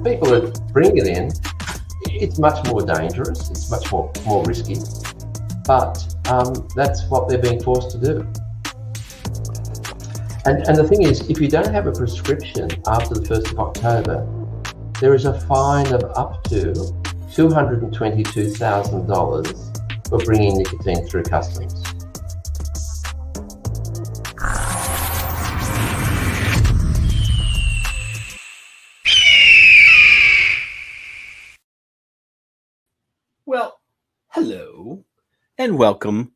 people that bring it in, it's much more dangerous, it's much more risky, but that's what they're being forced to do. And the thing is, if you don't have a prescription after the 1st of October, there is a fine of up to $222,000 for bringing nicotine through customs. Well, hello and welcome,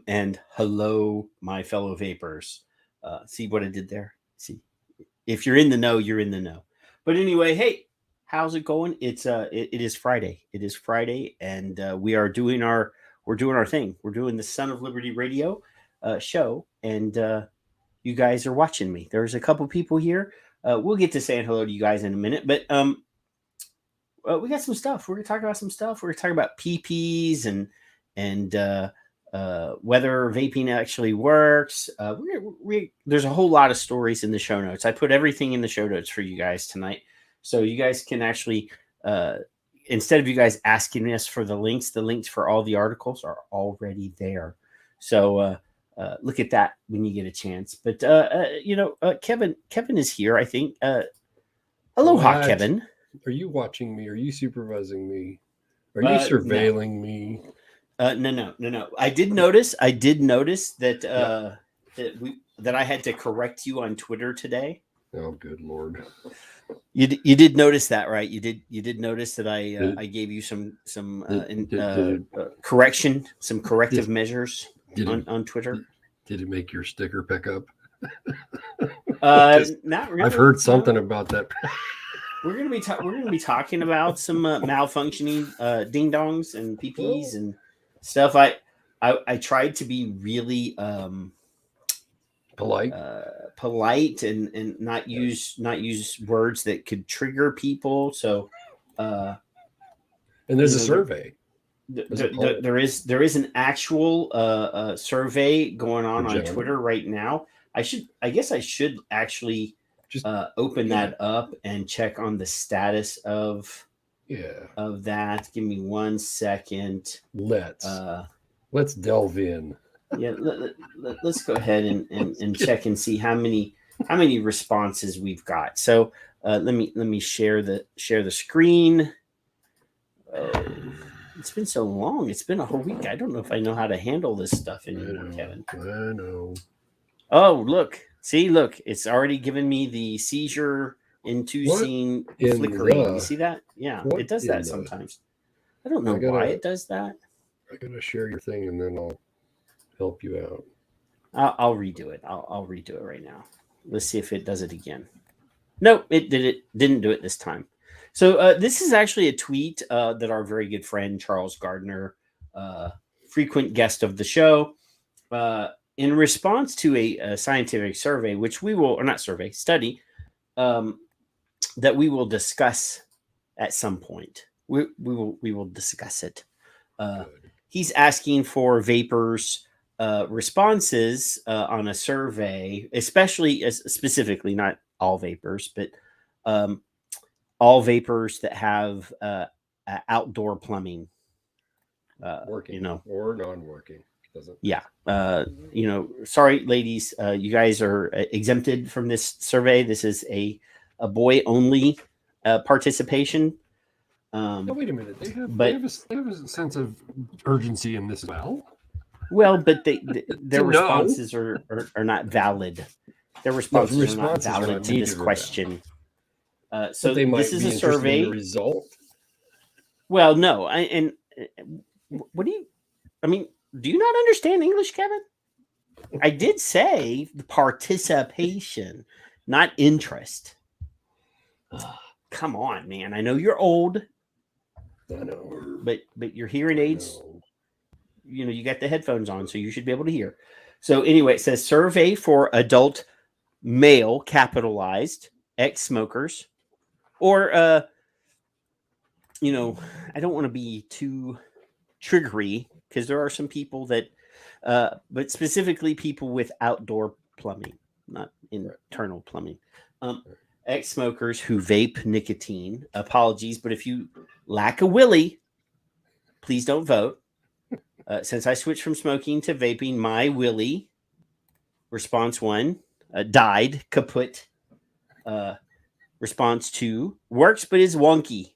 and hello, my fellow vapors. See what I did there? See, if you're in the know, you're in the know. But anyway, hey, how's it going? It is Friday. It is Friday, and we're doing our thing. We're doing the Son of Liberty Radio show, and you guys are watching me. There's a couple people here. We'll get to saying hello to you guys in a minute, but we got some stuff. We're going to talk about some stuff. We're going to talk about PPs and whether vaping actually works. There's a whole lot of stories in the show notes. I put everything in the show notes for you guys tonight. So you guys can actually, instead of you guys asking us for the links for all the articles are already there. So look at that when you get a chance. But, Kevin is here, I think. Aloha, Kevin. Are you watching me? Are you supervising me? Are you surveilling me? No. I did notice that that I had to correct you on Twitter today. Oh, good Lord! You did notice that, right? You did notice that I gave you some correction, some corrective measures on Twitter. Did it make your sticker pick up? Not really. I've heard something about that. We're gonna be talking about some malfunctioning ding dongs and PPs and stuff. I tried to be really polite and not use words that could trigger people. So and there's a survey. There is an actual survey going on Twitter right now. I guess I should actually just open that up and check on the status of that. Give me 1 second. Let's delve in. Yeah, let's go ahead and check and see how many responses we've got. So let me share the screen. It's been so long. It's been a whole week. I don't know if I know how to handle this stuff anymore, Kevin. I know. Oh, look. See, look, it's already given me the seizure scene flickering. You see that? Yeah, it does that sometimes. I don't know why it does that. I gotta share your thing and then I'll help you out. I'll redo it. I'll redo it right now. Let's see if it does it again. Nope, it didn't do it this time. So this is actually a tweet that our very good friend Charles Gardner, frequent guest of the show, in response to a scientific survey, which we will, or not survey, study, that we will discuss at some point. We will discuss it. He's asking for vapors' responses on a survey, specifically not all vapors, but all vapors that have outdoor plumbing, working, or non-working. Yeah. Sorry, ladies, you guys are exempted from this survey. This is a boy only participation. Wait a minute. They have a sense of urgency in this as well. Well, but their responses are not valid. Their responses are not valid to this question. So this is a survey. Result. Well, no. What do you? I mean. Do you not understand English, Kevin? I did say participation, not interest. Come on, man. I know you're old. I know. But your hearing aids, you got the headphones on, so you should be able to hear. So anyway, it says survey for adult male capitalized ex-smokers. Or, I don't want to be too triggery, because there are some people that, but specifically people with outdoor plumbing, not internal plumbing. ex-smokers who vape nicotine. Apologies, but if you lack a willy, please don't vote. Since I switched from smoking to vaping, my willy, response 1, died, kaput. Response 2, works but is wonky.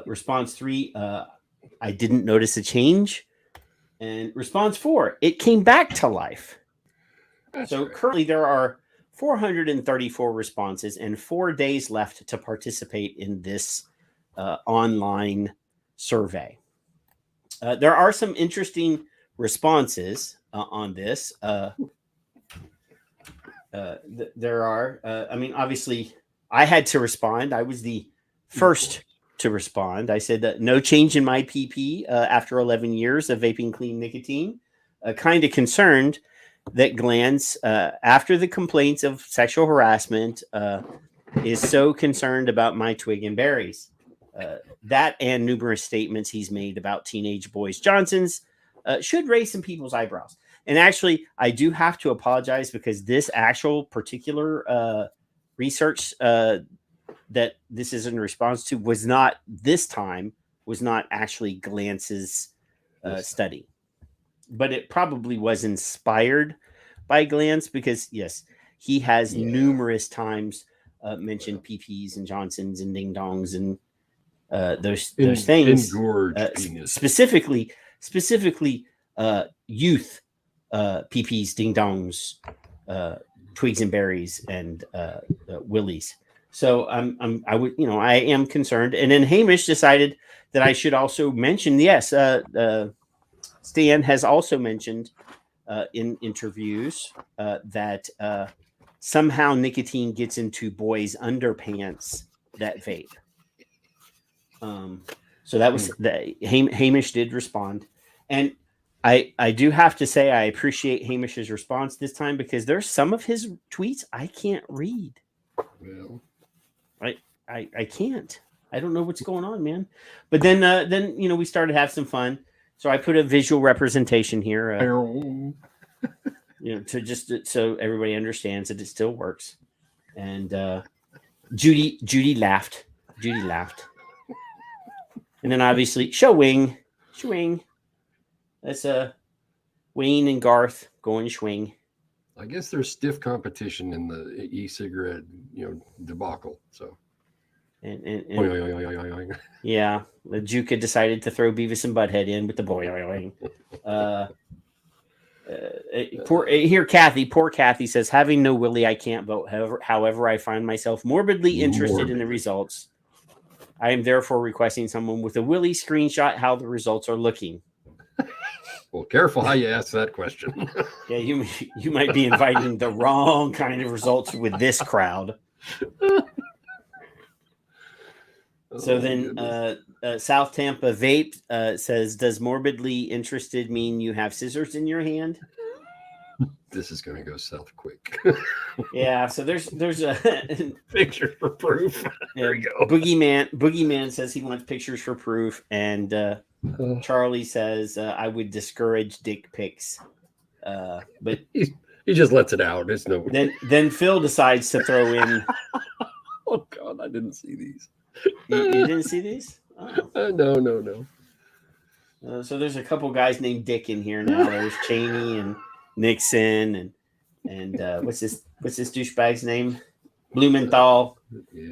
Response 3, I didn't notice a change. And response 4, it came back to life. So currently there are 434 responses and 4 days left to participate in this online survey. There are some interesting responses on this. There are, obviously, I had to respond. I was the first to respond. I said that no change in my PP after 11 years of vaping clean nicotine. Kind of concerned that Glantz, after the complaints of sexual harassment, is so concerned about my twig and berries. That and numerous statements he's made about teenage boys Johnsons should raise some people's eyebrows. And actually, I do have to apologize because this actual particular research that this is in response to was not actually Glantz's study. But it probably was inspired by Glantz because, yes, he has numerous times mentioned PPs and Johnsons and ding dongs and those things. Specifically, youth PPs, ding dongs, twigs and berries, and willies. So I am concerned. And then Hamish decided that I should also mention, Stan has also mentioned in interviews that somehow nicotine gets into boys' underpants that vape. So that was Hamish did respond. And I do have to say I appreciate Hamish's response this time because there's some of his tweets I can't read. Well, I can't. I don't know what's going on, man. But then we started to have some fun. So I put a visual representation here, to just so everybody understands that it still works. And Judy laughed. And then obviously Shwing. That's Wayne and Garth going swing. I guess there's stiff competition in the e-cigarette, debacle. So. And yeah, the Juke decided to throw Beavis and Butthead in with the boing. Poor Kathy says, having no willy, I can't vote. However, I find myself morbidly interested in the results. I am therefore requesting someone with a willy screenshot how the results are looking. Well, careful how you ask that question. Yeah, you might be inviting the wrong kind of results with this crowd. So then South Tampa Vape says, does morbidly interested mean you have scissors in your hand? This is going to go south quick. Yeah, so there's a picture for proof. There we go. Boogeyman says he wants pictures for proof, and Charlie says I would discourage dick pics. But he just lets it out. It's no. Then Phil decides to throw in. Oh God, I didn't see these. You didn't see these? Oh. No. So there's a couple guys named Dick in here now. There's Cheney and Nixon and what's this douchebag's name? Blumenthal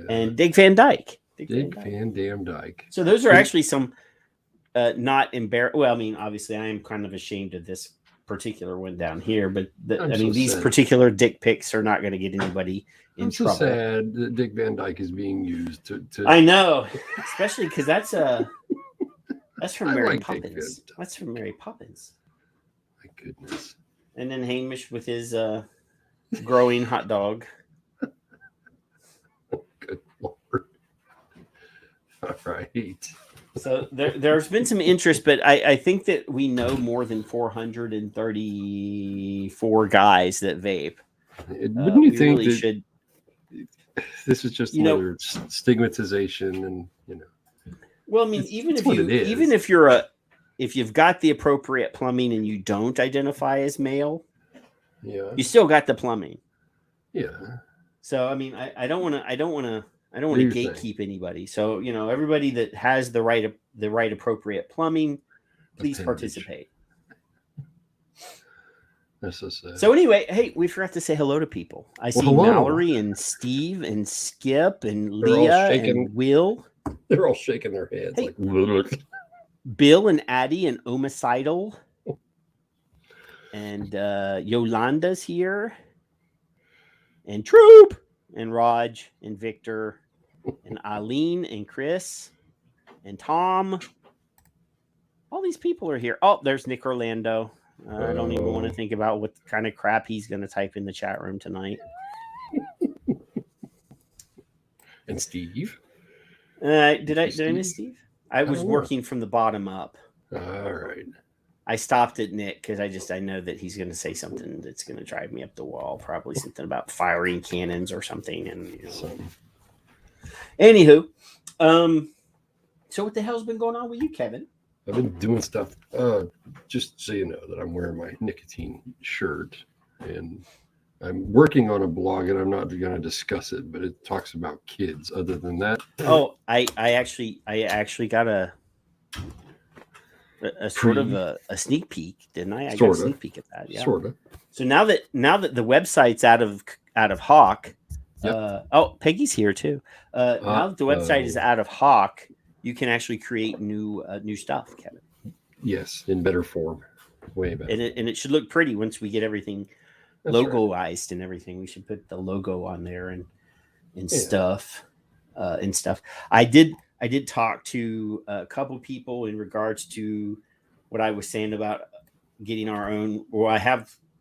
and Dick Van Dyke. Dick Van Dam Dyke. So those are actually some not embarrassed. Well, I mean, obviously, I am kind of ashamed of this particular one down here, but these particular dick pics are not going to get anybody in trouble. I'm so sad that Dick Van Dyke is being used to... I know, especially because that's from Mary Poppins. That's from Mary Poppins. My goodness. And then Hamish with his growing hot dog. Good Lord. All right. So there's been some interest, but I think that we know more than 434 guys that vape. Wouldn't you think really should? This is just another stigmatization, and Well, I mean, even if you've got the appropriate plumbing and you don't identify as male, you still got the plumbing. Yeah. So I mean, I don't want to gatekeep anybody. So everybody that has the right appropriate plumbing, please participate. That's so sad. So anyway, hey, we forgot to say hello to people. I see Mallory and Steve and Skip and Leah and Will. They're all shaking their heads. Hey, like Bill and Addie and Omicidal. And Yolanda's here. And Troop and Raj and Victor and Eileen and Chris and Tom. All these people are here. Oh, there's Nick Orlando. I don't even want to think about what kind of crap he's going to type in the chat room tonight. And Steve. Did I miss Steve? I was working from the bottom up. All right. I stopped at Nick because I know that he's going to say something that's going to drive me up the wall. Probably something about firing cannons or something. And anywho, so what the hell's been going on with you, Kevin? I've been doing stuff. Just so you know that I'm wearing my nicotine shirt, and I'm working on a blog, and I'm not going to discuss it, but it talks about kids. Other than that, I actually got a sort of a sneak peek, didn't I? I got a sneak peek at that. Yeah, sort of. So now that the website's out of Hawk, yep. Peggy's here too. Now that the website is out of Hawk, you can actually create new stuff, Kevin. Yes, in better form, way better. And it should look pretty once we get everything logoized and everything. We should put the logo on there and stuff. I did talk to a couple people in regards to what I was saying about getting our own. Well,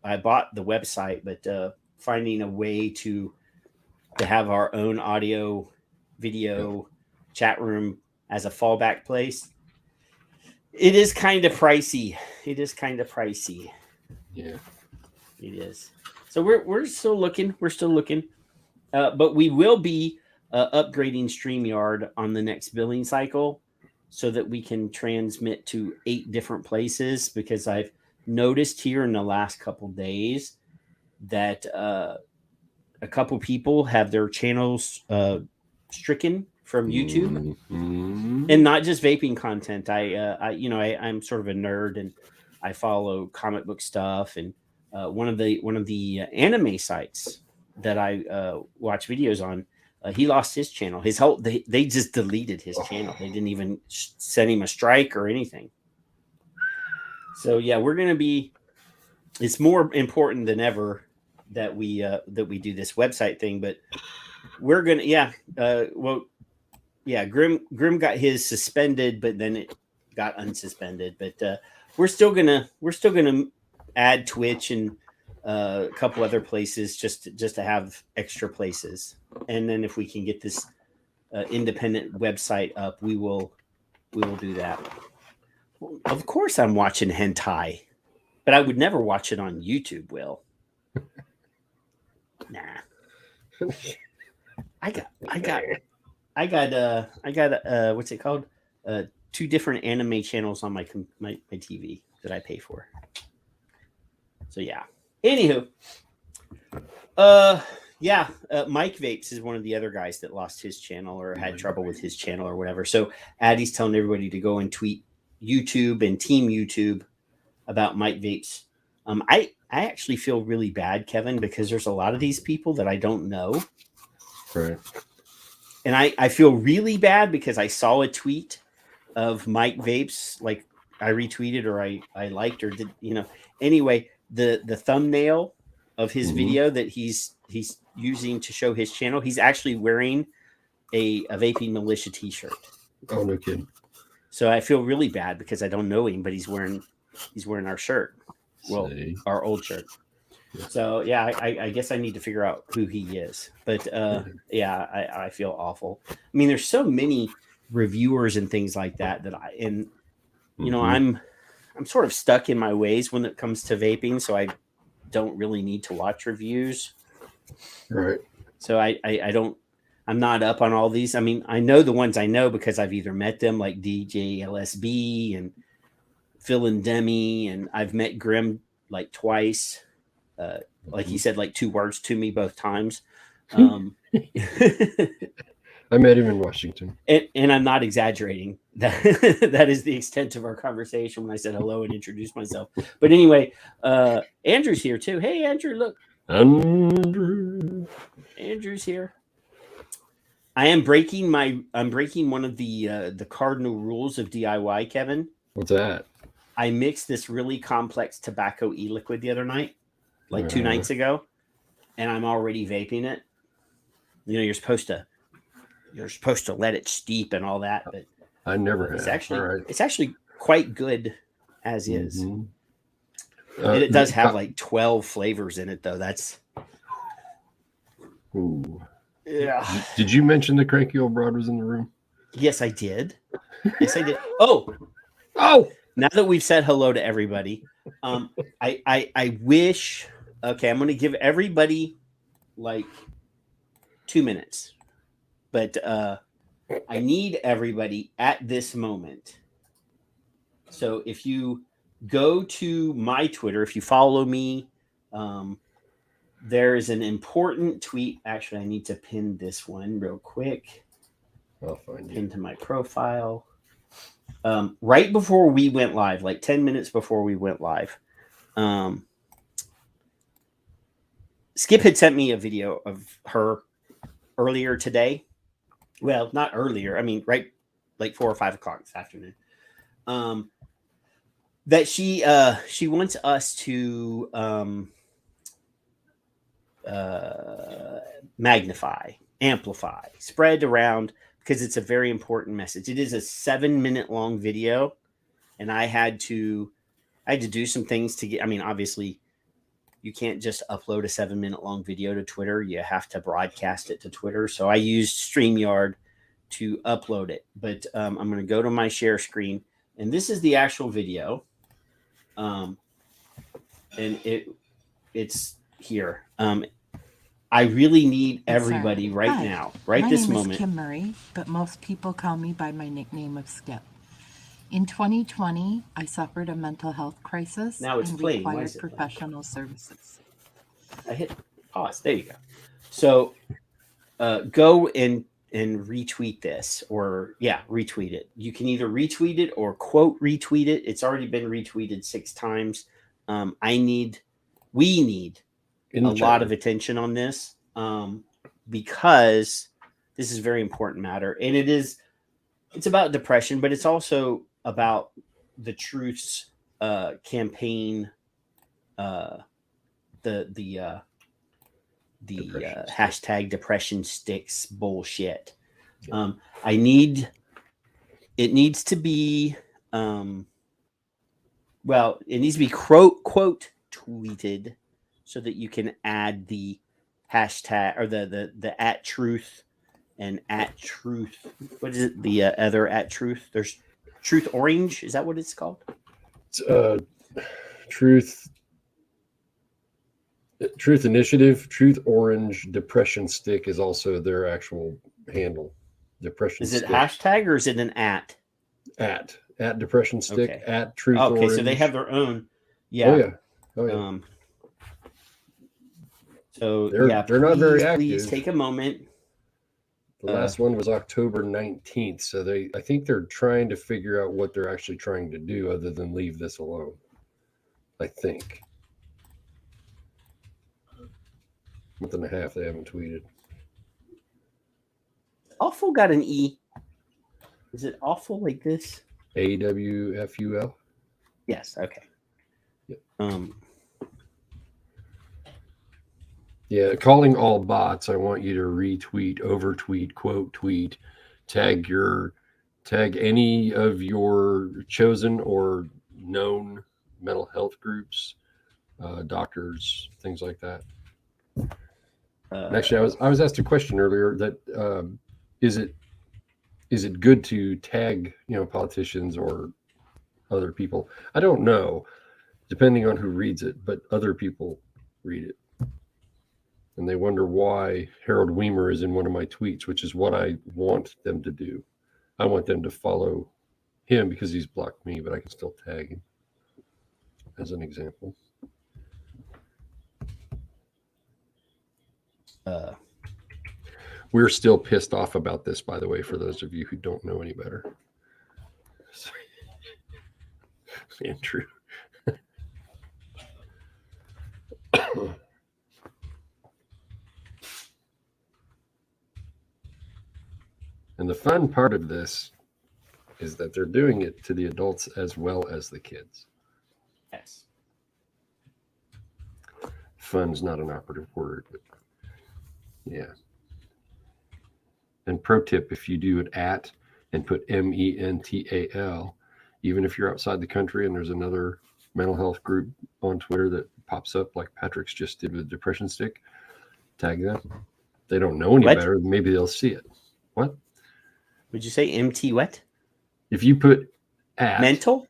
I bought the website, but finding a way to have our own audio, video, chat room as a fallback place. It is kind of pricey. Yeah, it is. So we're still looking. But we will be upgrading StreamYard on the next billing cycle so that we can transmit to 8 different places, because I've noticed here in the last couple days that a couple people have their channels stricken from YouTube, and not just vaping content. I'm sort of a nerd, and I follow comic book stuff, and one of the anime sites that I watch videos on, he lost his channel. They just deleted his channel. They didn't even send him a strike or anything. So yeah, we're gonna be. It's more important than ever that we do this website thing, but we're gonna Grim got his suspended, but then it got unsuspended. But we're still gonna add Twitch and a couple other places just to have extra places. And then if we can get this independent website up, we will do that. Well, of course, I'm watching hentai, but I would never watch it on YouTube. Will. Nah. I got what's it called? 2 different anime channels on my TV that I pay for. So yeah. Anywho, Mike Vapes is one of the other guys that lost his channel or had trouble with his channel or whatever. So Addie's telling everybody to go and tweet YouTube and Team YouTube about Mike Vapes. I actually feel really bad, Kevin, because there's a lot of these people that I don't know. Right. And I feel really bad because I saw a tweet of Mike Vapes, like I retweeted or I liked or did, anyway, the thumbnail of his video that he's using to show his channel, he's actually wearing a Vaping Militia t-shirt. Oh, no kidding. So I feel really bad because I don't know him, but he's wearing our shirt. Well, our old shirt. Yeah. So yeah, I guess I need to figure out who he is. But I feel awful. I mean, there's so many reviewers and things like that I'm sort of stuck in my ways when it comes to vaping, so I don't really need to watch reviews. Right. So I'm not up on all these. I mean, I know the ones I know because I've either met them, like DJ LSB and Phil and Demi, and I've met Grim like twice. Like he said like 2 words to me both times. I met him in Washington. And I'm not exaggerating. That is the extent of our conversation when I said hello and introduced myself. But anyway, Andrew's here too. Hey, Andrew, look. Andrew's here. I'm breaking one of the cardinal rules of DIY, Kevin. What's that? I mixed this really complex tobacco e-liquid the other night, like 2 nights ago, and I'm already vaping it. You know, you're supposed to let it steep and all that, but I never have. It's actually quite good as is. Mm-hmm. And it does have like 12 flavors in it, though. That's ooh. Yeah. Did you mention the cranky old broad was in the room? Yes, I did. Yes, I did. Oh. Now that we've said hello to everybody, I wish. Okay, I'm going to give everybody like 2 minutes, but I need everybody at this moment. So if you go to my Twitter, if you follow me, there's an important tweet. Actually, I need to pin this one real quick. I'll find it. Into my profile. Right before we went live, like 10 minutes before we went live, Skip had sent me a video of her earlier today. Well, not earlier. I mean, right, like 4 or 5 o'clock this afternoon. That she wants us to magnify, amplify, spread around, because it's a very important message. It is a 7-minute long video, and I had to do some things to get. I mean, obviously, you can't just upload a 7-minute long video to Twitter. You have to broadcast it to Twitter. So I used StreamYard to upload it. But I'm going to go to my share screen, and this is the actual video. And it's here. I really need everybody now, this moment. My name is Kim Murray, but most people call me by my nickname of Skip. In 2020, I suffered a mental health crisis and required professional services. I hit pause. There you go. So go and retweet this, or retweet it. You can either retweet it or quote retweet it. It's already been retweeted 6 times. We need a lot of attention on this, because this is a very important matter, and it's about depression, but it's also about the Truth's campaign, the hashtag depression sticks bullshit. It needs to be quote tweeted, so that you can add the hashtag or the at truth and at truth. What is it? The other at truth. There's Truth Orange. Is that what it's called? Truth Initiative. Truth Orange Depression Stick is also their actual handle. Depression. Is it stick. Hashtag or is it an at? At Depression Stick. Okay. At Truth Okay, Orange. so they have their own. Yeah. Oh yeah. So they're not very active. Please take a moment. The last one was October 19th. So I think they're trying to figure out what they're actually trying to do other than leave this alone. I think. Month and a half they haven't tweeted. Awful got an E. Is it awful like this? AWFUL? Yes, okay. Yep. Yeah, calling all bots. I want you to retweet, overtweet, quote tweet, tag any of your chosen or known mental health groups, doctors, things like that. Actually, I was asked a question earlier that is it good to tag politicians or other people? I don't know, depending on who reads it, but other people read it. And they wonder why Harold Weimer is in one of my tweets, which is what I want them to do. I want them to follow him because he's blocked me, but I can still tag him as an example. We're still pissed off about this, by the way, for those of you who don't know any better. Andrew. And the fun part of this is that they're doing it to the adults as well as the kids. Yes. Fun's not an operative word, but yeah. And pro tip, if you do it at and put MENTAL, even if you're outside the country and there's another mental health group on Twitter that pops up like Patrick's just did with Depression Stick, tag them. They don't know any better. Maybe they'll see it. What? Would you say MT what? If you put at. Mental?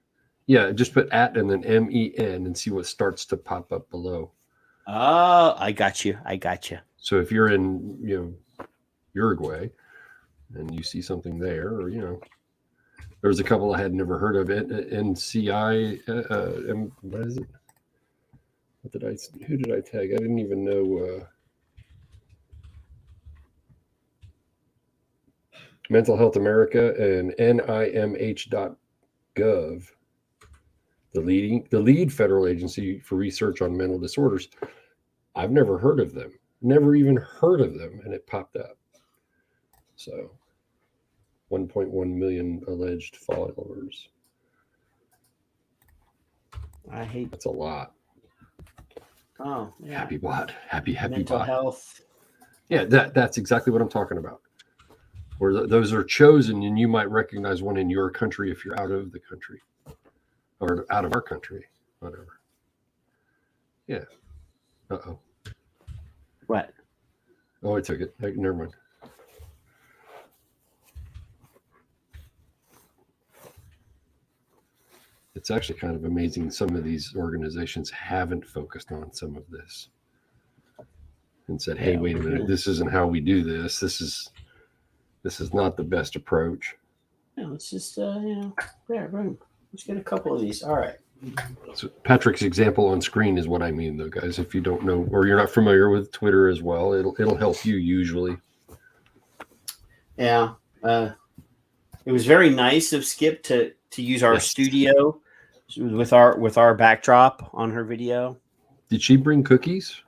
Yeah, just put at and then MEN and see what starts to pop up below. Oh, I got you. So if you're in, Uruguay and you see something there, or, there was a couple I had never heard of it. NCI, what is it? Who did I tag? I didn't even know. Mental Health America and NIMH.gov, the lead federal agency for research on mental disorders. I've never heard of them, never even heard of them, and it popped up. So 1.1 million alleged followers. That's a lot. Oh, yeah. Happy what? Happy mental bot. Health. Yeah, that's exactly what I'm talking about. Where those are chosen, and you might recognize one in your country if you're out of the country or out of our country, whatever. Yeah. Uh-oh. What? Oh, I took it. Never mind. It's actually kind of amazing some of these organizations haven't focused on some of this and said, hey, wait a minute, this isn't how we do this. This is not the best approach. No, it's just, there, boom. Let's get a couple of these. All right. So Patrick's example on screen is what I mean, though, guys. If you don't know, or you're not familiar with Twitter as well, it'll help you usually. Yeah. It was very nice of Skip to use our studio with our backdrop on her video. Did she bring cookies?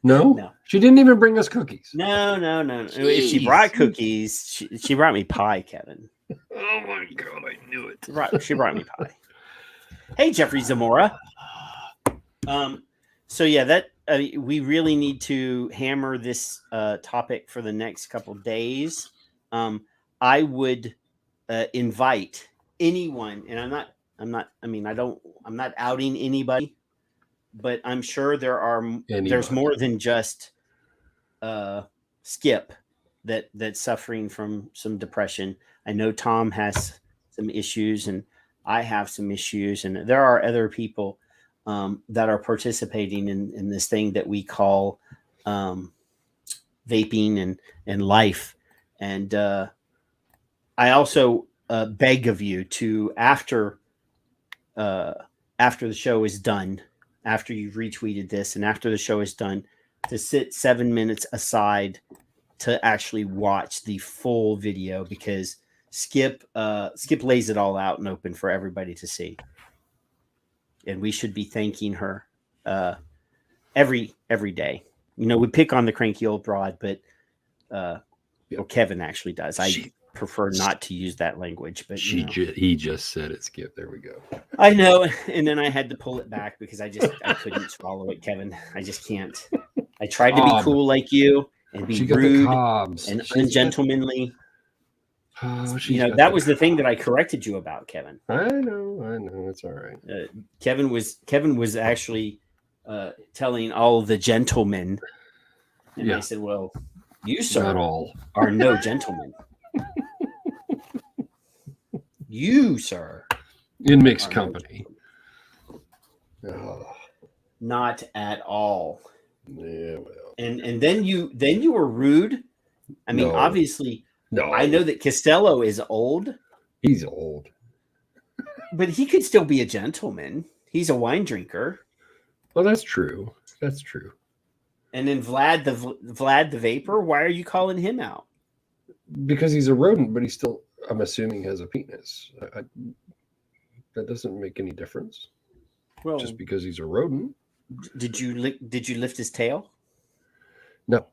No. She didn't even bring us cookies. No. Jeez. If she brought cookies, she brought me pie, Kevin. Oh my God, I knew it. Right, she brought me pie. Hey, Jeffrey Zamora. So yeah, that we really need to hammer this topic for the next couple of days. I would invite anyone, and I'm not outing anybody, but I'm sure there's more than just Skip that's suffering from some depression. I know Tom has some issues, and I have some issues, and there are other people that are participating in this thing that we call vaping and life. And I also beg of you to, after the show is done, after you've retweeted this and after the show is done, to sit 7 minutes aside to actually watch the full video, because Skip lays it all out and open for everybody to see. And we should be thanking her every day. We pick on the cranky old broad, but Kevin actually does. I prefer not to use that language, but he just said it, Skip. There we go. I know, and then I had to pull it back because I couldn't swallow it, Kevin. I just can't. I tried to be cool like you and be rude and ungentlemanly. That was the thing that I corrected you about, Kevin. I know. It's all right. Kevin was actually telling all the gentlemen, and I said, "Well, you, sir, not all are no gentleman. You, sir, in mixed company, not at all." Yeah, well. And then you were rude. I mean, obviously. No, I know that Costello is old. He's old. But he could still be a gentleman. He's a wine drinker. Well, that's true. That's true. And then Vlad the Vapor, why are you calling him out? Because he's a rodent, but he still, I'm assuming, has a penis. That doesn't make any difference. Well, just because he's a rodent. Did you lift his tail? No.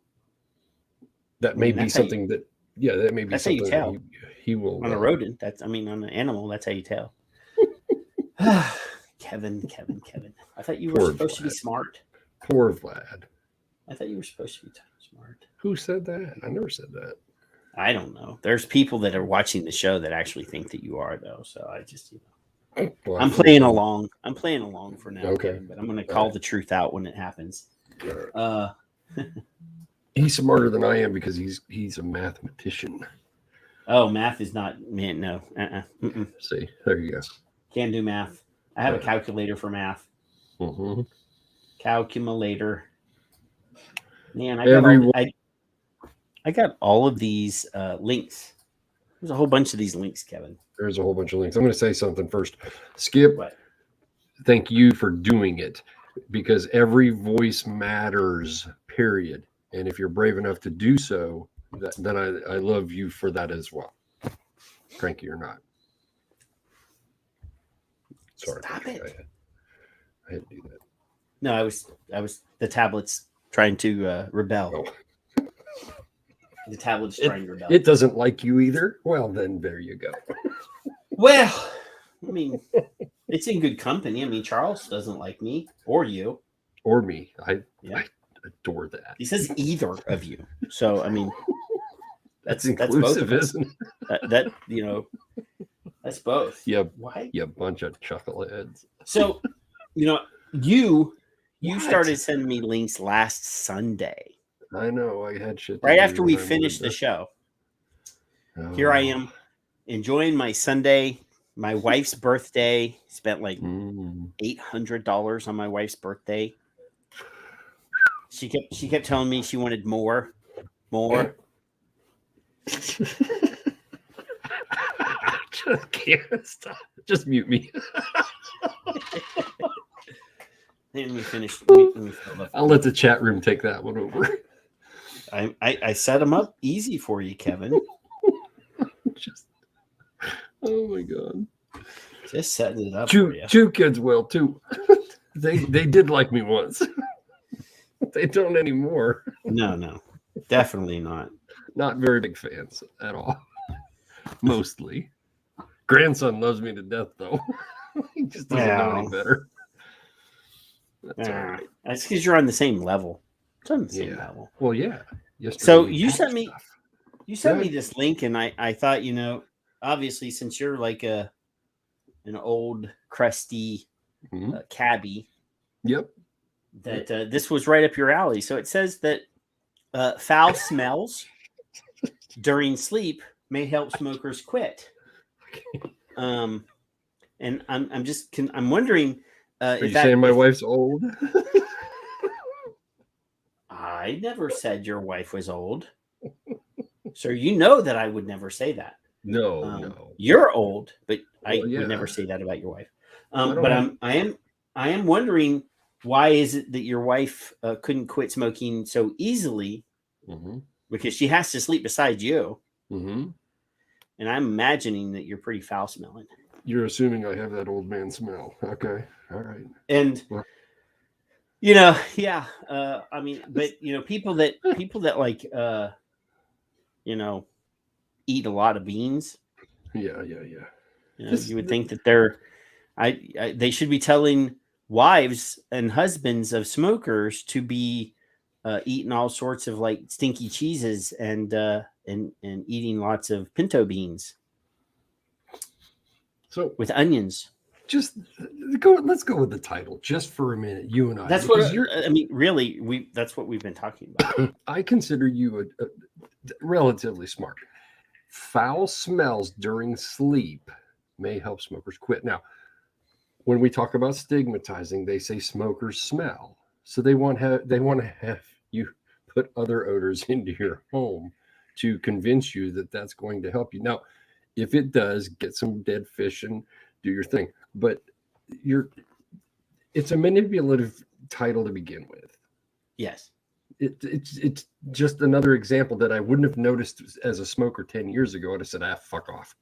That may be something that that may be something that he will on a rodent. On an animal, that's how you tell. Kevin. I thought you were supposed to be smart. Poor Vlad. I thought you were supposed to be smart. Who said that? I never said that. I don't know. There's people that are watching the show that actually think that you are, though. So I just, well, I'm playing along. I'm playing along for now. Okay. Kevin, but I'm going to call the truth out when it happens. He's smarter than I am because he's a mathematician. Oh, math is not, man, no. See, there you go. Can't do math. I have a calculator for math. Mm-hmm. Calculator. Man, I got all of these links. There's a whole bunch of these links, Kevin. There's a whole bunch of links. I'm going to say something first. Skip, what? Thank you for doing it, because every voice matters, period. And if you're brave enough to do so, then I love you for that as well. Cranky or not. Sorry. Stop it. I had to do that. No, I was the tablet's trying to rebel. Oh. The tablet's trying to rebel. It doesn't like you either. Well, then there you go. Well, I mean, it's in good company. I mean, Charles doesn't like me or you. Or me. I adore that. He says either of you. So, I mean, that's inclusive, both isn't it? That that's both. Yeah. Why? You bunch of chuckleheads. So, you started sending me links last Sunday. I know. I had shit. Right after we finished the show. Oh. Here I am enjoying my Sunday, my wife's birthday. Spent like $800 on my wife's birthday. She kept telling me she wanted more. Just can't stop. Just mute me. Let me finish. I'll let the chat room take that one over. I set them up easy for you, Kevin. Oh my god! Just setting it up for you. Two kids will too. They did like me once. They don't anymore. No, definitely not. Not very big fans at all. Mostly. Grandson loves me to death though. He just doesn't know any better. That's all right. That's because you're on the same level. It's on the same level. Well, yeah. So you sent me this link, and I thought, obviously, since you're like an old crusty cabbie, yep, that this was right up your alley. So it says that foul smells during sleep may help smokers quit. And I'm wondering. Are you saying my wife's old? I never said your wife was old. So you know that I would never say that. No. You're old, but I would never say that about your wife. But I am wondering, why is it that your wife couldn't quit smoking so easily? Mm-hmm. Because she has to sleep beside you. Mm-hmm. And I'm imagining that you're pretty foul smelling. You're assuming I have that old man smell. Okay. All right. And I mean, but people that like eat a lot of beans. Yeah. You would think that they should be telling wives and husbands of smokers to be eating all sorts of like stinky cheeses and eating lots of pinto beans. So with onions. Just let's go with the title just for a minute, you and I. That's what really that's what we've been talking about. I consider you a relatively smart. Foul smells during sleep may help smokers quit. Now, when we talk about stigmatizing, they say smokers smell. So they want to have you put other odors into your home to convince you that that's going to help you. Now, if it does, get some dead fish and do your thing. But it's a manipulative title to begin with. Yes. It's just another example that I wouldn't have noticed as a smoker 10 years ago. I'd have said, fuck off.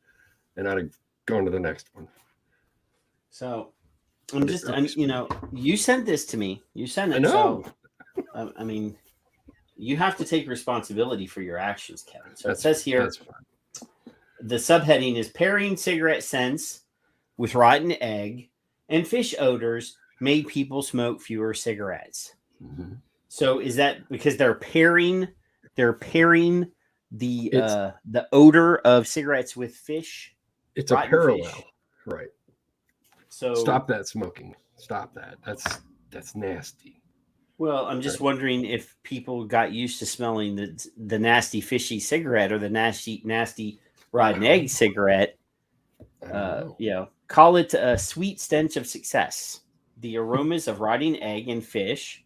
And I'd have gone to the next one. So you sent this to me. You sent it. I know. So, I mean, you have to take responsibility for your actions, Kevin. So it says here, the subheading is pairing cigarette scents with rotten egg and fish odors made people smoke fewer cigarettes. Mm-hmm. So is that because they're pairing the odor of cigarettes with fish? It's a parallel, fish? Right? So stop that smoking. Stop that. That's nasty. Well, I'm just wondering if people got used to smelling the nasty fishy cigarette or the nasty rotten egg cigarette. Call it a sweet stench of success. The aromas of rotting egg and fish,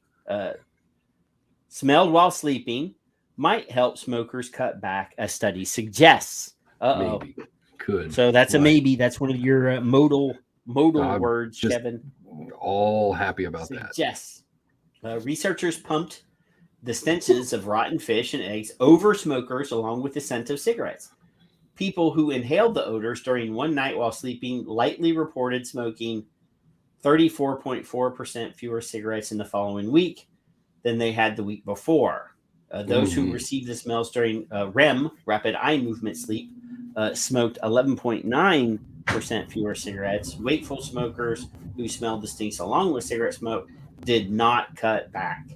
smelled while sleeping, might help smokers cut back, a study suggests. Maybe. Could. So that's a maybe. That's one of your modal words, Kevin. All happy about that. Yes. Researchers pumped the stenches of rotten fish and eggs over smokers along with the scent of cigarettes. People who inhaled the odors during one night while sleeping lightly reported smoking 34.4% fewer cigarettes in the following week than they had the week before. Those who received the smells during REM, rapid eye movement sleep, smoked 11.9% fewer cigarettes. Wakeful smokers who smelled the stinks along with cigarette smoke did not cut back.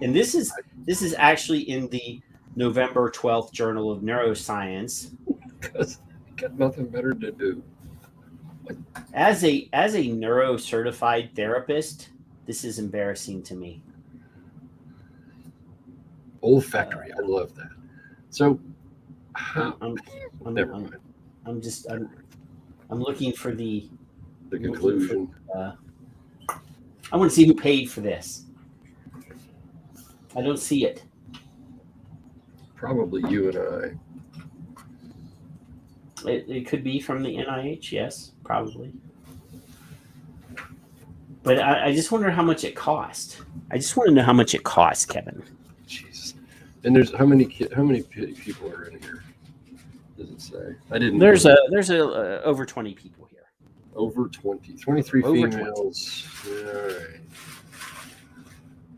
And this is actually in the November 12th Journal of Neuroscience. Because got nothing better to do. As a neuro-certified therapist, this is embarrassing to me. Olfactory, I love that. So, never mind. I'm looking for the conclusion. I want to see who paid for this. I don't see it. Probably you and I. It could be from the NIH, yes, probably. But I just wonder how much it cost. I just want to know how much it cost, Kevin. Jesus. And there's how many people are in here? Does it say? I didn't. There's over 20 people here. Over 20, 23 over females. 20. All right.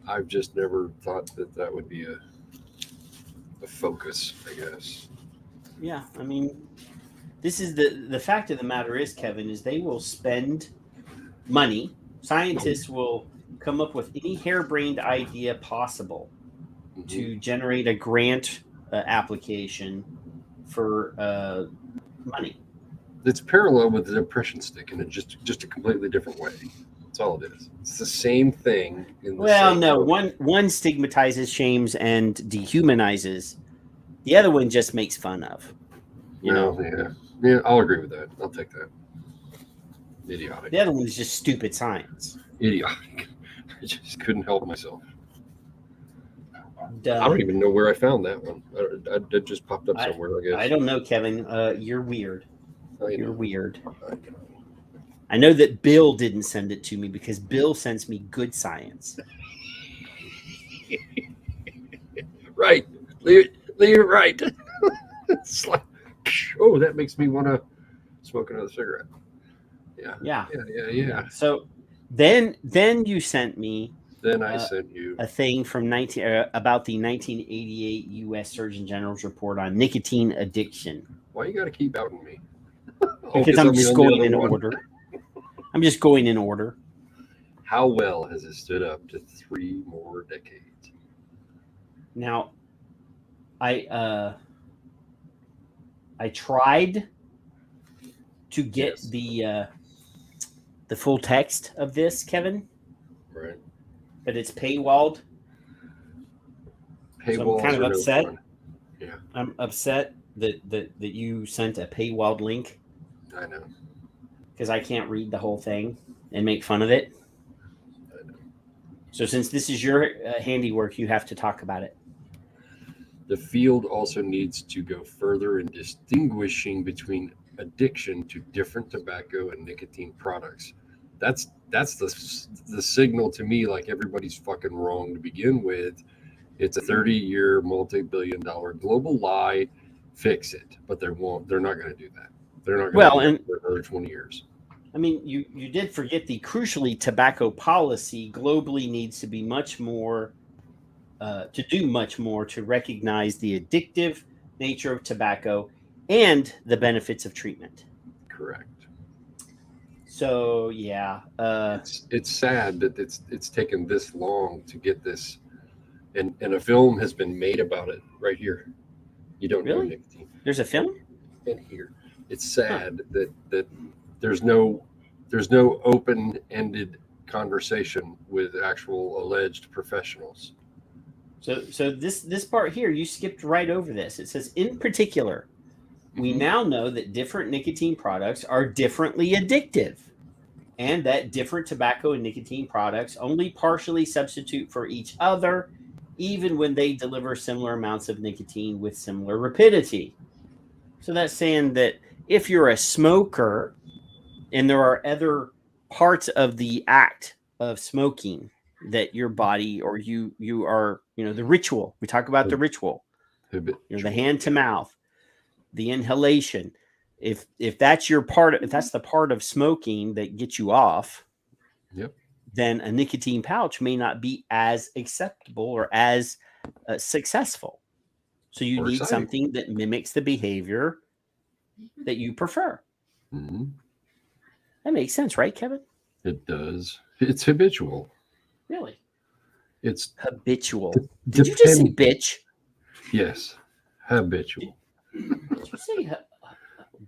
I've just never thought that would be a focus, I guess. Yeah, I mean, this is the fact of the matter is, Kevin, is they will spend money. Scientists will come up with any harebrained idea possible to generate a grant application for money. It's parallel with the depression stick in just a completely different way. That's all it is. It's the same thing. One stigmatizes, shames, and dehumanizes. The other one just makes fun of. Yeah, I'll agree with that. I'll take that. Idiotic. The other one is just stupid science. Idiotic. I just couldn't help myself. I don't even know where I found that one. It just popped up somewhere, I guess. I don't know, Kevin. You're weird. You're weird. I know that Bill didn't send it to me because Bill sends me good science. Right. Leave it right. It's like, oh, that makes me want to smoke another cigarette. Yeah. So then you sent me. Then I sent you a thing from about the 1988 U.S. Surgeon General's report on nicotine addiction. Why you got to keep outing me? Because I'm just going in order. I'm just going in order. How well has it stood up to 3 more decades? Now, I tried to get the full text of this, Kevin. Right. But it's paywalled. So I'm kind of upset. Yeah. I'm upset that you sent a paywalled link. I know. Because I can't read the whole thing and make fun of it. I know. So since this is your handiwork, you have to talk about it. The field also needs to go further in distinguishing between addiction to different tobacco and nicotine products That's the signal to me, like everybody's fucking wrong to begin with. It's a 30-year, multi-billion-dollar global lie. Fix it, but they're not going to do that. They're not going to do that for another 20 years. I mean, you did forget the crucially tobacco policy globally needs to be much more, to do much more to recognize the addictive nature of tobacco and the benefits of treatment. Correct. So yeah, it's sad that it's taken this long to get this, and a film has been made about it right here. You don't know nicotine. There's a film in here. It's sad that there's no open-ended conversation with actual alleged professionals. So this part here, you skipped right over this. It says, in particular, we now know that different nicotine products are differently addictive, and that different tobacco and nicotine products only partially substitute for each other, even when they deliver similar amounts of nicotine with similar rapidity. So that's saying that if you're a smoker and there are other parts of the act of smoking that your body or you are, the ritual. We talk about the ritual, the hand to mouth, the inhalation. If that's your part, if that's the part of smoking that gets you off, then a nicotine pouch may not be as acceptable or as successful. So you need something that mimics the behavior that you prefer. Mm-hmm. That makes sense, right, Kevin? It does. It's habitual. Really? It's habitual. Did you just say bitch? Yes, habitual. Did you say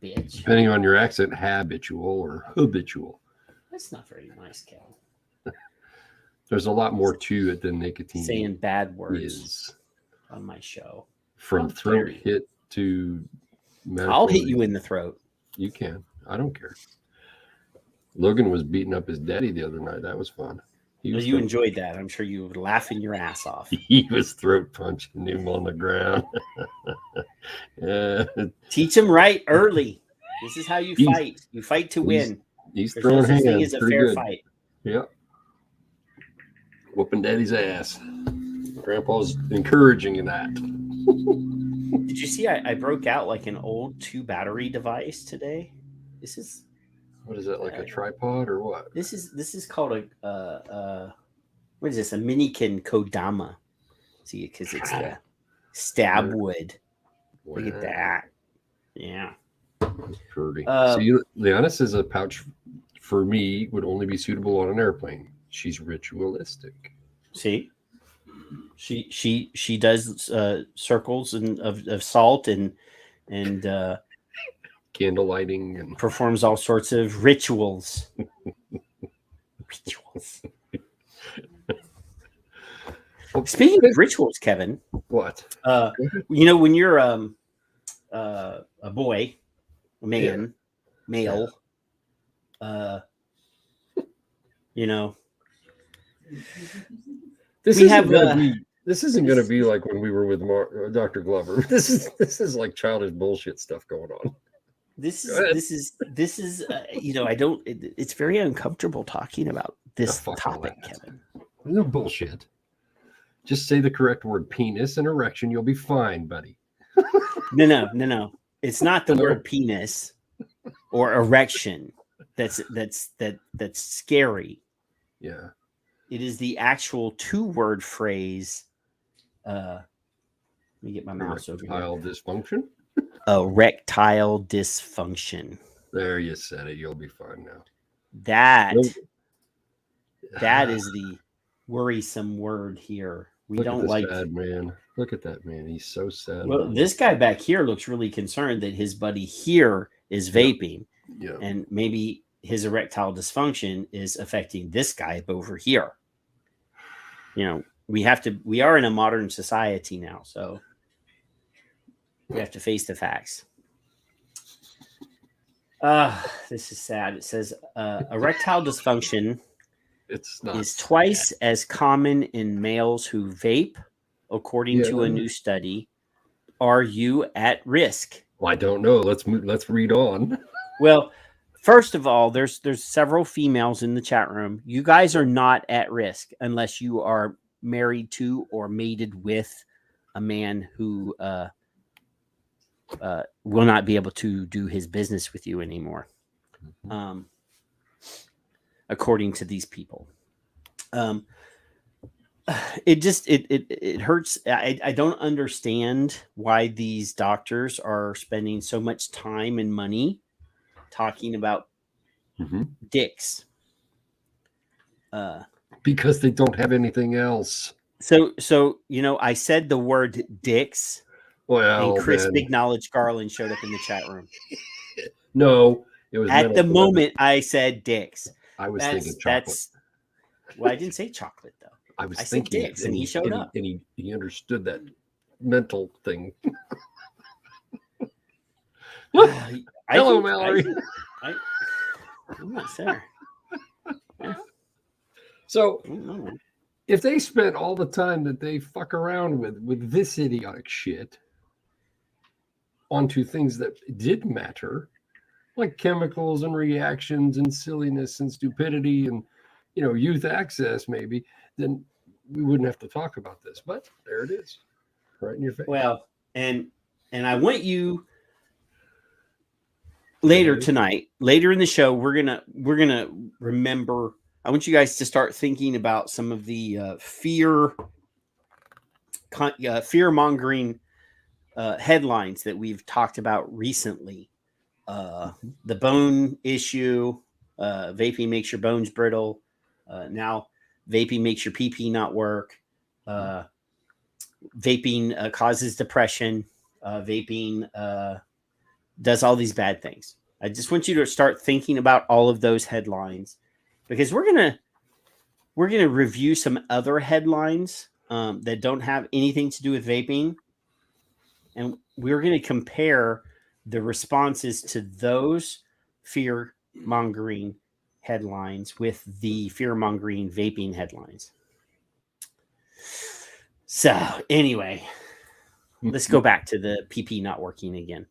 bitch? Depending on your accent, habitual or habitual. That's not very nice, Kevin. There's a lot more to it than nicotine. Saying bad words on my show. From throat hit to I'll hit you in the throat. You can. I don't care. Logan was beating up his daddy the other night. That was fun. You enjoyed that. I'm sure you were laughing your ass off. He was throat punching him on the ground. Teach him right early. This is how you fight. You fight to win. He's throwing hands. Thing is a fair fight. Yep. Whooping daddy's ass. Grandpa's encouraging that. Did you see I broke out like an old 2-battery device today? This is what is that, like a tripod or what? This is called what is this? A Minikin Kodama. See, because it's the stab wood. Wow. Look at that. Yeah. That's pretty. See, Liana says a pouch for me would only be suitable on an airplane. She's ritualistic. See, she does circles of salt and candle lighting and performs all sorts of rituals. Speaking of rituals, Kevin, what? When you're a boy, a man, male, This isn't going to be like when we were with Dr. Glover. This is like childish bullshit stuff going on. This is I don't. It's very uncomfortable talking about this topic, Kevin. No bullshit. Just say the correct word, penis and erection. You'll be fine, buddy. No. It's not the word penis or erection. That's scary. Yeah. It is the actual 2-word phrase. Let me get my mouse over here. Erectile dysfunction. Erectile dysfunction. There, you said it. You'll be fine now. That is the worrisome word here. We don't like sad man. Look at that man. He's so sad. Well, this guy back here looks really concerned that his buddy here is vaping. Yeah. And maybe his erectile dysfunction is affecting this guy over here. We are in a modern society now, so we have to face the facts. This is sad. It says erectile dysfunction is twice as common in males who vape, according to a new study. Are you at risk? Well, I don't know. Let's read on. Well, First of all, there's several females in the chat room. You guys are not at risk unless you are married to or mated with a man who will not be able to do his business with you anymore, according to these people. It hurts. I don't understand why these doctors are spending so much time and money talking about dicks. Because they don't have anything else. So I said the word dicks. Well, and Chris Big Knowledge Garland showed up in the chat room. No, it was at the moment I said dicks. I was thinking chocolate. Well, I didn't say chocolate though. I said thinking dicks, and he showed up, and he understood that mental thing. Hello, Mallory. I'm not sure. So, if they spent all the time that they fuck around with this idiotic shit onto things that did matter, like chemicals and reactions and silliness and stupidity and youth access, maybe, then we wouldn't have to talk about this. But there it is, right in your face. Well, and I want you later tonight, later in the show, we're gonna remember. I want you guys to start thinking about some of the fear mongering headlines that we've talked about recently. The bone issue, vaping makes your bones brittle. Now vaping makes your PP not work. Vaping causes depression. Vaping does all these bad things. I just want you to start thinking about all of those headlines, because we're gonna review some other headlines that don't have anything to do with vaping, and we're going to compare the responses to those fear mongering headlines with the fear mongering vaping headlines. So anyway, let's go back to the PP not working again.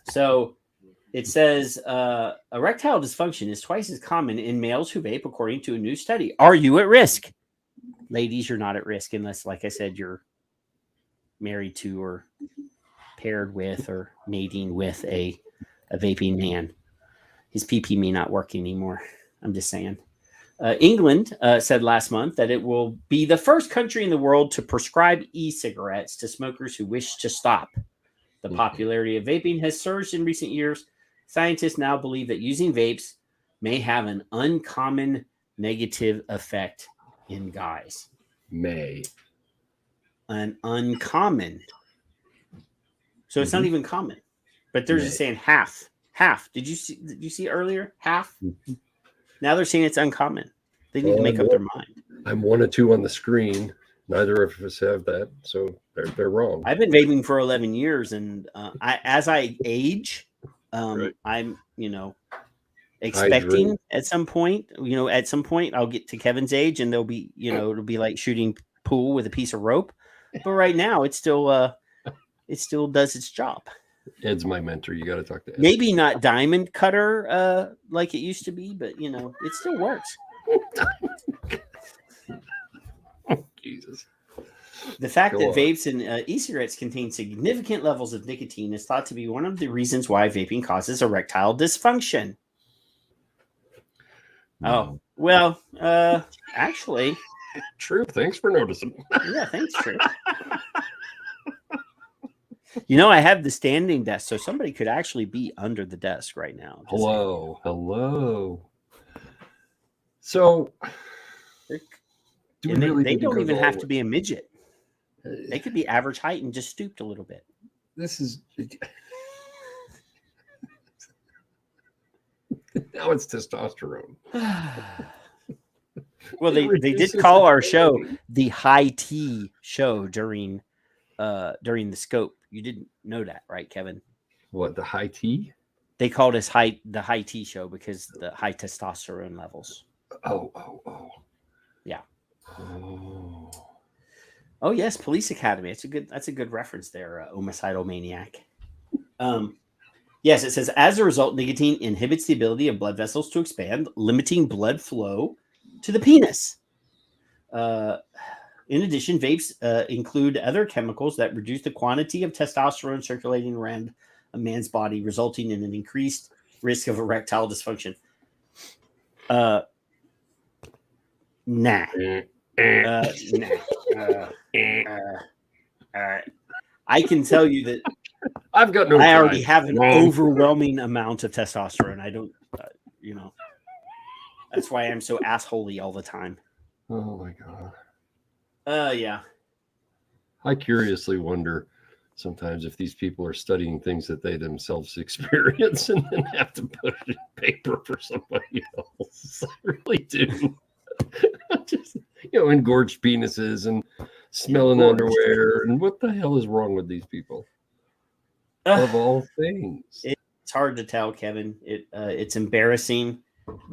So it says erectile dysfunction is twice as common in males who vape, according to a new study. Are you at risk? Ladies, you're not at risk unless, like I said, you're married to or paired with or mating with a vaping man. His PP may not work anymore. I'm just saying. England said last month that it will be the first country in the world to prescribe e-cigarettes to smokers who wish to stop. The popularity of vaping has surged in recent years. Scientists now believe that using vapes may have an uncommon negative effect in guys. An uncommon. So it's not even common, but they're just saying half. Did you see earlier? Half. Now they're saying it's uncommon. They need to make up their mind. I'm 1 or 2 on the screen. Neither of us have that, so they're wrong. I've been vaping for 11 years, and as I age, I'm expecting at some point. At some point, I'll get to Kevin's age, and there'll be it'll be like shooting pool with a piece of rope. But right now, it still does its job. Ed's my mentor. You got to talk to Ed. Maybe not diamond cutter like it used to be, but it still works. Jesus. The fact that vapes and e-cigarettes contain significant levels of nicotine is thought to be one of the reasons why vaping causes erectile dysfunction. Oh, well, actually. True. Thanks for noticing. Yeah, thanks, True. I have the standing desk, so somebody could actually be under the desk right now. Hello. So, they don't even have to be a midget. They could be average height and just stooped a little bit. This is now it's testosterone. Well, they did call our show the high tea show during the scope. You didn't know that, right, Kevin? What, the high tea? They called us the high tea show because the high testosterone levels. Oh. Yeah. Oh yes, Police Academy. That's a good reference there, homicidal maniac. Yes, it says, as a result, nicotine inhibits the ability of blood vessels to expand, limiting blood flow to the penis. In addition, vapes include other chemicals that reduce the quantity of testosterone circulating around a man's body, resulting in an increased risk of erectile dysfunction. Nah. I can tell you that I've got no I pride. already have an overwhelming amount of testosterone. I don't, that's why I'm so assholey all the time. Oh my God. Yeah. I curiously wonder sometimes if these people are studying things that they themselves experience and then have to put it in paper for somebody else. I really do. Just, engorged penises and smelling underwear. And what the hell is wrong with these people? Of all things. It's hard to tell, Kevin. It's embarrassing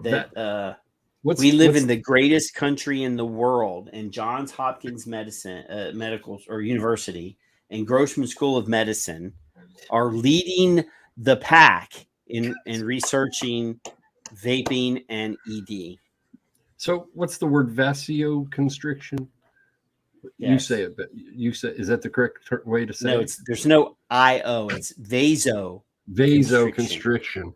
that we live in the greatest country in the world, and Johns Hopkins Medical or University and Grossman School of Medicine are leading the pack in researching vaping and ED. So what's the word vasoconstriction? Yes. You say it, but is that the correct way to say it? There's no IO. It's vasoconstriction.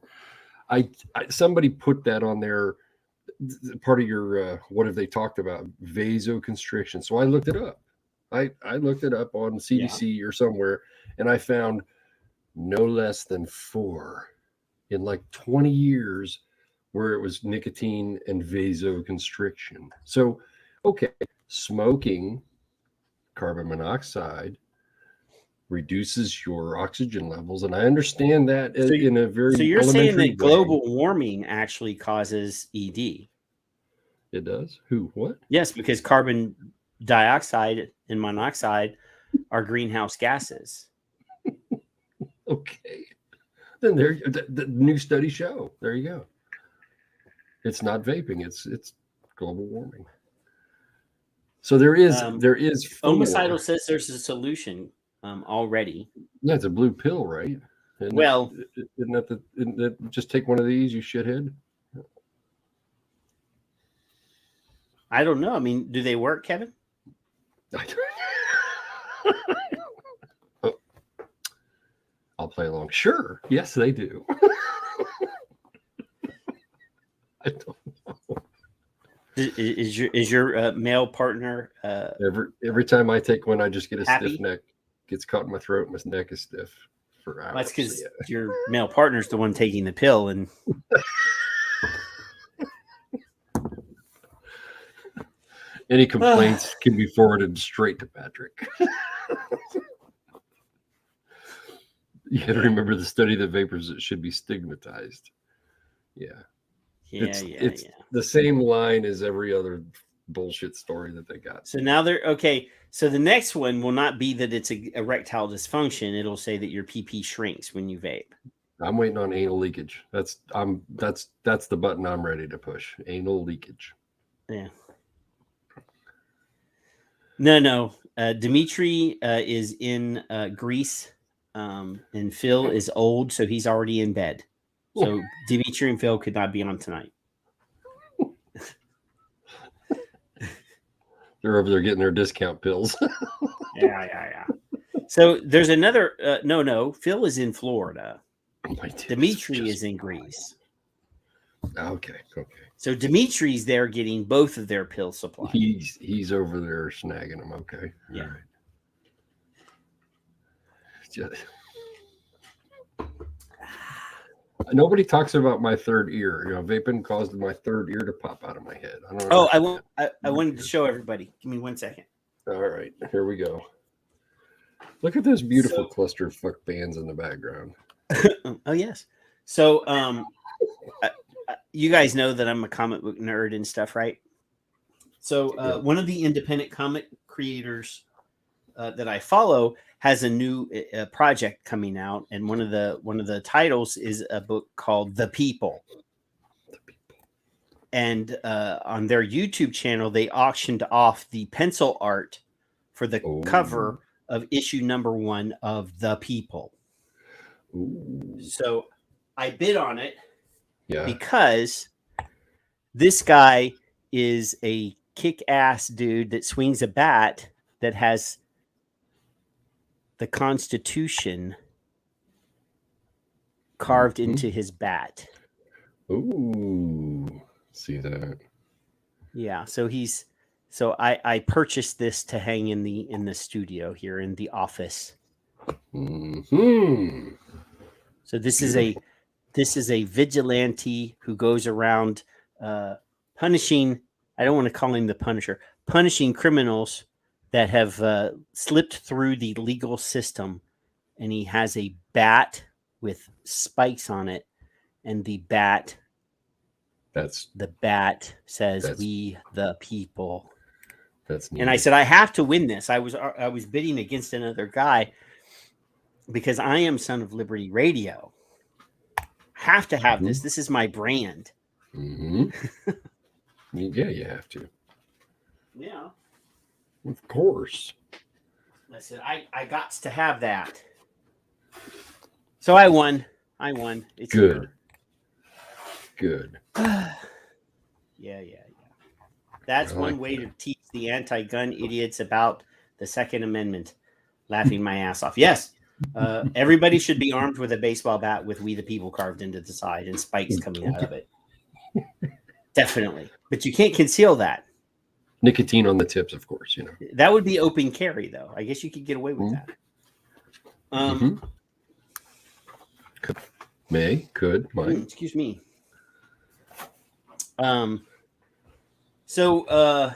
Somebody put that on their part of your what have they talked about? Vasoconstriction. So I looked it up. I looked it up on CDC or somewhere, and I found no less than 4 in like 20 years where it was nicotine and vasoconstriction. So, okay, smoking carbon monoxide reduces your oxygen levels, and I understand that in a very so you're saying that global warming actually causes ED. It does? What? Yes, because carbon dioxide and monoxide are greenhouse gases. Okay, then the new studies show. There you go. It's not vaping. It's global warming. So there is. Homicidal says there's a solution already. Yeah, it's a blue pill, right? Isn't that just take one of these, you shithead? I don't know. I mean, do they work, Kevin? I'll play along. Sure. Yes, they do. I don't know. Is your male partner every time I take one, I just get a happy? Stiff neck. Gets caught in my throat. My neck is stiff for hours. That's because your male partner's the one taking the pill, and any complaints can be forwarded straight to Patrick. You got to remember the study that vapors should be stigmatized. Yeah. It's the same line as every other bullshit story that they got. So now they're okay. So the next one will not be that it's erectile dysfunction. It'll say that your PP shrinks when you vape. I'm waiting on anal leakage. That's the button I'm ready to push. Anal leakage. Yeah. No. Dimitri is in Greece, and Phil is old, so he's already in bed. So Dimitri and Phil could not be on tonight. They're over there getting their discount pills. Yeah. So there's another. No. Phil is in Florida. Dimitri is in Greece. Okay. So Dimitri's there getting both of their pill supplies. He's over there snagging them. Okay. Yeah. All right. Just... Nobody talks about my third ear. Vaping caused my third ear to pop out of my head. I don't know. I wanted to show everybody. Give me 1 second. All right, here we go. Look at those beautiful clusterfuck bands in the background. Oh yes. So you guys know that I'm a comic book nerd and stuff, right? So one of the independent comic creators that I follow has a new project coming out, and one of the titles is a book called The People. And on their YouTube channel, they auctioned off the pencil art for the cover of issue number 1 of The People. Ooh. So I bid on it Yeah. because this guy is a kick-ass dude that swings a bat that has the Constitution carved into his bat. Ooh, see that? Yeah, so I purchased this to hang in the studio here in the office. Mm-hmm. So this is a vigilante who goes around punishing. I don't want to call him the Punisher. Punishing criminals that have slipped through the legal system, and he has a bat with spikes on it, and the bat says, "We the people." That's neat. And I said, I have to win this. I was bidding against another guy because I am Son of Liberty Radio. Have to have this. This is my brand. Mm-hmm. Yeah, you have to. Yeah. Of course. Listen, I got to have that. So I won. It's good. Good. Yeah. That's one way to teach the anti-gun idiots about the Second Amendment. Laughing my ass off. Yes. Everybody should be armed with a baseball bat with "We the People" carved into the side and spikes coming out of it. Definitely. But you can't conceal that. Nicotine on the tips, of course, That would be open carry, though. I guess you could get away with that. Might. Excuse me. So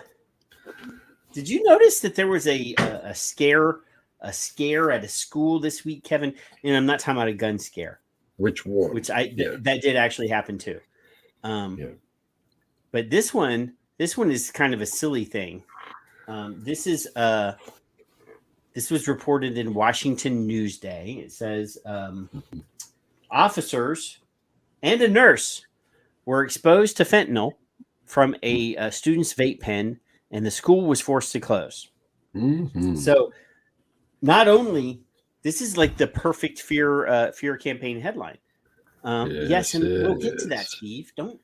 did you notice that there was a scare at a school this week, Kevin? And I'm not talking about a gun scare. Which one? That did actually happen too. But this one is kind of a silly thing. This was reported in Washington Newsday. It says officers and a nurse were exposed to fentanyl from a student's vape pen, and the school was forced to close. Mm-hmm. So not only this is like the perfect fear campaign headline. Yes, and we'll get to that, Steve. Don't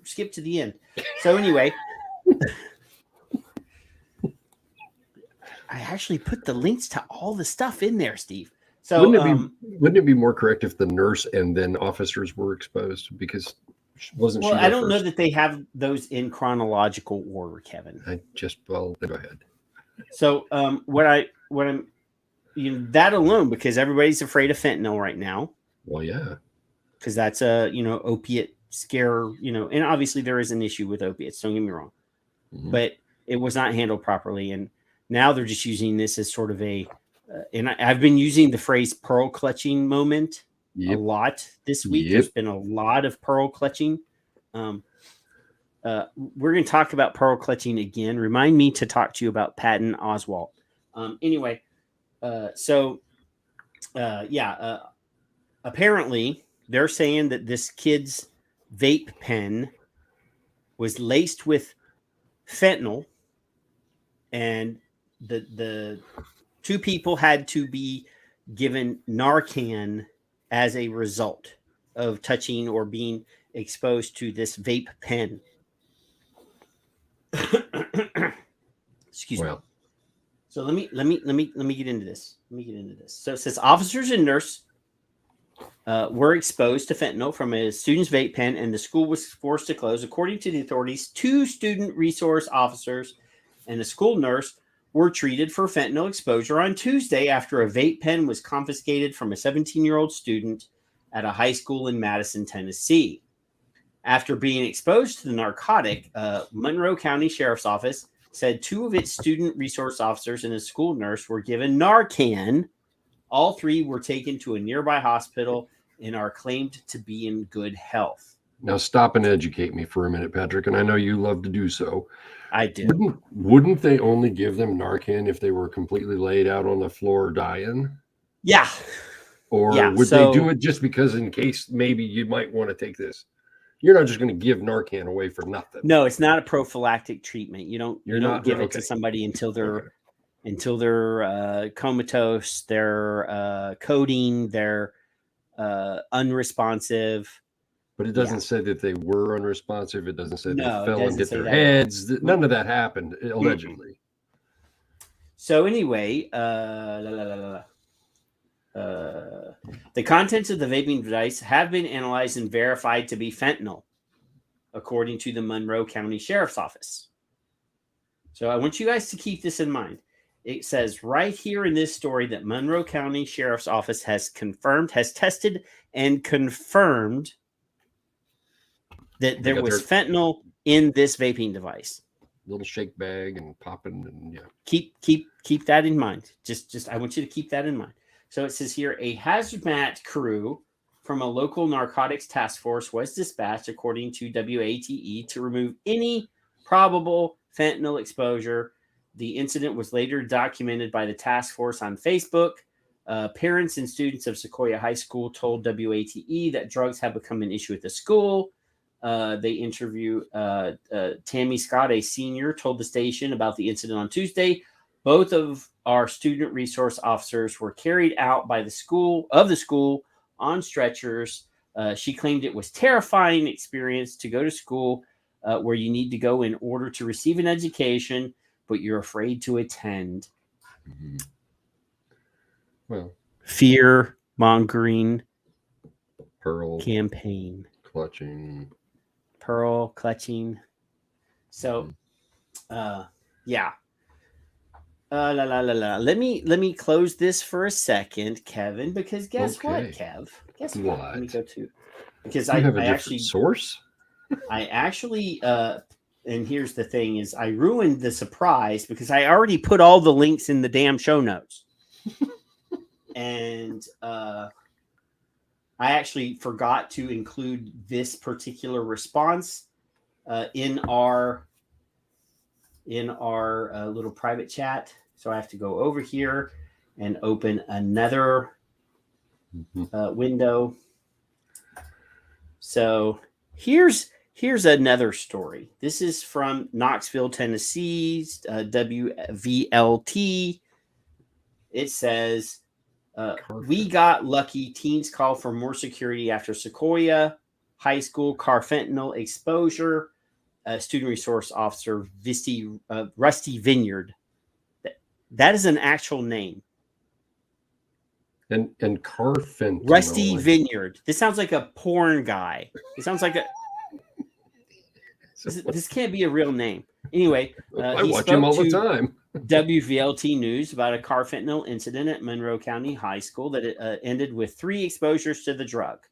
skip to the end. So anyway, I actually put the links to all the stuff in there, Steve. So wouldn't it be more correct if the nurse and then officers were exposed? Because wasn't she? Well, I don't know that they have those in chronological order, Kevin. Go ahead. So what I'm that alone, because everybody's afraid of fentanyl right now. Well, yeah, because that's a opiate scare, and obviously there is an issue with opiates. Don't get me wrong, but it was not handled properly, and now they're just using this as sort of a. And I've been using the phrase "pearl clutching" moment a lot this week. There's been a lot of pearl clutching. We're going to talk about pearl clutching again. Remind me to talk to you about Patton Oswalt. Apparently they're saying that this kid's vape pen was laced with fentanyl, and the two people had to be given Narcan as a result of touching or being exposed to this vape pen. Excuse me. So let me get into this. So it says officers and nurse were exposed to fentanyl from a student's vape pen, and the school was forced to close. According to the authorities, 2 student resource officers and a school nurse were treated for fentanyl exposure on Tuesday after a vape pen was confiscated from a 17-year-old student at a high school in Madison, Tennessee. After being exposed to the narcotic, Monroe County Sheriff's Office said 2 of its student resource officers and a school nurse were given Narcan. All 3 were taken to a nearby hospital and are claimed to be in good health. Now stop and educate me for a minute, Patrick, and I know you love to do so. I do. Wouldn't they only give them Narcan if they were completely laid out on the floor dying? Yeah. Or would they do it just because in case maybe you might want to take this? You're not just going to give Narcan away for nothing. No, it's not a prophylactic treatment. You don't give it to somebody until they're until they're comatose, they're coding, they're unresponsive. But it doesn't say that they were unresponsive. It doesn't say they fell and hit their that heads. None of that happened, allegedly. So anyway, the contents of the vaping device have been analyzed and verified to be fentanyl, according to the Monroe County Sheriff's Office. So I want you guys to keep this in mind. It says right here in this story that Monroe County Sheriff's Office has tested and confirmed that there was fentanyl in this vaping device. Little shake bag and popping, and Keep that in mind. Just I want you to keep that in mind. So it says here, a hazmat crew from a local narcotics task force was dispatched, according to WATE, to remove any probable fentanyl exposure. The incident was later documented by the task force on Facebook. Parents and students of Sequoia High School told WATE that drugs have become an issue at the school. They interview Tammy Scott, a senior, told the station about the incident on Tuesday. Both of our student resource officers were carried out by the school on stretchers. She claimed it was terrifying experience to go to school where you need to go in order to receive an education, but you're afraid to attend. Mm-hmm. Well, fear mongering pearl campaign. Clutching. Pearl clutching. So, yeah. Let me close this for a second, Kevin, because guess what, Kev? Guess what? Let me go to because I actually source. I actually and here's the thing is I ruined the surprise because I already put all the links in the damn show notes. And I actually forgot to include this particular response in our little private chat. So I have to go over here and open another window. So here's another story. This is from Knoxville, Tennessee's WVLT. It says, we got lucky. Teens call for more security after Sequoia High School carfentanyl exposure. Student resource officer Rusty Vineyard. That is an actual name. And carfentanyl. Rusty Vineyard. This sounds like a porn guy. It sounds like a. This can't be a real name. Anyway, I watch him all the time. WVLT News about a carfentanyl incident at Monroe County High School that ended with 3 exposures to the drug.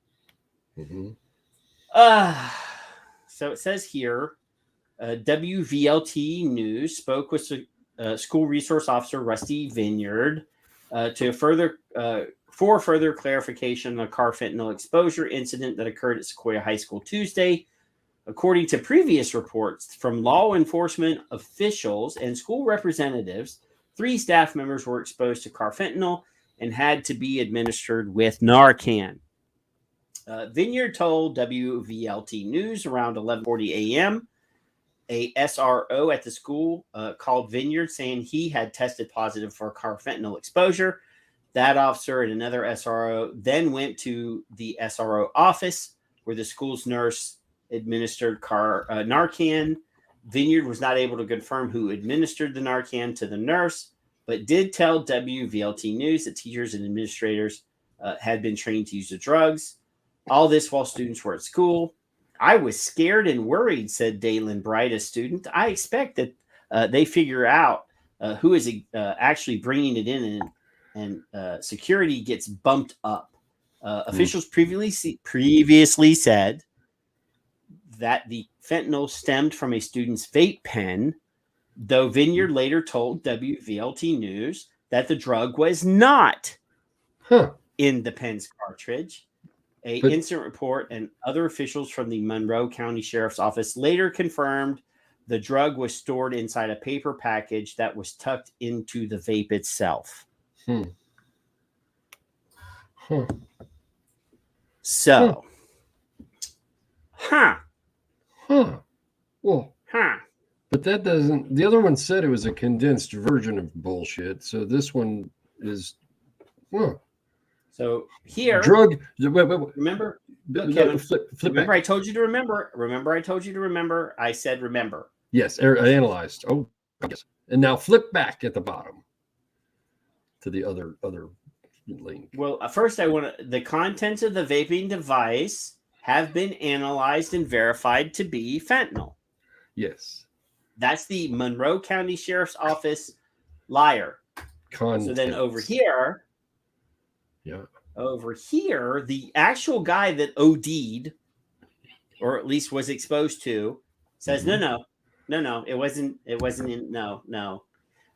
Mm-hmm. So it says here, WVLT News spoke with school resource officer Rusty Vineyard for further clarification on the carfentanyl exposure incident that occurred at Sequoia High School Tuesday. According to previous reports from law enforcement officials and school representatives, 3 staff members were exposed to carfentanyl and had to be administered with Narcan. Vineyard told WVLT News around 11:40 a.m. a SRO at the school called Vineyard saying he had tested positive for carfentanyl exposure. That officer and another SRO then went to the SRO office where the school's nurse administered Narcan. Vineyard was not able to confirm who administered the Narcan to the nurse, but did tell WVLT News that teachers and administrators had been trained to use the drugs. All this while students were at school. I was scared and worried, said Dalen Bright, a student. I expect that they figure out who is actually bringing it in and security gets bumped up. Officials previously said that the fentanyl stemmed from a student's vape pen, though Vineyard later told WVLT News that the drug was not in the pen's cartridge. Incident report and other officials from the Monroe County Sheriff's Office later confirmed the drug was stored inside a paper package that was tucked into the vape itself. So, Well, But that doesn't. The other one said it was a condensed version of bullshit. So this one is. Well, So here, drug. Remember, Kevin, flip remember back. I told you to remember. Remember I told you to remember. I said remember. Yes, I analyzed. Oh, yes. And now flip back at the bottom to the other link. Well, first I want to. The contents of the vaping device have been analyzed and verified to be fentanyl. Yes. That's the Monroe County Sheriff's Office liar. Contents. So then over here, the actual guy that OD'd, or at least was exposed to, says no, it wasn't no.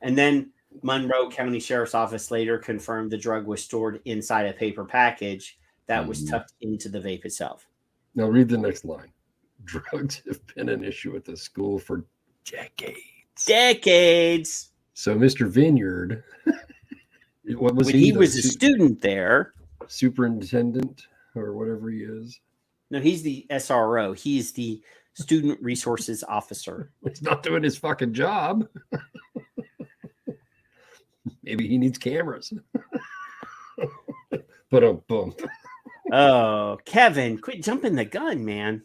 And then Monroe County Sheriff's Office later confirmed the drug was stored inside a paper package that was tucked into the vape itself. Now read the next line. Drugs have been an issue at the school for decades. So Mr. Vineyard, what was when he? He was a student there. Superintendent or whatever he is. No, he's the SRO. He's the Student Resources Officer. He's not doing his fucking job. Maybe he needs cameras. But Oh, Kevin, quit jumping the gun, man.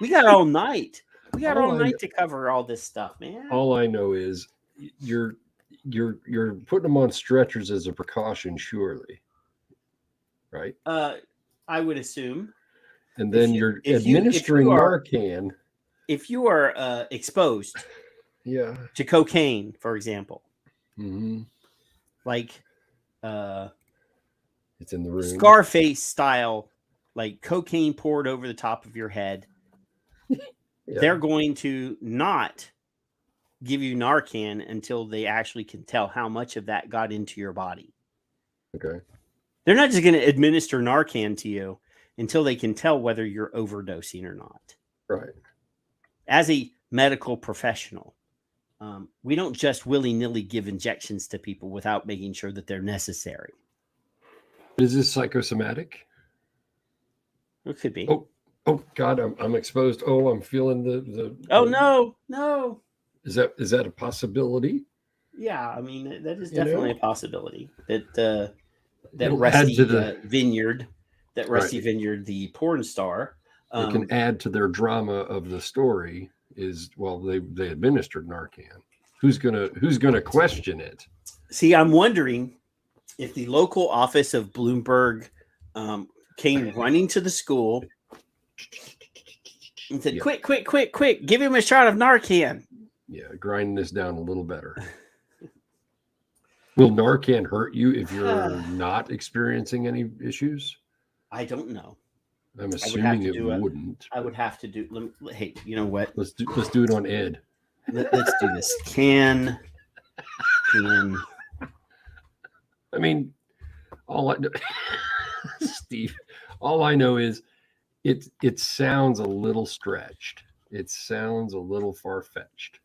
We got all night. We got all night to cover all this stuff, man. All I know is you're putting them on stretchers as a precaution, surely. Right? I would assume. And then you're administering Narcan. If you are exposed to cocaine, for example, like it's in the room. Scarface style, like cocaine poured over the top of your head, they're going to not give you Narcan until they actually can tell how much of that got into your body. Okay. They're not just going to administer Narcan to you until they can tell whether you're overdosing or not. Right. As a medical professional, we don't just willy-nilly give injections to people without making sure that they're necessary. Is this psychosomatic? It could be. Oh God, I'm exposed. Oh, I'm feeling the. Oh no. Is that a possibility? Yeah, I mean that is definitely a possibility. That Rusty Vineyard, the porn star, it can add to their drama of the story. They administered Narcan. Who's gonna question it? See, I'm wondering if the local office of Bloomberg came running to the school and said, quick, give him a shot of Narcan. Yeah, grind this down a little better. Will Narcan hurt you if you're not experiencing any issues? I don't know. I'm assuming it wouldn't. I would have to do. Hey, you know what? Let's do it on Ed. Let's do this. Can. I mean, Steve, all I know is it sounds a little stretched. It sounds a little far-fetched.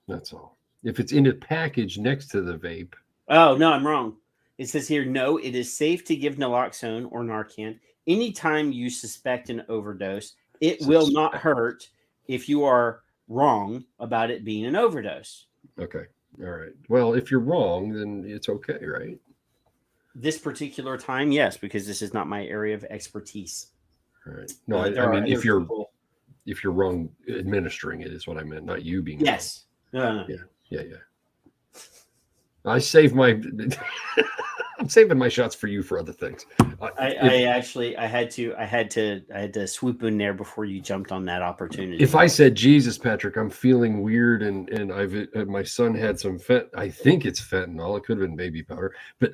That's all. If it's in a package next to the vape. Oh, no, I'm wrong. It says here, no, it is safe to give naloxone or Narcan anytime you suspect an overdose. It will not hurt if you are wrong about it being an overdose. Okay. All right. Well, if you're wrong, then it's okay, right? This particular time, yes, because this is not my area of expertise. All right. No, I mean, if you're wrong administering it is what I meant, not you being yes. wrong. No. Yeah. I save I'm saving my shots for you for other things. I had to swoop in there before you jumped on that opportunity. If I said, Jesus, Patrick, I'm feeling weird, and my son had some I think it's fentanyl. It could have been baby powder, but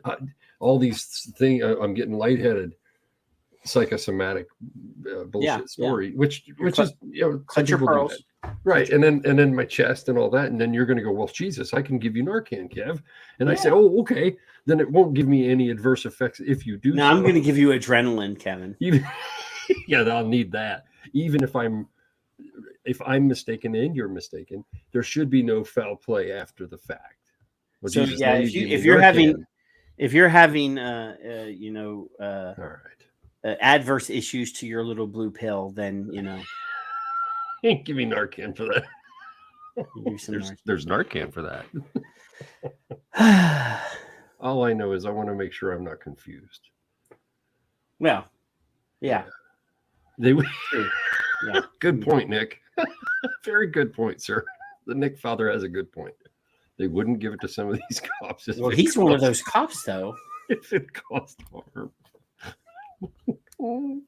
all these things, I'm getting lightheaded. Psychosomatic bullshit story, which is clutch your pearls, right? And then my chest and all that, and then you're going to go, well, Jesus, I can give you Narcan, Kev, and I say, oh, okay, then it won't give me any adverse effects if you do. No, I'm going to give you adrenaline, Kevin. I'll need that. Even if I'm mistaken and you're mistaken, there should be no foul play after the fact. Well, so Jesus, if you're having all right. Adverse issues to your little blue pill, then Give me Narcan for that. There's Narcan for that. All I know is I want to make sure I'm not confused. Well, yeah. They would. Yeah. Good point, Nick. Very good point, sir. The Nick father has a good point. They wouldn't give it to some of these cops. Well, he's one of those cops, though. If it cost harm.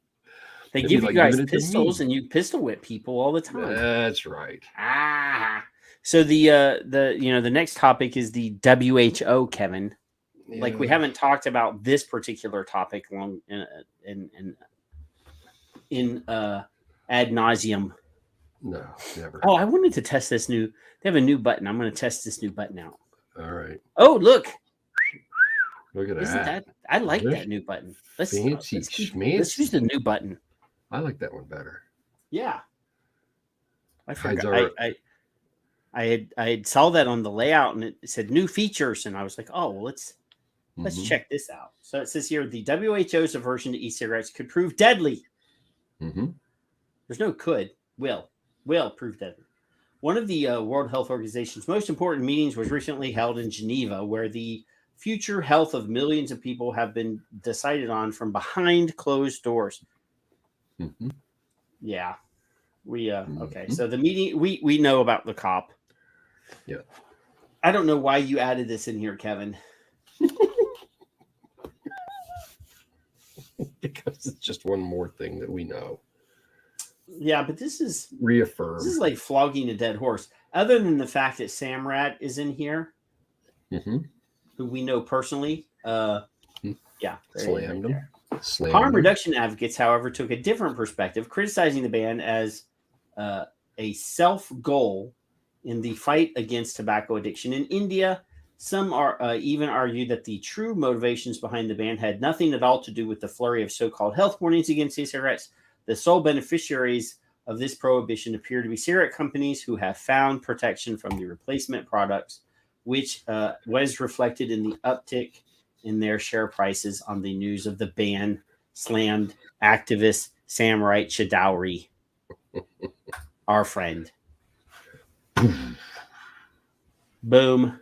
They give you guys pistols and you pistol whip people all the time. That's right. So the next topic is the WHO, Kevin. Yeah. Like, we haven't talked about this particular topic long in ad nauseum. No, never. Oh, I wanted to test this new. They have a new button. I'm going to test this new button out. All right. Oh, look. Look at Isn't that. I like that new button. Let's use the new button. I like that one better. Yeah. I forgot. I had saw that on the layout and it said new features, and I was like, oh, well, let's check this out. So it says here the WHO's aversion to e-cigarettes could prove deadly. Mm-hmm. There's no could. Will prove deadly. One of the World Health Organization's most important meetings was recently held in Geneva, where the future health of millions of people have been decided on from behind closed doors. Mm-hmm. Yeah. Okay. So the meeting, we know about the cop. Yeah. I don't know why you added this in here, Kevin. Because it's just one more thing that we know. Yeah, but this is reaffirmed. This is like flogging a dead horse. Other than the fact that Samrat is in here, who we know personally. Yeah. Slammed him. Harm reduction advocates, however, took a different perspective, criticizing the ban as a self-goal in the fight against tobacco addiction in India. Some even argue that the true motivations behind the ban had nothing at all to do with the flurry of so-called health warnings against e-cigarettes. The sole beneficiaries of this prohibition appear to be cigarette companies who have found protection from the replacement products, which was reflected in the uptick in their share prices on the news of the ban slammed activist Samrat Chowdhury, our friend. Boom.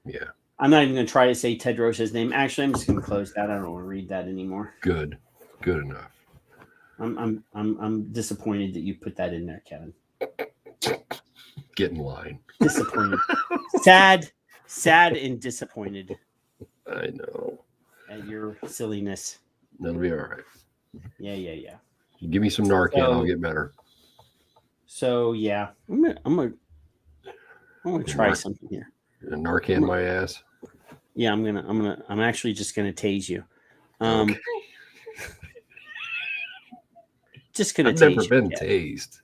Yeah. I'm not even going to try to say Tedros' name. Actually, I'm just going to close that. I don't want to read that anymore. Good enough. I'm disappointed that you put that in there, Kevin. Get in line. Disappointed. Sad and disappointed. I know. At your silliness. That'll be all right. Yeah. Give me some Narcan, I'll get better. So yeah, I'm gonna try something here. Narcan my ass. Yeah, I'm actually just gonna tase you. Okay. Just gonna. I've never been tased.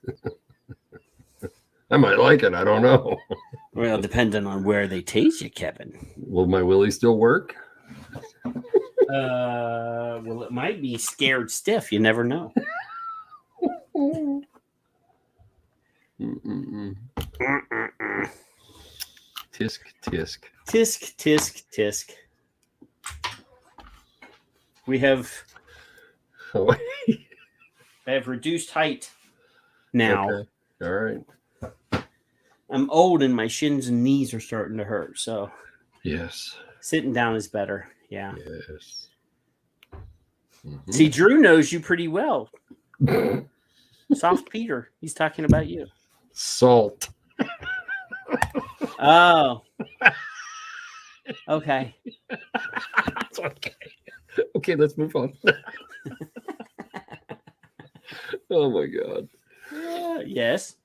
I might like it. I don't know. Well, depending on where they tase you, Kevin. Will my willy still work? Well, it might be scared stiff. You never know. Tisk, tisk. Tisk, tisk, tisk. We have reduced height now. Okay. All right. I'm old and my shins and knees are starting to hurt. So yes, sitting down is better. Yeah. Yes. Mm-hmm. See, Drew knows you pretty well. Soft Peter. He's talking about you. Salt. Oh. Okay. Okay. Okay, let's move on. Oh my God. Yes.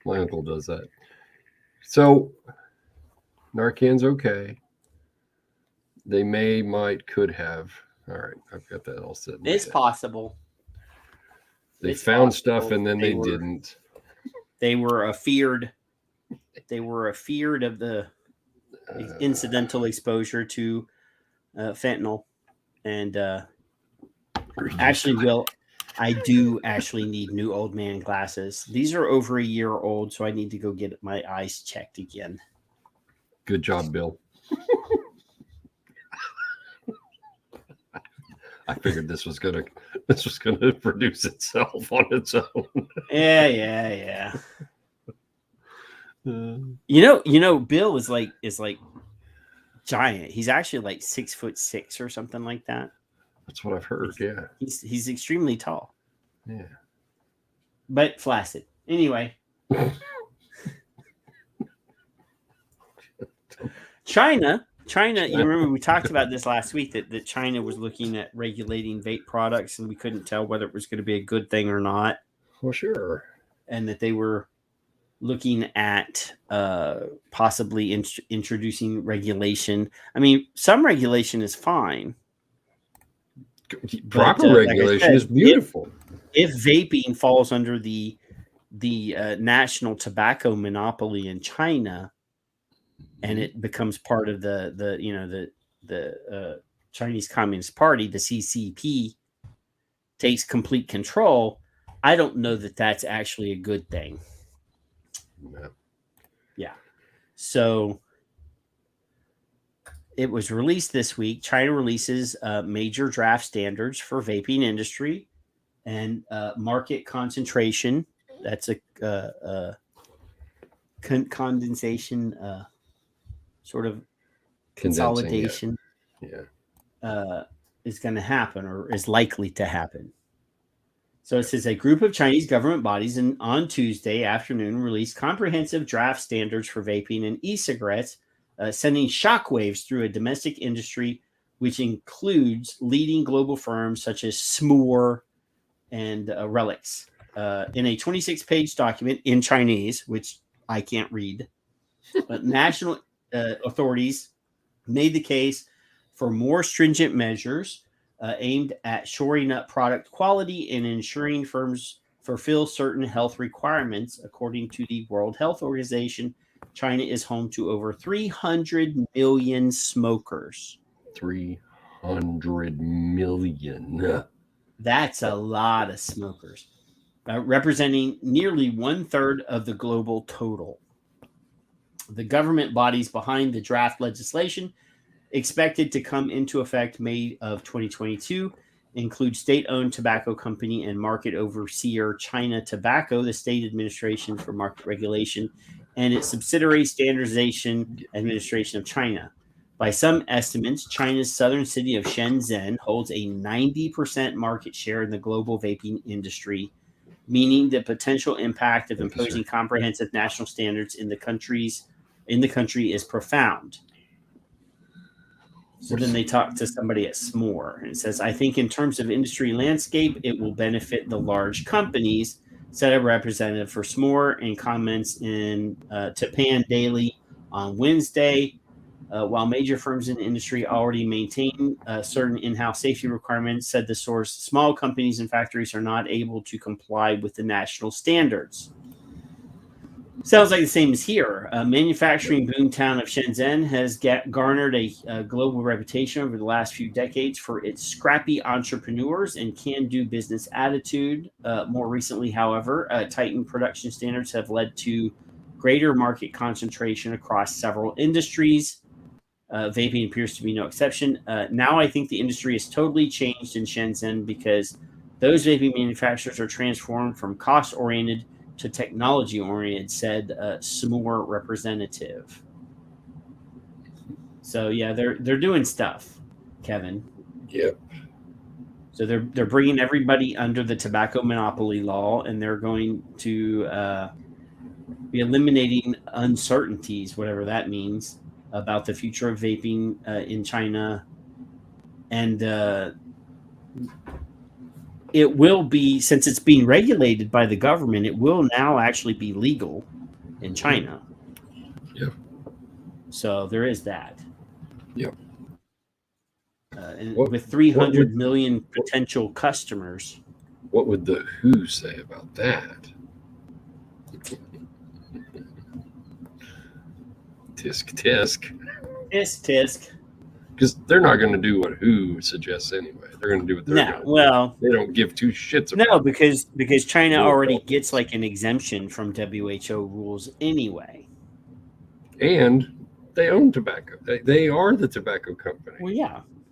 My uncle does that. So Narcan's okay. They could have. All right, I've got that all set. It's possible. They found stuff and then they didn't. They were afeared. They were afeared of the incidental exposure to fentanyl. And actually, Will, I do actually need new old man glasses. These are over a year old, so I need to go get my eyes checked again. Good job, Bill. I figured this was gonna produce itself on its own. Yeah. Bill is like giant. He's actually like 6'6" or something like that. That's what I've heard. Yeah, he's extremely tall. Yeah, but flaccid. Anyway, China. You remember we talked about this last week that China was looking at regulating vape products, and we couldn't tell whether it was going to be a good thing or not. Well, sure. And that they were looking at possibly introducing regulation. I mean, some regulation is fine. Proper regulation is beautiful. If vaping falls under the national tobacco monopoly in China, and it becomes part of the Chinese Communist Party, the CCP, takes complete control, I don't know that that's actually a good thing. No. Yeah. So it was released this week. China releases major draft standards for vaping industry and market concentration. That's a condensation, sort of consolidation. Is going to happen or is likely to happen. So it says a group of Chinese government bodies on Tuesday afternoon released comprehensive draft standards for vaping and e-cigarettes, sending shockwaves through a domestic industry, which includes leading global firms such as Smoor and Relics. In a 26-page document in Chinese, which I can't read, but national authorities made the case for more stringent measures aimed at shoring up product quality and ensuring firms fulfill certain health requirements. According to the World Health Organization, China is home to over 300 million smokers. 300 million. That's a lot of smokers, representing nearly 1/3 of the global total. The government bodies behind the draft legislation, expected to come into effect May of 2022, include state-owned tobacco company and market overseer China Tobacco, the State Administration for Market Regulation, and its subsidiary Standardization Administration of China. By some estimates, China's southern city of Shenzhen holds a 90% market share in the global vaping industry, meaning the potential impact of imposing comprehensive national standards in the country is profound. So then they talk to somebody at Smoor, and it says, I think in terms of industry landscape, it will benefit the large companies, said a representative for Smoor in comments in Tapan Daily on Wednesday. While major firms in the industry already maintain certain in-house safety requirements, said the source, small companies and factories are not able to comply with the national standards. Sounds like the same as here. Manufacturing boomtown of Shenzhen has garnered a global reputation over the last few decades for its scrappy entrepreneurs and can-do business attitude. More recently, however, tightened production standards have led to greater market concentration across several industries. Vaping appears to be no exception. Now I think the industry is totally changed in Shenzhen because those vaping manufacturers are transformed from cost-oriented to technology-oriented, said Smoor representative. So yeah, they're doing stuff, Kevin. Yep. So they're bringing everybody under the tobacco monopoly law, and they're going to be eliminating uncertainties, whatever that means, about the future of vaping in China, and it will be, since it's being regulated by the government, it will now actually be legal in China. Yep. So there is that. Yep. And with 300 million potential customers. What would the WHO say about that? Tisk, tisk. Tisk, tisk. Because they're not going to do what WHO suggests anyway. They're going to do what they're doing. Well, they don't give two shits about No, because China already gets like an exemption from WHO rules anyway. And they own tobacco. They are the tobacco company. Well,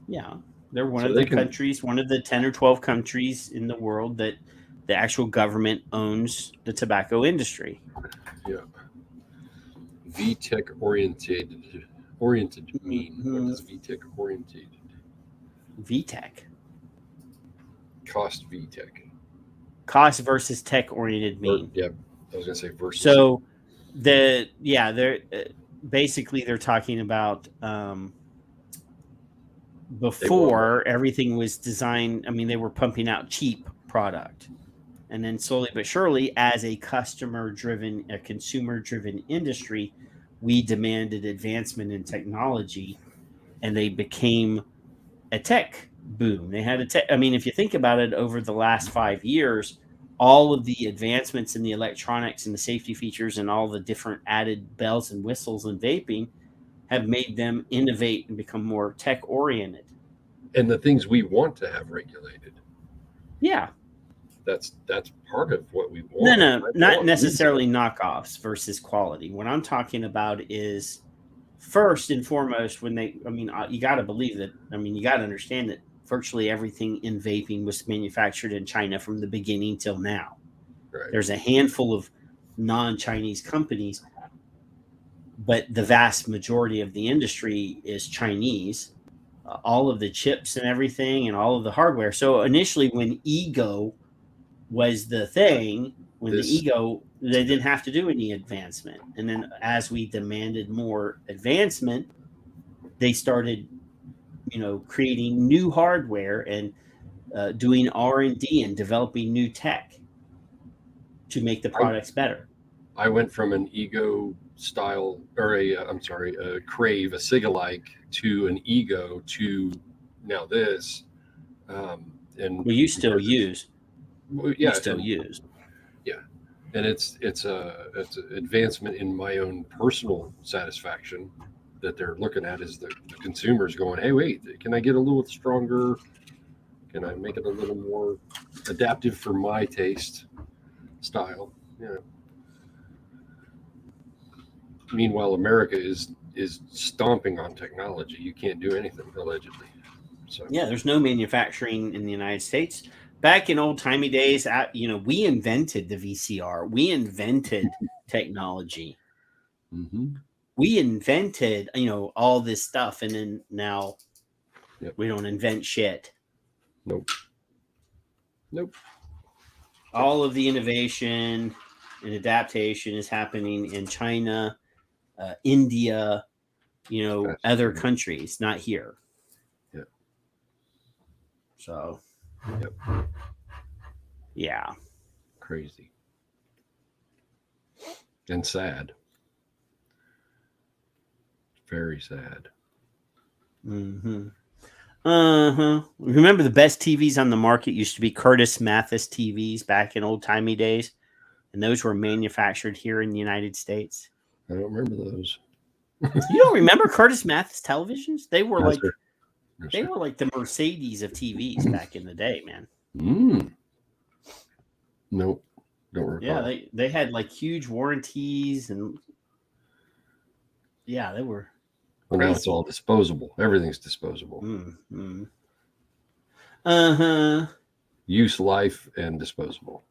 yeah. They're one of the countries, one of the 10 or 12 countries in the world that the actual government owns the tobacco industry. Yeah. VTech oriented mean? What is VTech oriented? VTech. Cost VTech. Cost versus tech oriented mean. Yeah, I was gonna say versus. So they're basically they're talking about before everything was designed. I mean, they were pumping out cheap product, and then slowly but surely, as a consumer-driven industry, we demanded advancement in technology, and they became a tech boom. They had a tech. I mean, if you think about it, over the last 5 years, all of the advancements in the electronics and the safety features and all the different added bells and whistles in vaping have made them innovate and become more tech oriented. And the things we want to have regulated. Yeah. That's part of what we want. No, not necessarily knockoffs versus quality. What I'm talking about is first and foremost, you got to believe that. I mean, you got to understand that virtually everything in vaping was manufactured in China from the beginning till now. Right. There's a handful of non-Chinese companies, but the vast majority of the industry is Chinese. All of the chips and everything and all of the hardware. So initially when ego was the thing, they didn't have to do any advancement. And then as we demanded more advancement, they started, creating new hardware and doing R&D and developing new tech to make the products better. I went from an ego style a crave, a Sig-alike to an ego to now this. You still use. Yeah. You still use. Yeah. And it's an advancement in my own personal satisfaction that they're looking at is the consumers going, hey, wait, can I get a little stronger? Can I make it a little more adaptive for my taste style? Yeah. Meanwhile, America is stomping on technology. You can't do anything, allegedly. So yeah, there's no manufacturing in the United States. Back in old-timey days, we invented the VCR. We invented technology. Mm-hmm. We invented, all this stuff, and then now we don't invent shit. Nope. All of the innovation and adaptation is happening in China, India, other countries, not here. Yeah. So. Yep. Yeah. Crazy. And sad. Very sad. Mm-hmm. Uh-huh. Remember the best TVs on the market used to be Curtis Mathis TVs back in old-timey days? And those were manufactured here in the United States. I don't remember those. You don't remember Curtis Mathis televisions? They were like the Mercedes of TVs back in the day, man. Nope. Don't recall. Yeah, they had like huge warranties and they were well, now it's all disposable. Everything's disposable. Mm-hmm. Uh-huh. Use life and disposable.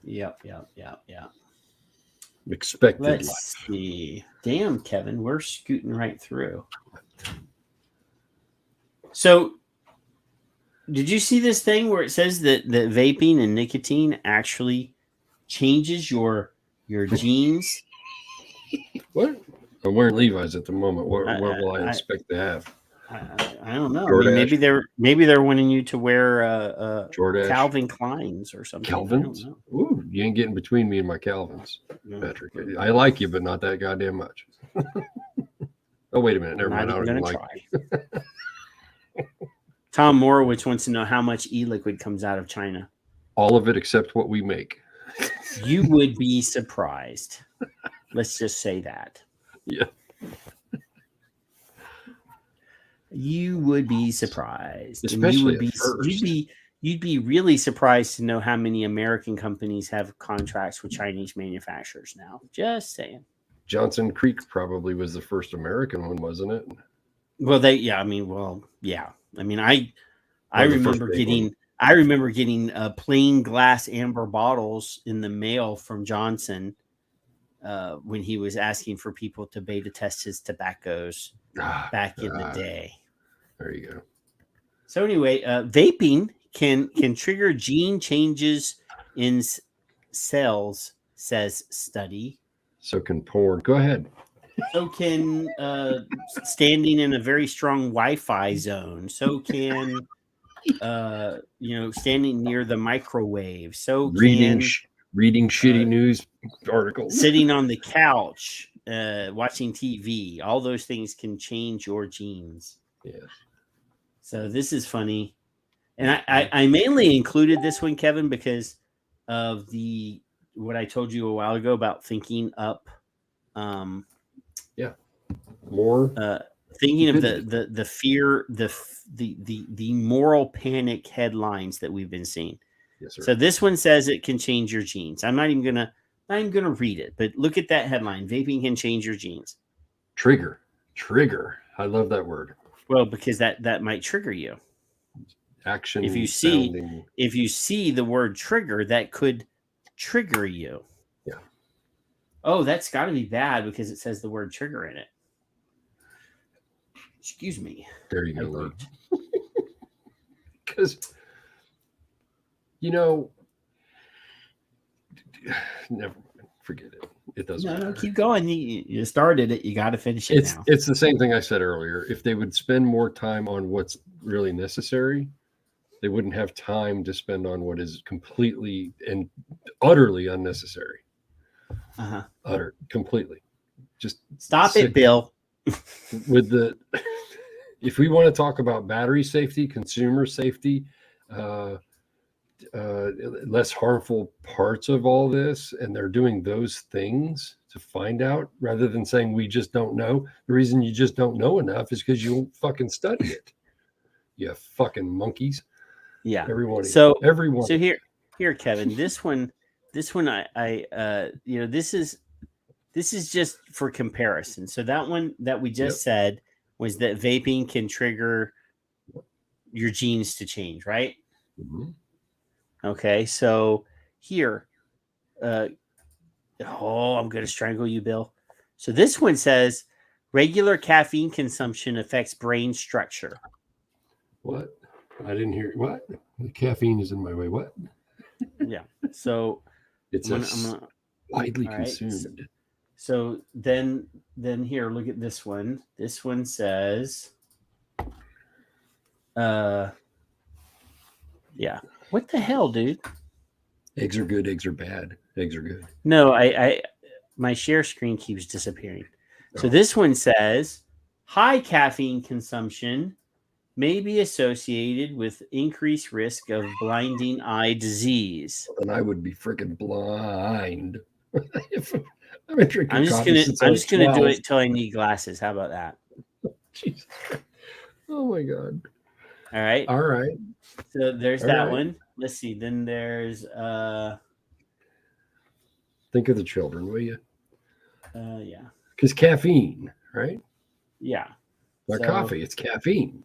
Yep. Expected Let's life. See. Damn, Kevin, we're scooting right through. So, did you see this thing where it says that vaping and nicotine actually changes your genes? What? I'm wearing Levi's at the moment. What will I expect to have? I don't know. I mean, maybe they're wanting you to wear Calvin Kleins or something. Calvins? Ooh, you ain't getting between me and my Calvins, Patrick. I like you, but not that goddamn much. Oh, wait a minute. Never mind. I don't even like you. Tom Morowitz wants to know how much e-liquid comes out of China. All of it except what we make. You would be surprised. Let's just say that. Yeah. You would be surprised. Especially you'd be really surprised to know how many American companies have contracts with Chinese manufacturers now. Just saying. Johnson Creek probably was the first American one, wasn't it? Well, I I remember getting plain glass amber bottles in the mail from Johnson when he was asking for people to beta test his tobaccos back in the day. There you go. So anyway, vaping can trigger gene changes in cells, says study. So can porn. Go ahead. So can standing in a very strong Wi-Fi zone. So can standing near the microwave. So reading shitty news articles. Sitting on the couch, watching TV. All those things can change your genes. Yes. So this is funny. And I mainly included this one, Kevin, because of what I told you a while ago about thinking up. More thinking of the fear, the moral panic headlines that we've been seeing. Yes, sir. So this one says it can change your genes. I'm not even gonna read it, but look at that headline: vaping can change your genes. Trigger. I love that word. Well, because that might trigger you. Action. If you see the word trigger, that could trigger you. Yeah. Oh, that's got to be bad because it says the word trigger in it. Excuse me. There you go. Because, never mind. Forget it. It doesn't matter. No, keep going. You started it. You got to finish it now. It's the same thing I said earlier. If they would spend more time on what's really necessary, they wouldn't have time to spend on what is completely and utterly unnecessary. Completely. Just stop it, Bill. If we want to talk about battery safety, consumer safety, less harmful parts of all this, and they're doing those things to find out rather than saying we just don't know. The reason you just don't know enough is because you won't fucking study it. You fucking monkeys. Yeah. Everyone. So here, Kevin, this one, this is just for comparison. So that one that we just said was that vaping can trigger your genes to change, right? Mm-hmm. Okay, so here, I'm going to strangle you, Bill. So this one says regular caffeine consumption affects brain structure. What? I didn't hear what? The caffeine is in my way. What? Yeah. So it's widely consumed. So then here, look at this one. This one says, yeah. What the hell, dude? Eggs are good. Eggs are bad. Eggs are good. No, my share screen keeps disappearing. So this one says high caffeine consumption may be associated with increased risk of blinding eye disease. And I would be freaking blind. I'm just gonna do it till I need glasses. How about that? Jesus. Oh my God. All right. So there's that one. Let's see. Then there's think of the children, will you? Yeah. Because caffeine, right? Yeah. Not coffee, it's caffeine.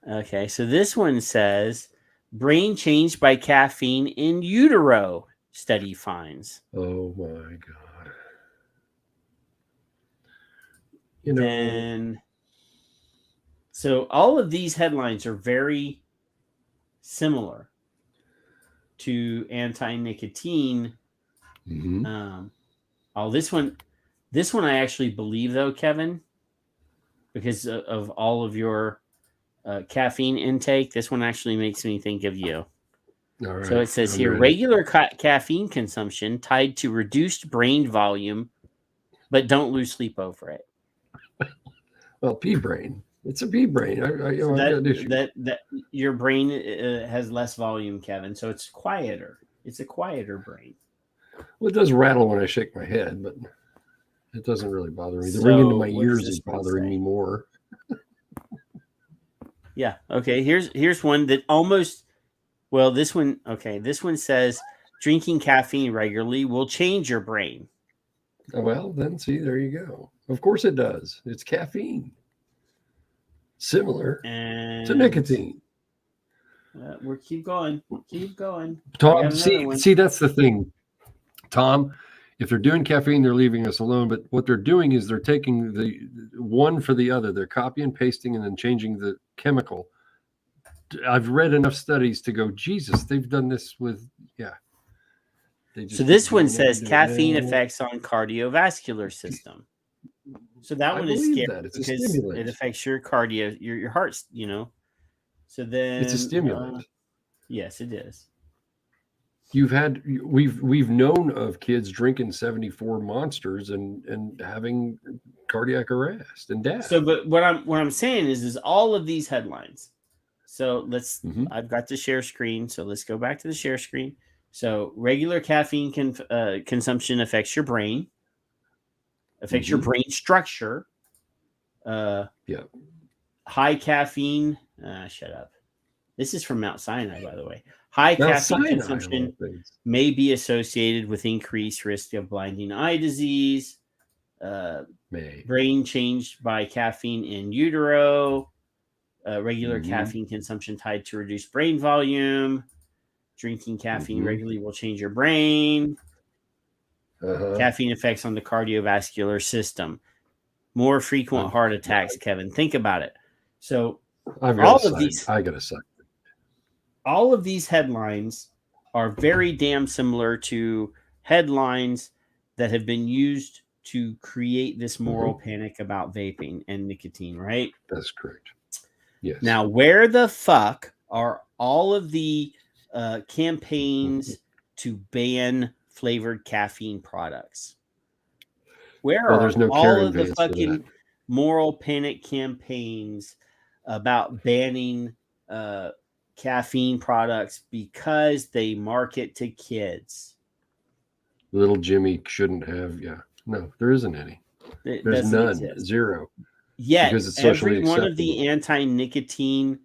Okay, so this one says brain changed by caffeine in utero, study finds. Oh my God. So all of these headlines are very similar to anti-nicotine. Mm-hmm. This one I actually believe though, Kevin, because of all of your caffeine intake. This one actually makes me think of you. All right. So it says here, regular caffeine consumption tied to reduced brain volume, but don't lose sleep over it. Well, pea brain. It's a pea brain. That your brain has less volume, Kevin. So it's quieter. It's a quieter brain. Well, it does rattle when I shake my head, but it doesn't really bother me. The ringing in my ears is bothering me more. Yeah. Okay. Here's one that almost. Well, this one. Okay. This one says drinking caffeine regularly will change your brain. Well, then see, there you go. Of course it does. It's caffeine. Similar to nicotine. We'll keep going. Keep going. Tom, see, that's the thing. Tom, if they're doing caffeine, they're leaving us alone. But what they're doing is they're taking the one for the other. They're copy and pasting and then changing the chemical. I've read enough studies to go, Jesus, they've done this with, yeah. So this one says caffeine effects on cardiovascular system. So that one is scary because it affects your cardio, your heart's, you know. So then it's a stimulant. Yes, it is. We've known of kids drinking 74 Monsters and having cardiac arrest and death. So, but what I'm saying is all of these headlines. So I've got the share screen. So let's go back to the share screen. So regular caffeine consumption affects your brain, affects your brain structure. High caffeine. Shut up. This is from Mount Sinai, by the way. High caffeine consumption may be associated with increased risk of blinding eye disease, brain changed by caffeine in utero, regular caffeine consumption tied to reduced brain volume, drinking caffeine regularly will change your brain, caffeine effects on the cardiovascular system, more frequent heart attacks, Kevin. Think about it. So all of these headlines are very damn similar to headlines that have been used to create this moral panic about vaping and nicotine, right? That's correct. Yes. Now, where the fuck are all of the campaigns to ban flavored caffeine products? Where are all of the fucking moral panic campaigns about banning caffeine products because they market to kids? Little Jimmy shouldn't have. Yeah, no, there isn't any. There's none. Exist. Zero. Yet every one of the anti-nicotine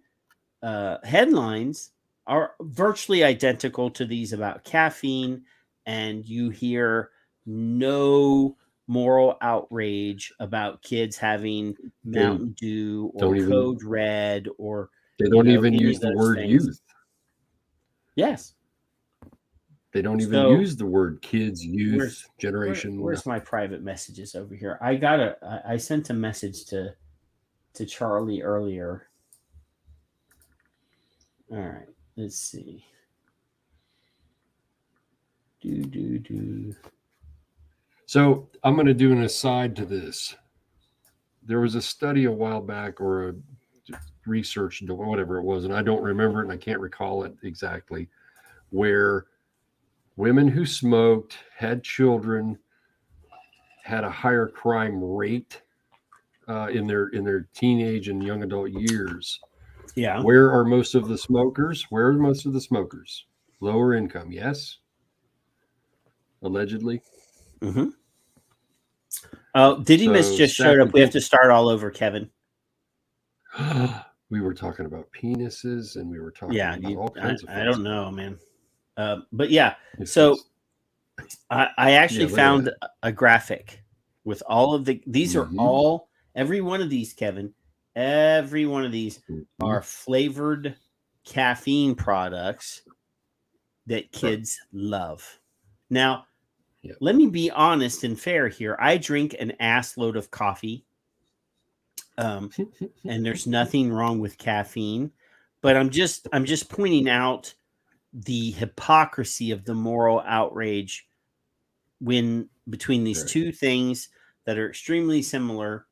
headlines are virtually identical to these about caffeine, and you hear no moral outrage about kids having Mountain Dew or Code Red or they don't even use the word youth. Yes. They don't even use the word kids, youth, generation. Where's my private messages over here? I sent a message to Charlie earlier. All right, let's see. So I'm going to do an aside to this. There was a study a while back or a research, whatever it was, and I don't remember it and I can't recall it exactly, where women who smoked, had children, had a higher crime rate in their teenage and young adult years. Yeah. Where are most of the smokers? Lower income, yes? Allegedly. Mm-hmm. Oh, Didymus just showed up. We have to start all over, Kevin. We were talking about penises and we were talking about all kinds of things. I don't know, man. But yeah, so I actually found a graphic with all of these are all, every one of these, Kevin, every one of these are flavored caffeine products that kids love. Now, let me be honest and fair here. I drink an ass load of coffee, and there's nothing wrong with caffeine, but I'm just pointing out the hypocrisy of the moral outrage between these two things that are extremely similar.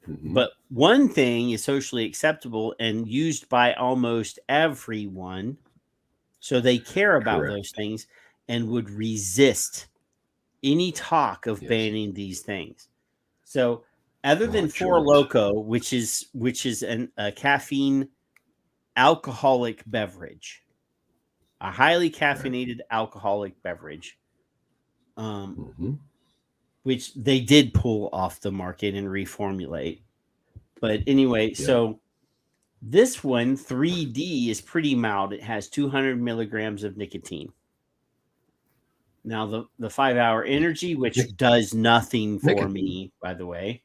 But one thing is socially acceptable and used by almost everyone. So they care about those things and would resist any talk of banning these things. So other than Four Loko, which is a caffeine alcoholic beverage, a highly caffeinated alcoholic beverage, which they did pull off the market and reformulate. But anyway, so this one, 3D, is pretty mild. It has 200 milligrams of nicotine. Now, the 5-hour energy, which does nothing for me, by the way,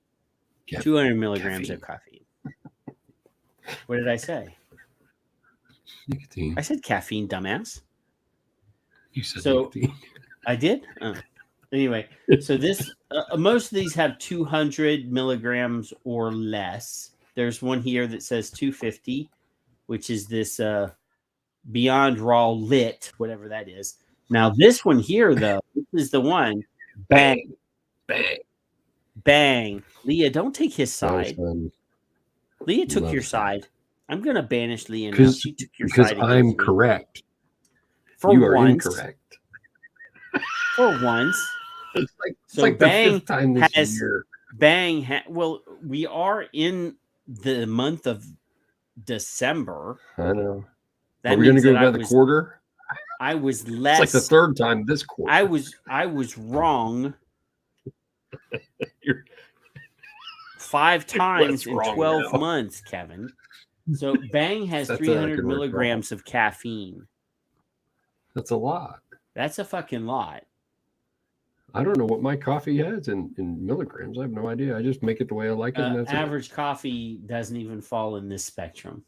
200 milligrams of caffeine. What did I say? Nicotine. I said caffeine, dumbass. You said so, nicotine. I did? Oh. Anyway, so this, most of these have 200 milligrams or less. There's one here that says 250, which is this Beyond Raw Lit, whatever that is. Now, this one here, though, this is the one. Bang. Bang. Bang. Leah, don't take his side. Leah took Love your that. side. I'm going to banish Leah now. She took your Because side. I'm correct. For you are once. incorrect. For once. It's So like Bang the 5th time this has year. Bang. Well, we are in the month of December. I know. That Are we going to means go that by I the was- quarter? I was less. It's like the 3rd time this quarter. I was wrong You're 5 times in wrong 12 now. months, Kevin. So Bang has That's 300 accurate, milligrams of caffeine. That's a lot. That's a fucking lot. I don't know what my coffee has in milligrams. I have no idea. I just make it the way I like it. And that's Average coffee doesn't even fall in this spectrum.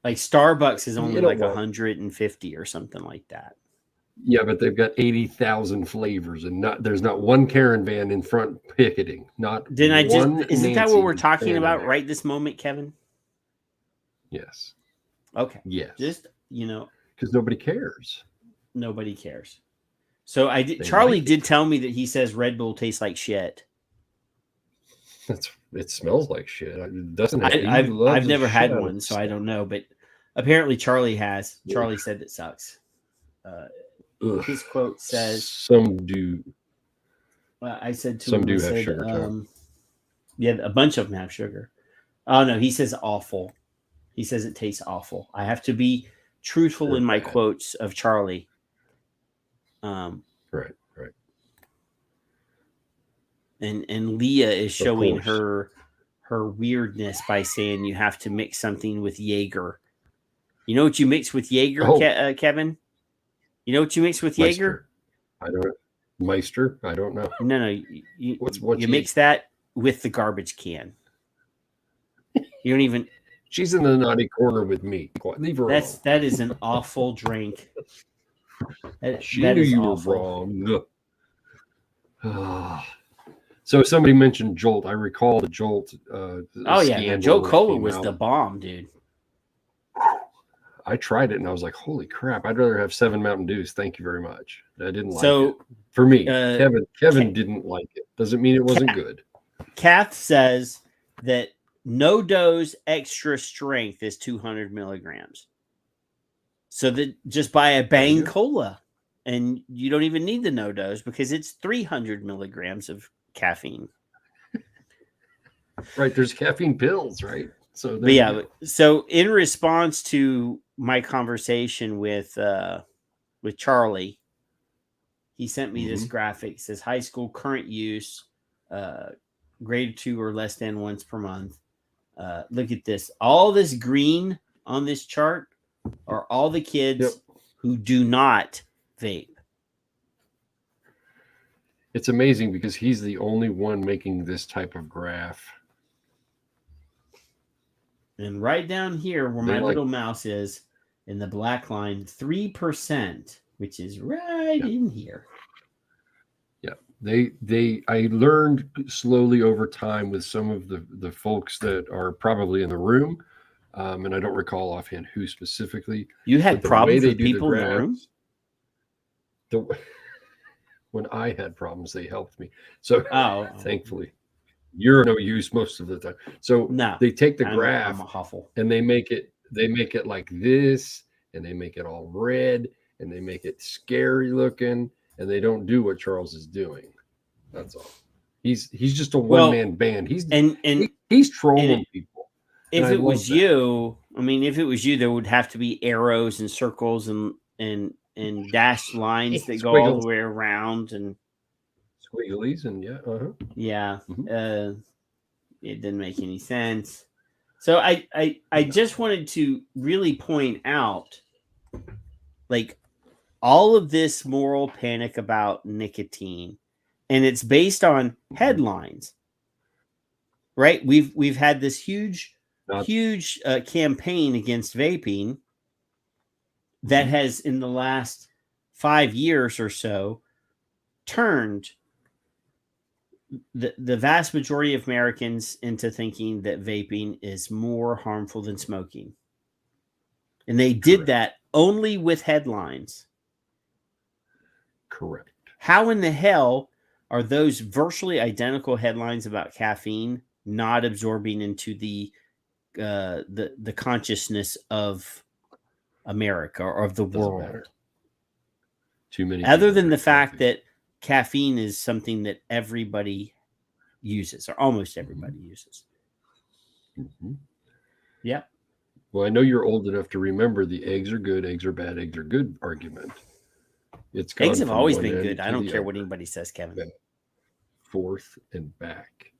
Like Starbucks is only like 150 or something like that. Yeah, but they've got 80,000 flavors, and there's not one Karen van in front picketing. Not Didn't I one just? Isn't that Nancy what we're talking standing about there. right this moment, Kevin? Yes. Okay. Yes. Just because nobody cares. Nobody cares. So I did. They Charlie like it. did tell me that he says Red Bull tastes like shit. It smells like shit. It doesn't. I've never had one, so I don't know. But apparently Charlie has. Charlie said it sucks. His quote says, "Some do." I said to Some him, do I have said, sugar too. Yeah, a bunch of them have sugar. Oh no, he says awful. He says it tastes awful. I have to be truthful in my quotes of Charlie. Right. And Leah is showing course. her weirdness by saying you have to mix something with Jaeger. You know what you mix with Jaeger, Kevin? You know what you mix with Jaeger? Meister. I don't know. No. You mix that with the garbage can. You don't even. She's in the naughty corner with me. Leave her alone. That is an awful drink. She knew you were wrong. So somebody mentioned Jolt. I recall the Jolt. Joe Cola was the bomb, dude. I tried it and I was like, "Holy crap! I'd rather have 7 Mountain Dews. Thank you very much." I didn't like it. For me, Kevin didn't like it. Doesn't mean it wasn't good. Kath says that no dose extra strength is 200 milligrams. So that just buy a Bang Cola, and you don't even need the no dose because it's 300 milligrams of caffeine. Right, there's caffeine pills, right? So so in response to my conversation with Charlie, he sent me this graphic. It says high school current use, grade 2 or less than once per month. Look at this. All this green on this chart are all the kids who do not vape. It's amazing because he's the only one making this type of graph. And right down here where my little mouse is in the black line, 3%, which is right in here. Yeah. I learned slowly over time with some of the folks that are probably in the room. And I don't recall offhand who specifically. You had problems with people in the room? When I had problems, they helped me. So thankfully, you're no use most of the time. So they take the graph and they make it like this, and they make it all red, and they make it scary looking, and they don't do what Charles is doing. That's all. He's just a one-man band. He's trolling people. If it was you, there would have to be arrows and circles and dashed lines that go all the way around and squigglies and it didn't make any sense. So I just wanted to really point out, like, all of this moral panic about nicotine, and it's based on headlines, right? We've had this huge huge campaign against vaping that has, in the last 5 years or so, turned the vast majority of Americans into thinking that vaping is more harmful than smoking. And they did that only with headlines. Correct. How in the hell are those virtually identical headlines about caffeine not absorbing into the consciousness of America or of the world? Too many. Other than the fact that caffeine is something that everybody uses, or almost everybody uses. Yeah. Well, I know you're old enough to remember the eggs are good, eggs are bad, eggs are good argument. Eggs have always been good. I don't care what anybody says, Kevin. Forth and back.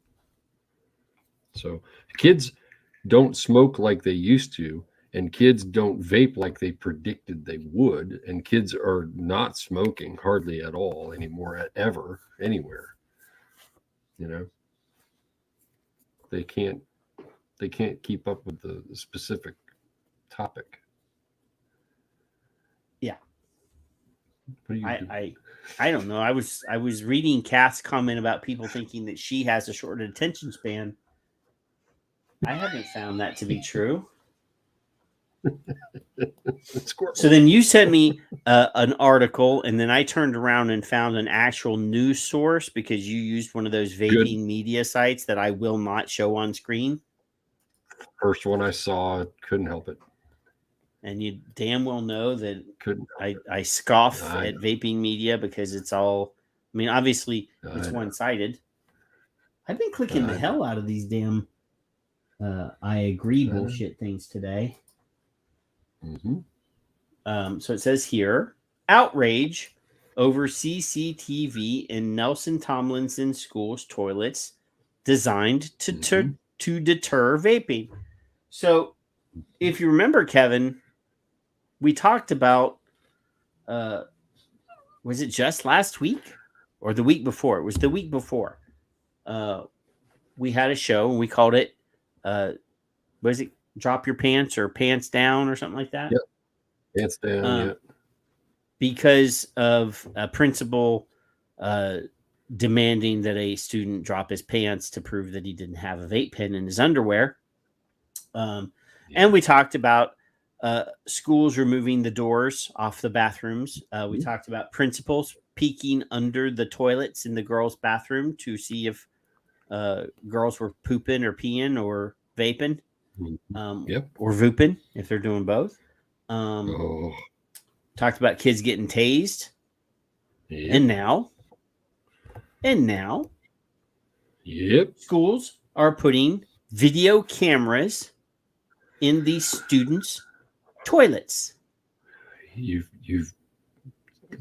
So kids don't smoke like they used to, and kids don't vape like they predicted they would, and kids are not smoking hardly at all anymore, ever, anywhere. You know, they can't keep up with the specific topic. Yeah. What do you do? I don't know. I was reading Kath's comment about people thinking that she has a short attention span. I haven't found that to be true. So then you sent me an article, and then I turned around and found an actual news source because you used one of those vaping media sites that I will not show on screen. First one I saw, couldn't help it. And you damn well know that I scoff at vaping media because it's all, I mean, obviously it's one-sided. I've been clicking the hell out of these damn I agree bullshit things today. So it says here, outrage over CCTV in Nelson Tomlinson School's toilets designed to deter vaping. So if you remember, Kevin, we talked about, was it just last week or the week before? It was the week before. We had a show and we called it, was it Drop Your Pants or Pants Down or something like that? Yep. Pants down, because of a principal demanding that a student drop his pants to prove that he didn't have a vape pen in his underwear. And we talked about schools removing the doors off the bathrooms. We talked about principals peeking under the toilets in the girls' bathroom to see if girls were pooping or peeing or vaping, or vooping if they're doing both. Talked about kids getting tased. And now, schools are putting video cameras in these students' toilets. You've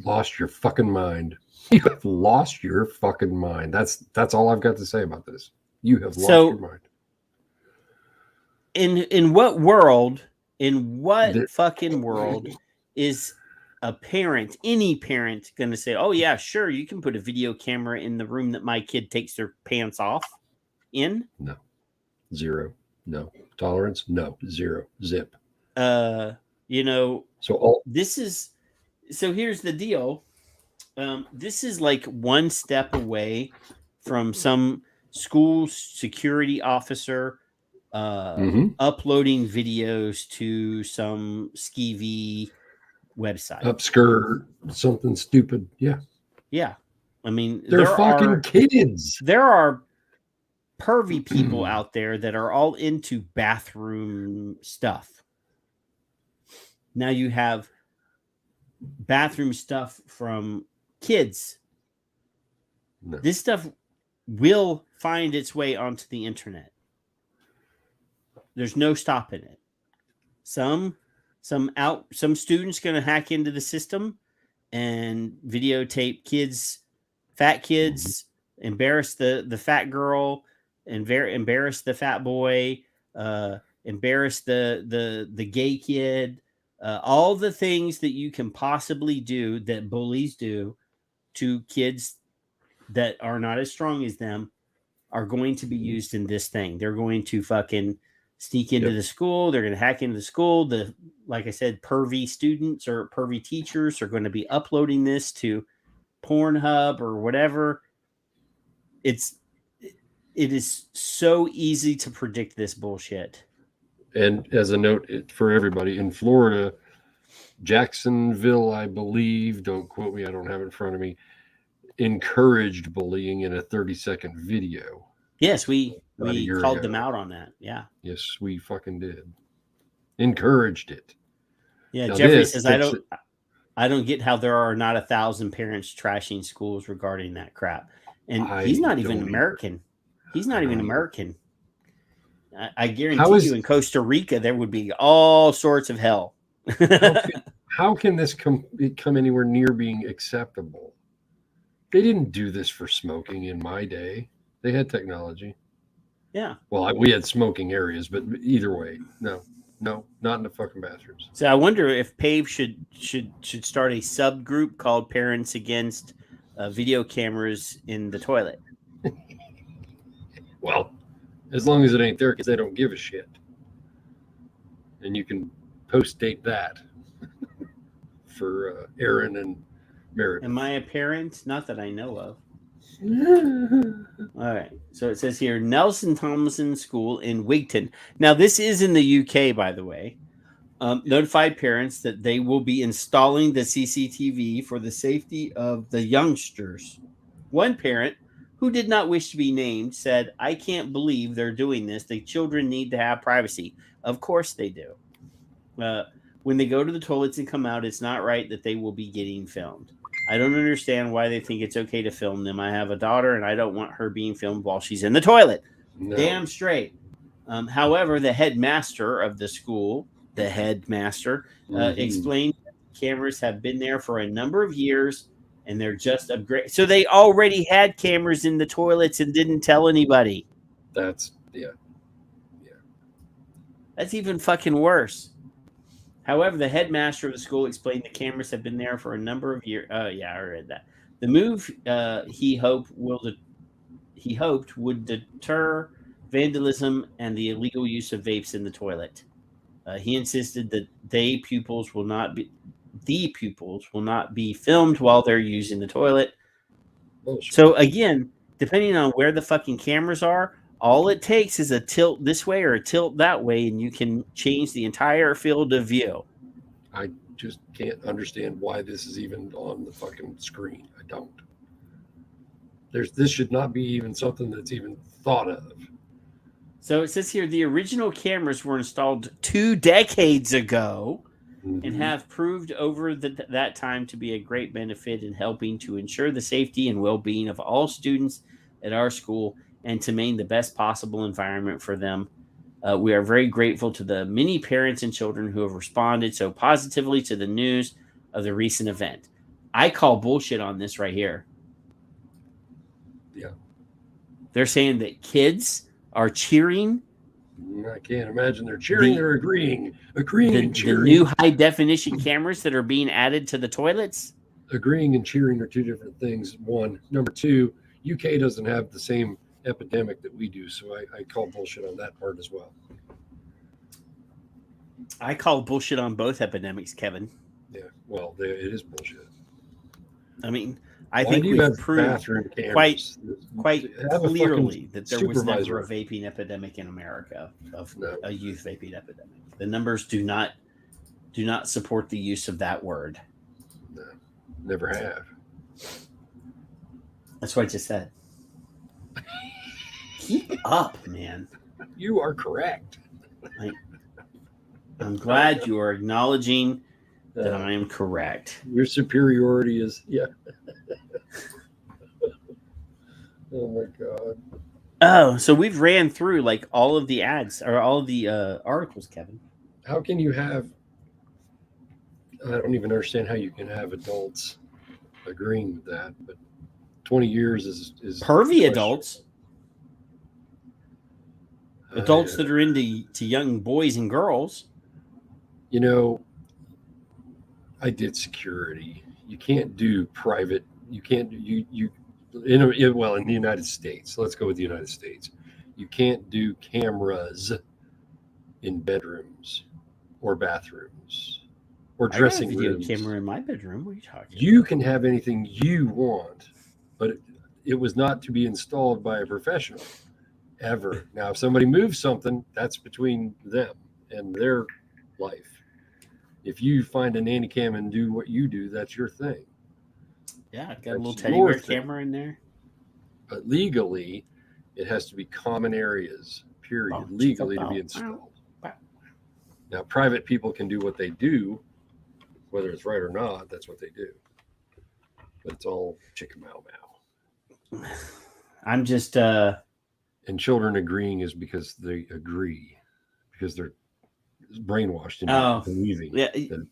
lost your fucking mind. You have lost your fucking mind. That's all I've got to say about this. You have lost your mind. In what world, fucking world is a parent, any parent, going to say, oh yeah, sure, you can put a video camera in the room that my kid takes their pants off in? No. Zero. No. Tolerance? No. Zero. Zip. So here's the deal. This is like one step away from some school security officer uploading videos to some skeevy website. Obscure, something stupid. Yeah. I mean, they're fucking kids. There are pervy people out there that are all into bathroom stuff. Now you have bathroom stuff from kids. No. This stuff will find its way onto the internet. There's no stopping it. Some student's going to hack into the system and videotape fat kids, embarrass the fat girl, embarrass the fat boy, embarrass the gay kid, all the things that you can possibly do that bullies do to kids that are not as strong as them are going to be used in this thing. They're going to fucking sneak into the school. They're going to hack into the school. Like I said, pervy students or pervy teachers are going to be uploading this to Pornhub or whatever. It is so easy to predict this bullshit. And as a note for everybody, in Florida, Jacksonville, I believe, don't quote me, I don't have it in front of me, encouraged bullying in a 30-second video. Yes, we called them out on that. Yeah. Yes, we fucking did. Encouraged it. Yeah, now Jeffrey says, I don't get how there are not 1,000 parents trashing schools regarding that crap. And he's not even American. He's not even American. I guarantee you in Costa Rica, there would be all sorts of hell. How can this come anywhere near being acceptable? They didn't do this for smoking in my day. They had technology. Yeah. Well, we had smoking areas, but either way, no, not in the fucking bathrooms. So I wonder if PAVE should start a subgroup called Parents Against Video Cameras in the Toilet. Well, as long as it ain't there, because they don't give a shit. And you can post-date that for Aaron and Meredith. Am I a parent? Not that I know of. All right. So it says here, Nelson Thompson School in Wigton. Now, this is in the UK, by the way. Notified parents that they will be installing the CCTV for the safety of the youngsters. One parent, who did not wish to be named, said, I can't believe they're doing this. The children need to have privacy. Of course they do. When they go to the toilets and come out, it's not right that they will be getting filmed. I don't understand why they think it's okay to film them. I have a daughter, and I don't want her being filmed while she's in the toilet. No. Damn straight. However, the headmaster of the school, explained that cameras have been there for a number of years, and they're just upgrade. So they already had cameras in the toilets and didn't tell anybody. That's That's even fucking worse. However, the headmaster of the school explained the cameras have been there for a number of years. I read that. The move he hoped would deter vandalism and the illegal use of vapes in the toilet. He insisted that the pupils will not be filmed while they're using the toilet. Bullshit. So again, depending on where the fucking cameras are, all it takes is a tilt this way or a tilt that way, and you can change the entire field of view. I just can't understand why this is even on the fucking screen. I don't. This should not be even something that's even thought of. So it says here, the original cameras were installed 2 decades ago and have proved over that time to be a great benefit in helping to ensure the safety and well-being of all students at our school and to maintain the best possible environment for them. We are very grateful to the many parents and children who have responded so positively to the news of the recent event. I call bullshit on this right here. Yeah. They're saying that kids are cheering. I can't imagine they're cheering. They're agreeing and cheering. The new high definition cameras that are being added to the toilets. Agreeing and cheering are two different things. One. Number two, UK doesn't have the same epidemic that we do, so I call bullshit on that part as well. I call bullshit on both epidemics, Kevin. Yeah, well, it is bullshit. I mean, I think we've proved quite clearly that there was never a vaping epidemic in America, a youth vaping epidemic. The numbers do not support the use of that word. No, never have. That's what I just said. Keep up, man. You are correct. I'm glad you are acknowledging that I am correct. Your superiority is, yeah. Oh my God. Oh, so we've ran through like all of the ads or all of the articles, Kevin. How can you have, I don't even understand how you can have adults agreeing with that, but 20 years is pervy adults. Adults that are into young boys and girls. You know, I did security. You can't do private. You can't in the United States. Let's go with the United States. You can't do cameras in bedrooms or bathrooms or dressing I got a video rooms. camera in my bedroom. What are you talking You can have anything you want, but it was not to be installed by a professional ever. Now, if somebody moves something, that's between them and their life. If you find a nanny cam and do what you do, that's your thing. Yeah, I've got That's a little teddy bear camera in there. But legally, it has to be common areas, period, legally to be installed. Now, private people can do what they do, whether it's right or not, that's what they do. But it's all chicken mow mow. I'm just... And children agreeing is because they agree, because they're brainwashed into believing. Yeah.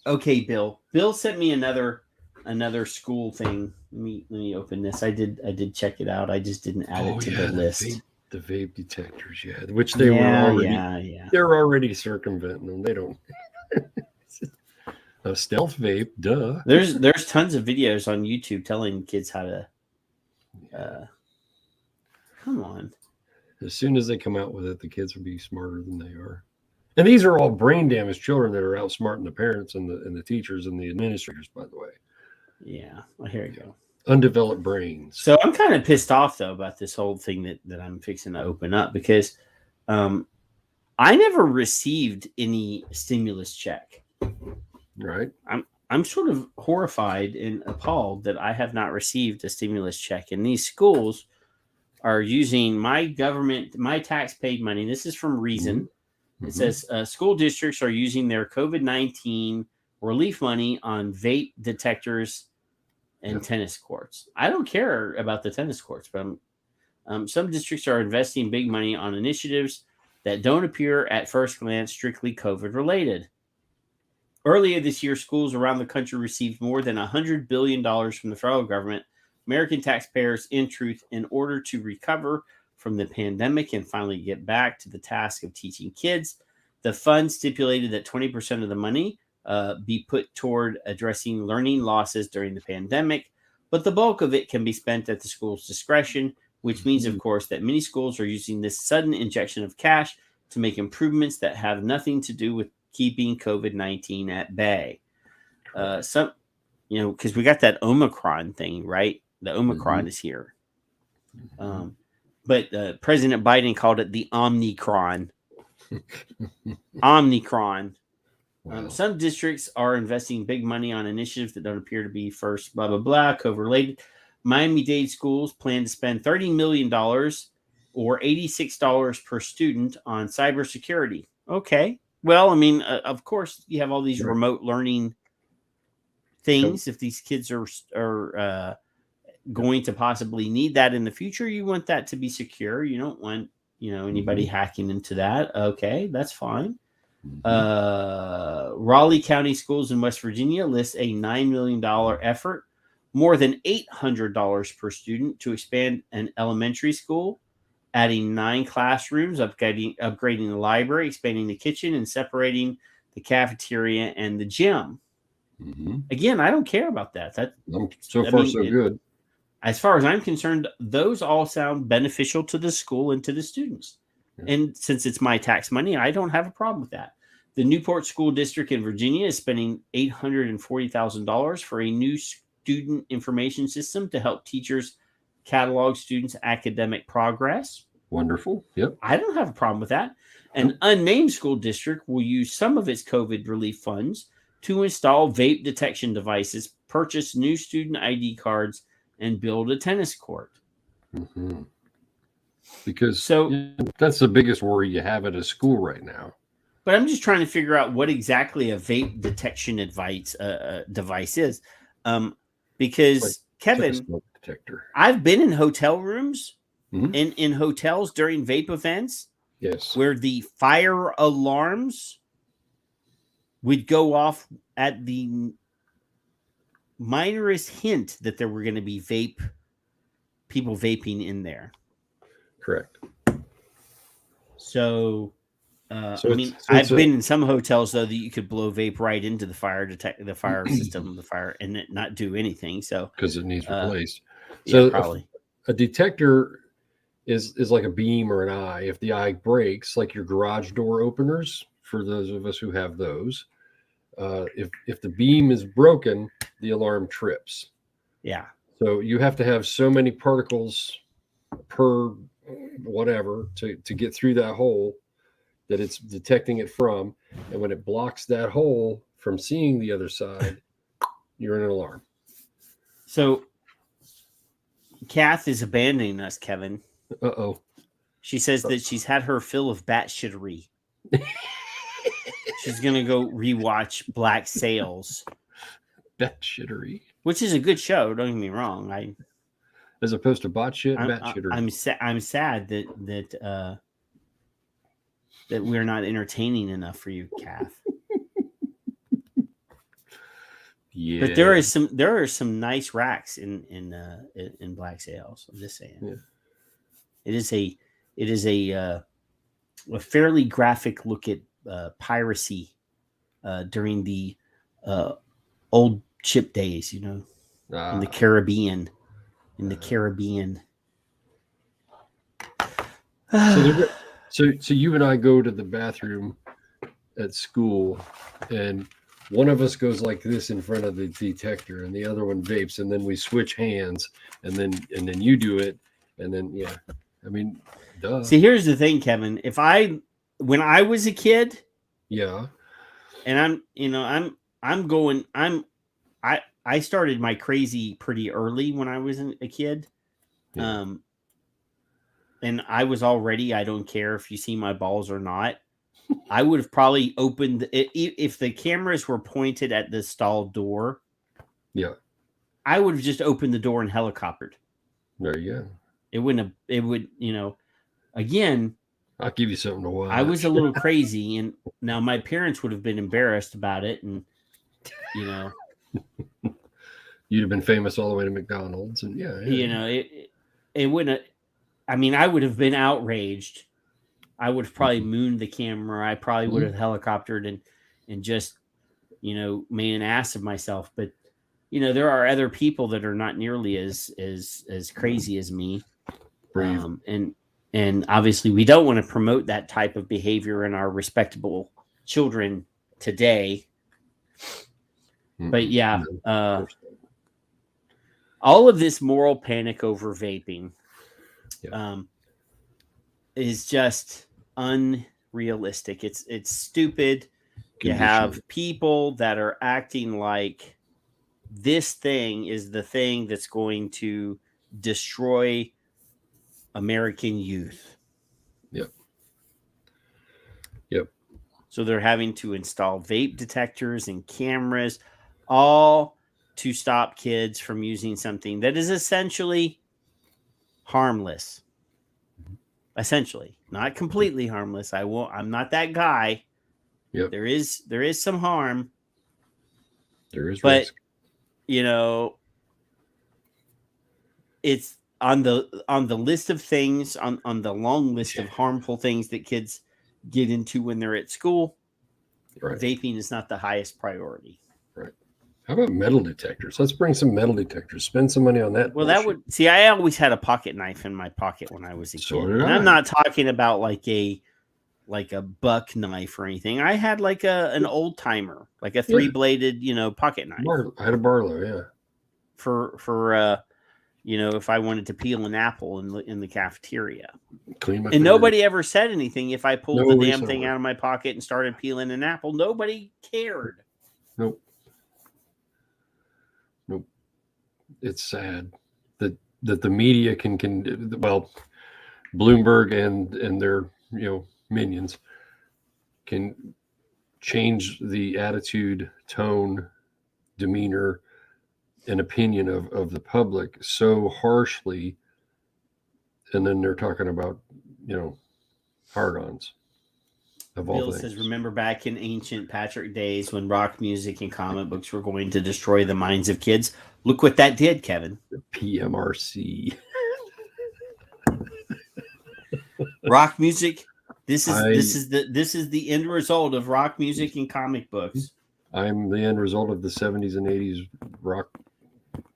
Okay, Bill. Bill sent me another school thing. Let me open this. I did check it out. I just didn't add it to the list. The vape detectors, which they were already. They're already circumventing them. They don't. A stealth vape, duh. There's tons of videos on YouTube telling kids how to. Come on. As soon as they come out with it, the kids will be smarter than they are. And these are all brain damaged children that are outsmarting the parents and the teachers and the administrators, by the way. Yeah, well, here you go. Undeveloped brains. So I'm kind of pissed off, though, about this whole thing that I'm fixing to open up because I never received any stimulus check. Right. I'm sort of horrified and appalled that I have not received a stimulus check. And these schools are using my government, my tax-paid money. This is from Reason. Mm-hmm. It says school districts are using their COVID-19 relief money on vape detectors and tennis courts. I don't care about the tennis courts, but some districts are investing big money on initiatives that don't appear at first glance strictly COVID-related. Earlier this year, schools around the country received more than $100 billion from the federal government, American taxpayers, in truth, in order to recover from the pandemic and finally get back to the task of teaching kids. The fund stipulated that 20% of the money be put toward addressing learning losses during the pandemic, but the bulk of it can be spent at the school's discretion, which means, of course, that many schools are using this sudden injection of cash to make improvements that have nothing to do with keeping COVID-19 at bay. Because we got that Omicron thing, right? The Omicron is here. But President Biden called it the Omnicron. Omnicron. Wow. Some districts are investing big money on initiatives that don't appear to be first, blah, blah, blah, COVID-related. Miami-Dade schools plan to spend $30 million or $86 per student on cybersecurity. Okay. Well, I mean, of course, you have all these remote learning things. If these kids are going to possibly need that in the future, you want that to be secure. You don't want, anybody hacking into that. Okay, that's fine. Raleigh County Schools in West Virginia lists a $9 million effort, more than $800 per student, to expand an elementary school, adding 9 classrooms, upgrading the library, expanding the kitchen, and separating the cafeteria and the gym. Again, I don't care about that. So good. As far as I'm concerned, those all sound beneficial to the school and to the students. Yeah. And since it's my tax money, I don't have a problem with that. The Newport School District in Virginia is spending $840,000 for a new student information system to help teachers catalog students' academic progress. Wonderful. Yep. I don't have a problem with that. An unnamed school district will use some of its COVID relief funds to install vape detection devices, purchase new student ID cards, and build a tennis court. Because that's the biggest worry you have at a school right now. But I'm just trying to figure out what exactly a vape detection device is. Because, like, Kevin, I've been in hotel rooms in hotels during vape events. Yes. Where the fire alarms would go off at the minorest hint that there were going to be people vaping in there. Correct. So I've been in some hotels though that you could blow vape right into the fire system, and it not do anything. So because it needs replaced. So probably a detector is like a beam or an eye. If the eye breaks, like your garage door openers for those of us who have those. If the beam is broken, the alarm trips. Yeah. So you have to have so many particles per whatever to get through that hole that it's detecting it from. And when it blocks that hole from seeing the other side, you're in an alarm. So Kath is abandoning us, Kevin. Uh-oh. She says that she's had her fill of batshittery. She's going to go rewatch Black Sails. Batshittery. Which is a good show, don't get me wrong. As opposed to bot shit, batshittery. I'm sad that we're not entertaining enough for you, Kath. Yeah. But there are some nice racks in Black Sails. I'm just saying. Yeah. It is a fairly graphic look at piracy during the old ship days, in the Caribbean. So you and I go to the bathroom at school, and one of us goes like this in front of the detector, and the other one vapes, and then we switch hands, and then you do it, and then I mean, duh. See, here's the thing, Kevin. When I was a kid, and I started my crazy pretty early when I was a kid. Yeah. And I was already, I don't care if you see my balls or not. I would have probably opened if the cameras were pointed at the stall door. Yeah. I would have just opened the door and helicoptered. There you go. It would, again, I'll give you something to watch. I was a little crazy, and now my parents would have been embarrassed about it, and you'd have been famous all the way to McDonald's, and it wouldn't. I mean, I would have been outraged. I would have probably mooned the camera. I probably would have helicoptered and just made an ass of myself. But there are other people that are not nearly as crazy as me. And obviously we don't want to promote that type of behavior in our respectable children today. But all of this moral panic over vaping is just unrealistic. It's stupid. You have people that are acting like this thing is the thing that's going to destroy American youth. Yep. So they're having to install vape detectors and cameras, all to stop kids from using something that is essentially harmless. Essentially, not completely harmless. I'm not that guy. Yep. There is some harm. There is but risk. It's on the list of things on the long list of harmful things that kids get into when they're at school. Right. Vaping is not the highest priority. Right. How about metal detectors? Let's bring some metal detectors. Spend some money on that. Well, that would see. I always had a pocket knife in my pocket when I was a kid. And I'm not talking about like a buck knife or anything. I had like an old timer, like a 3-bladed, pocket knife. I had a Barlow, yeah. For if I wanted to peel an apple in the cafeteria. And nobody ever said anything if I pulled the damn thing out of my pocket and started peeling an apple. Nobody cared. Nope. It's sad that the media can Bloomberg and their minions can change the attitude, tone, demeanor, and opinion of the public so harshly, and then they're talking about hard-ons of all Bill things. says, remember back in ancient Patrick days when rock music and comic books were going to destroy the minds of kids. Look what that did, Kevin. The PMRC. Rock music. This is the end result of rock music and comic books. I'm the end result of the 70s and 80s rock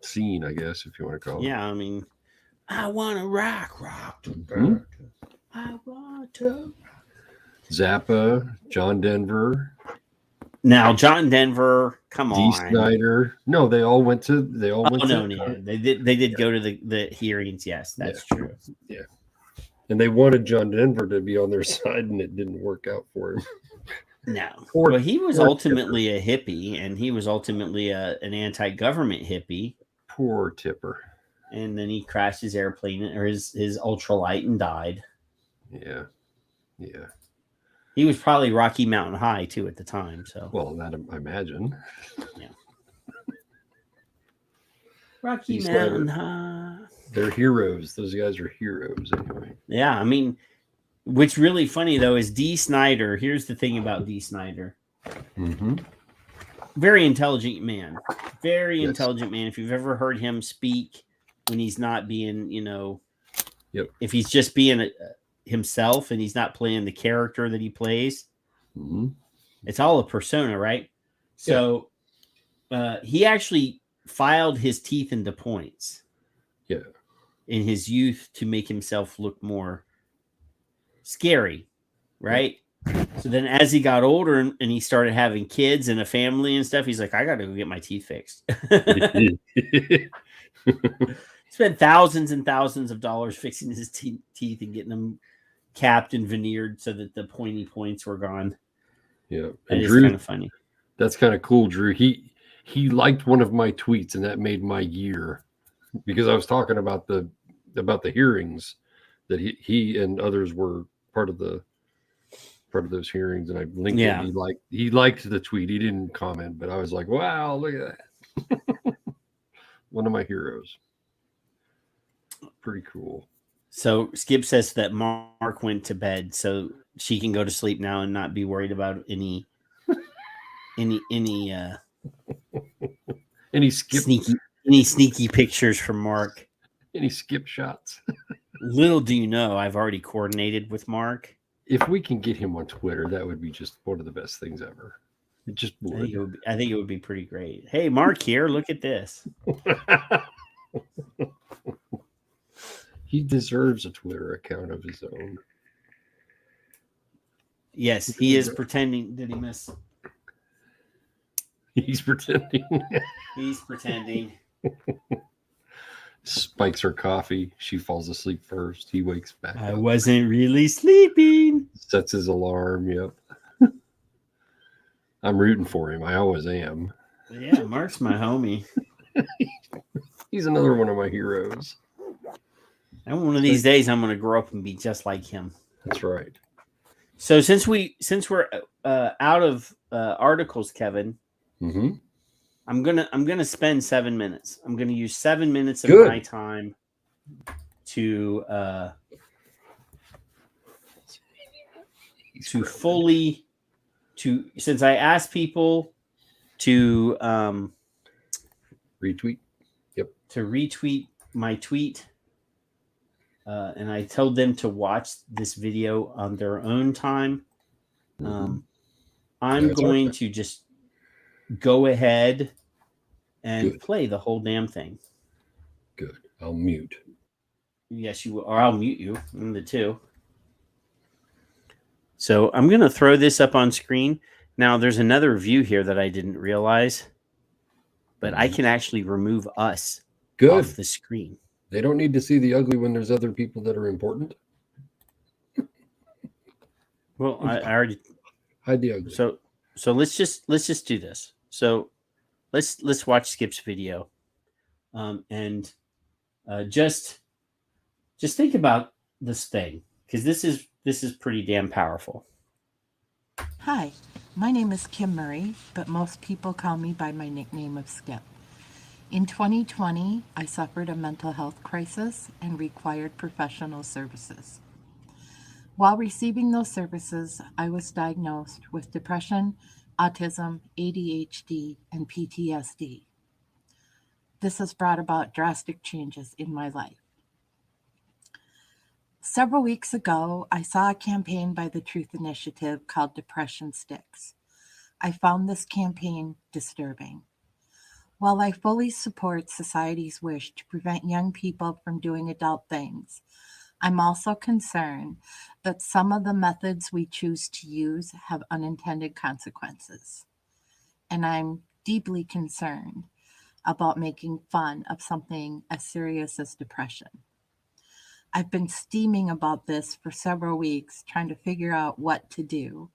scene, I guess, if you want to call it. Yeah, I mean, I want to rock. Mm-hmm. I want to. Zappa, John Denver. Now, John Denver, come D. on. Snyder. No, they all went to. They did go to the hearings. Yes, that's true. Yeah, and they wanted John Denver to be on their side, and it didn't work out for him. No, well, he was ultimately a hippie, and he was ultimately an anti-government hippie. Poor Tipper. And then he crashed his airplane or his ultralight and died. Yeah. He was probably Rocky Mountain High too at the time. So, well, that I imagine. Yeah. Rocky Mountain High. They're heroes. Those guys are heroes anyway. Yeah, I mean, what's really funny though is D. Snyder. Here's the thing about D. Snyder. Mm-hmm. Very intelligent man. Very intelligent man. If you've ever heard him speak when he's not being, if he's just being himself and he's not playing the character that he plays, it's all a persona, right? So he actually filed his teeth into points in his youth to make himself look more scary, right? So then as he got older and he started having kids and a family and stuff, he's like, I got to go get my teeth fixed. Spent thousands and thousands of dollars fixing his teeth and getting them capped and veneered so that the pointy points were gone. Yeah. And Drew, kind of funny. That's kind of cool, Drew. He liked one of my tweets and that made my year because I was talking about the hearings that he and others were part of those hearings, and I linked it. He liked the tweet. He didn't comment, but I was like, wow, look at that. One of my heroes. Pretty cool. So Skip says that Mark went to bed so she can go to sleep now and not be worried about any sneaky pictures from Mark. Any skip shots. Little do you know, I've already coordinated with Mark. If we can get him on Twitter, that would be just one of the best things ever. It just would. I think it would be pretty great. Hey, Mark here. Look at this. He deserves a Twitter account of his own. Yes, he is pretending. Did he miss? He's pretending. He's pretending. Spikes her coffee. She falls asleep first. He wakes back I up. wasn't really sleeping. Sets his alarm. Yep. I'm rooting for him. I always am. Yeah, Mark's my homie. He's another one of my heroes. And one of these days, I'm going to grow up and be just like him. That's right. So since we're out of articles, Kevin, I'm gonna spend 7 minutes. I'm gonna use 7 minutes of my time to since I asked people to retweet. Yep. To retweet my tweet. And I told them to watch this video on their own time. I'm going to just go ahead and play the whole damn thing. Good. I'll mute. Yes, you will. Or I'll mute you. The two. So I'm going to throw this up on screen. Now, there's another view here that I didn't realize. But I can actually remove us off the screen. They don't need to see the ugly when there's other people that are important. Well, I already hide the ugly. So let's just do this. So let's watch Skip's video, and just think about this thing because this is pretty damn powerful. Hi, my name is Kim Murray, but most people call me by my nickname of Skip. In 2020, I suffered a mental health crisis and required professional services. While receiving those services, I was diagnosed with depression, autism, ADHD, and PTSD. This has brought about drastic changes in my life. Several weeks ago, I saw a campaign by the Truth Initiative called Depression Sticks. I found this campaign disturbing. While I fully support society's wish to prevent young people from doing adult things, I'm also concerned that some of the methods we choose to use have unintended consequences. And I'm deeply concerned about making fun of something as serious as depression. I've been steaming about this for several weeks, trying to figure out what to do,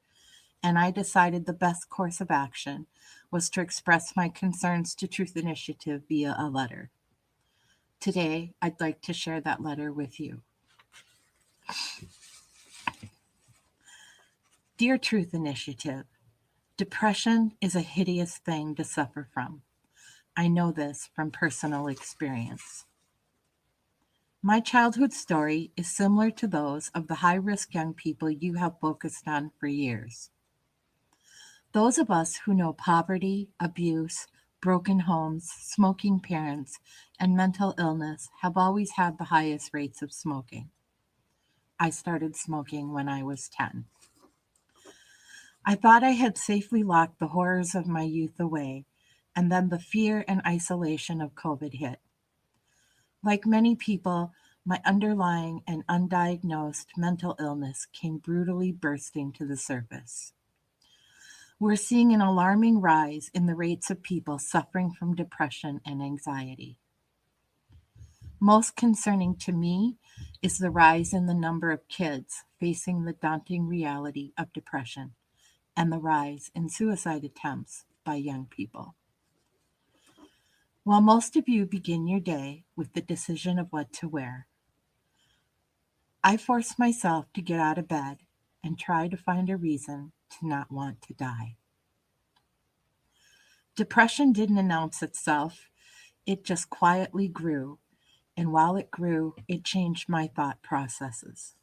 and I decided the best course of action was to express my concerns to Truth Initiative via a letter. Today, I'd like to share that letter with you. Dear Truth Initiative, depression is a hideous thing to suffer from. I know this from personal experience. My childhood story is similar to those of the high-risk young people you have focused on for years. Those of us who know poverty, abuse, broken homes, smoking parents, and mental illness have always had the highest rates of smoking. I started smoking when I was 10. I thought I had safely locked the horrors of my youth away, and then the fear and isolation of COVID hit. Like many people, my underlying and undiagnosed mental illness came brutally bursting to the surface. We're seeing an alarming rise in the rates of people suffering from depression and anxiety. Most concerning to me is the rise in the number of kids facing the daunting reality of depression and the rise in suicide attempts by young people. While most of you begin your day with the decision of what to wear, I force myself to get out of bed and try to find a reason to not want to die. Depression didn't announce itself, it just quietly grew, and while it grew, it changed my thought processes.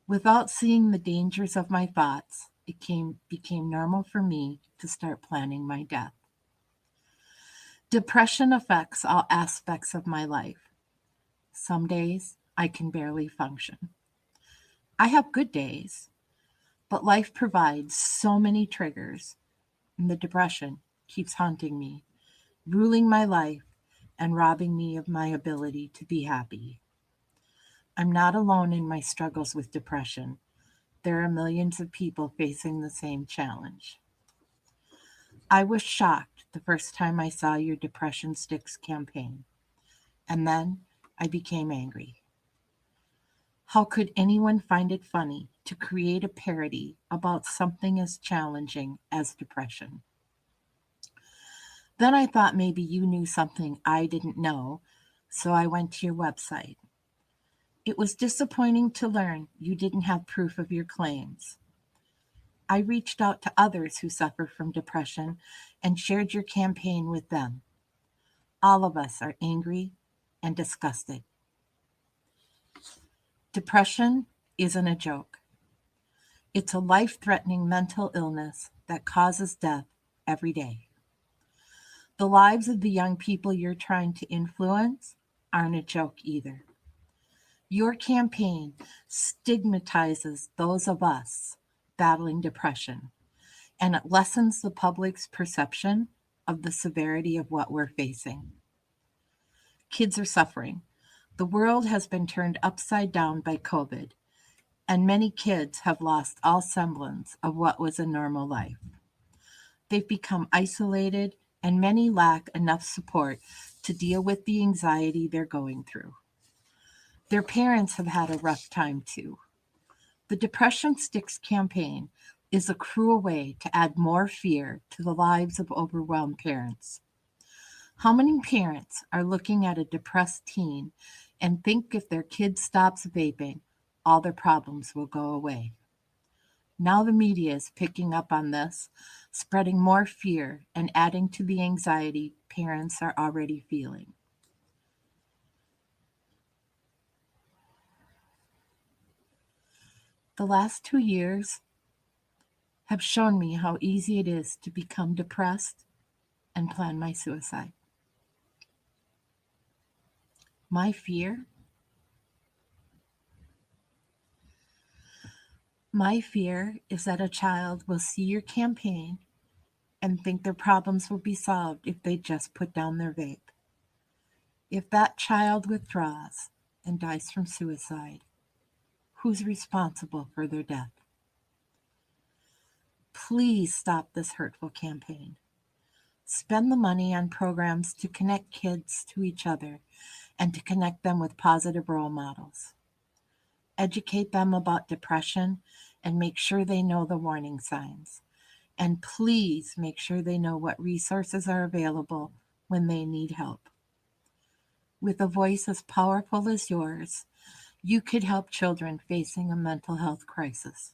Without seeing the dangers of my thoughts, it became normal for me to start planning my death. Depression affects all aspects of my life. Some days I can barely function. I have good days, but life provides so many triggers, and the depression keeps haunting me, ruling my life and robbing me of my ability to be happy. I'm not alone in my struggles with depression. There are millions of people facing the same challenge. I was shocked the first time I saw your Depression Sticks campaign, and then I became angry. How could anyone find it funny to create a parody about something as challenging as depression? Then I thought maybe you knew something I didn't know, so I went to your website. It was disappointing to learn you didn't have proof of your claims. I reached out to others who suffer from depression and shared your campaign with them. All of us are angry and disgusted. Depression isn't a joke. It's a life-threatening mental illness that causes death every day. The lives of the young people you're trying to influence aren't a joke either. Your campaign stigmatizes those of us battling depression, and it lessens the public's perception of the severity of what we're facing. Kids are suffering. The world has been turned upside down by COVID, and many kids have lost all semblance of what was a normal life. They've become isolated, and many lack enough support to deal with the anxiety they're going through. Their parents have had a rough time too. The Depression Sticks campaign is a cruel way to add more fear to the lives of overwhelmed parents. How many parents are looking at a depressed teen and think if their kid stops vaping, all their problems will go away? Now the media is picking up on this, spreading more fear and adding to the anxiety parents are already feeling. The last 2 years have shown me how easy it is to become depressed and plan my suicide. My fear is that a child will see your campaign and think their problems will be solved if they just put down their vape. If that child withdraws, and dies from suicide, who's responsible for their death? Please stop this hurtful campaign. Spend the money on programs to connect kids to each other and to connect them with positive role models. Educate them about depression and make sure they know the warning signs. And please make sure they know what resources are available when they need help. With a voice as powerful as yours, you could help children facing a mental health crisis.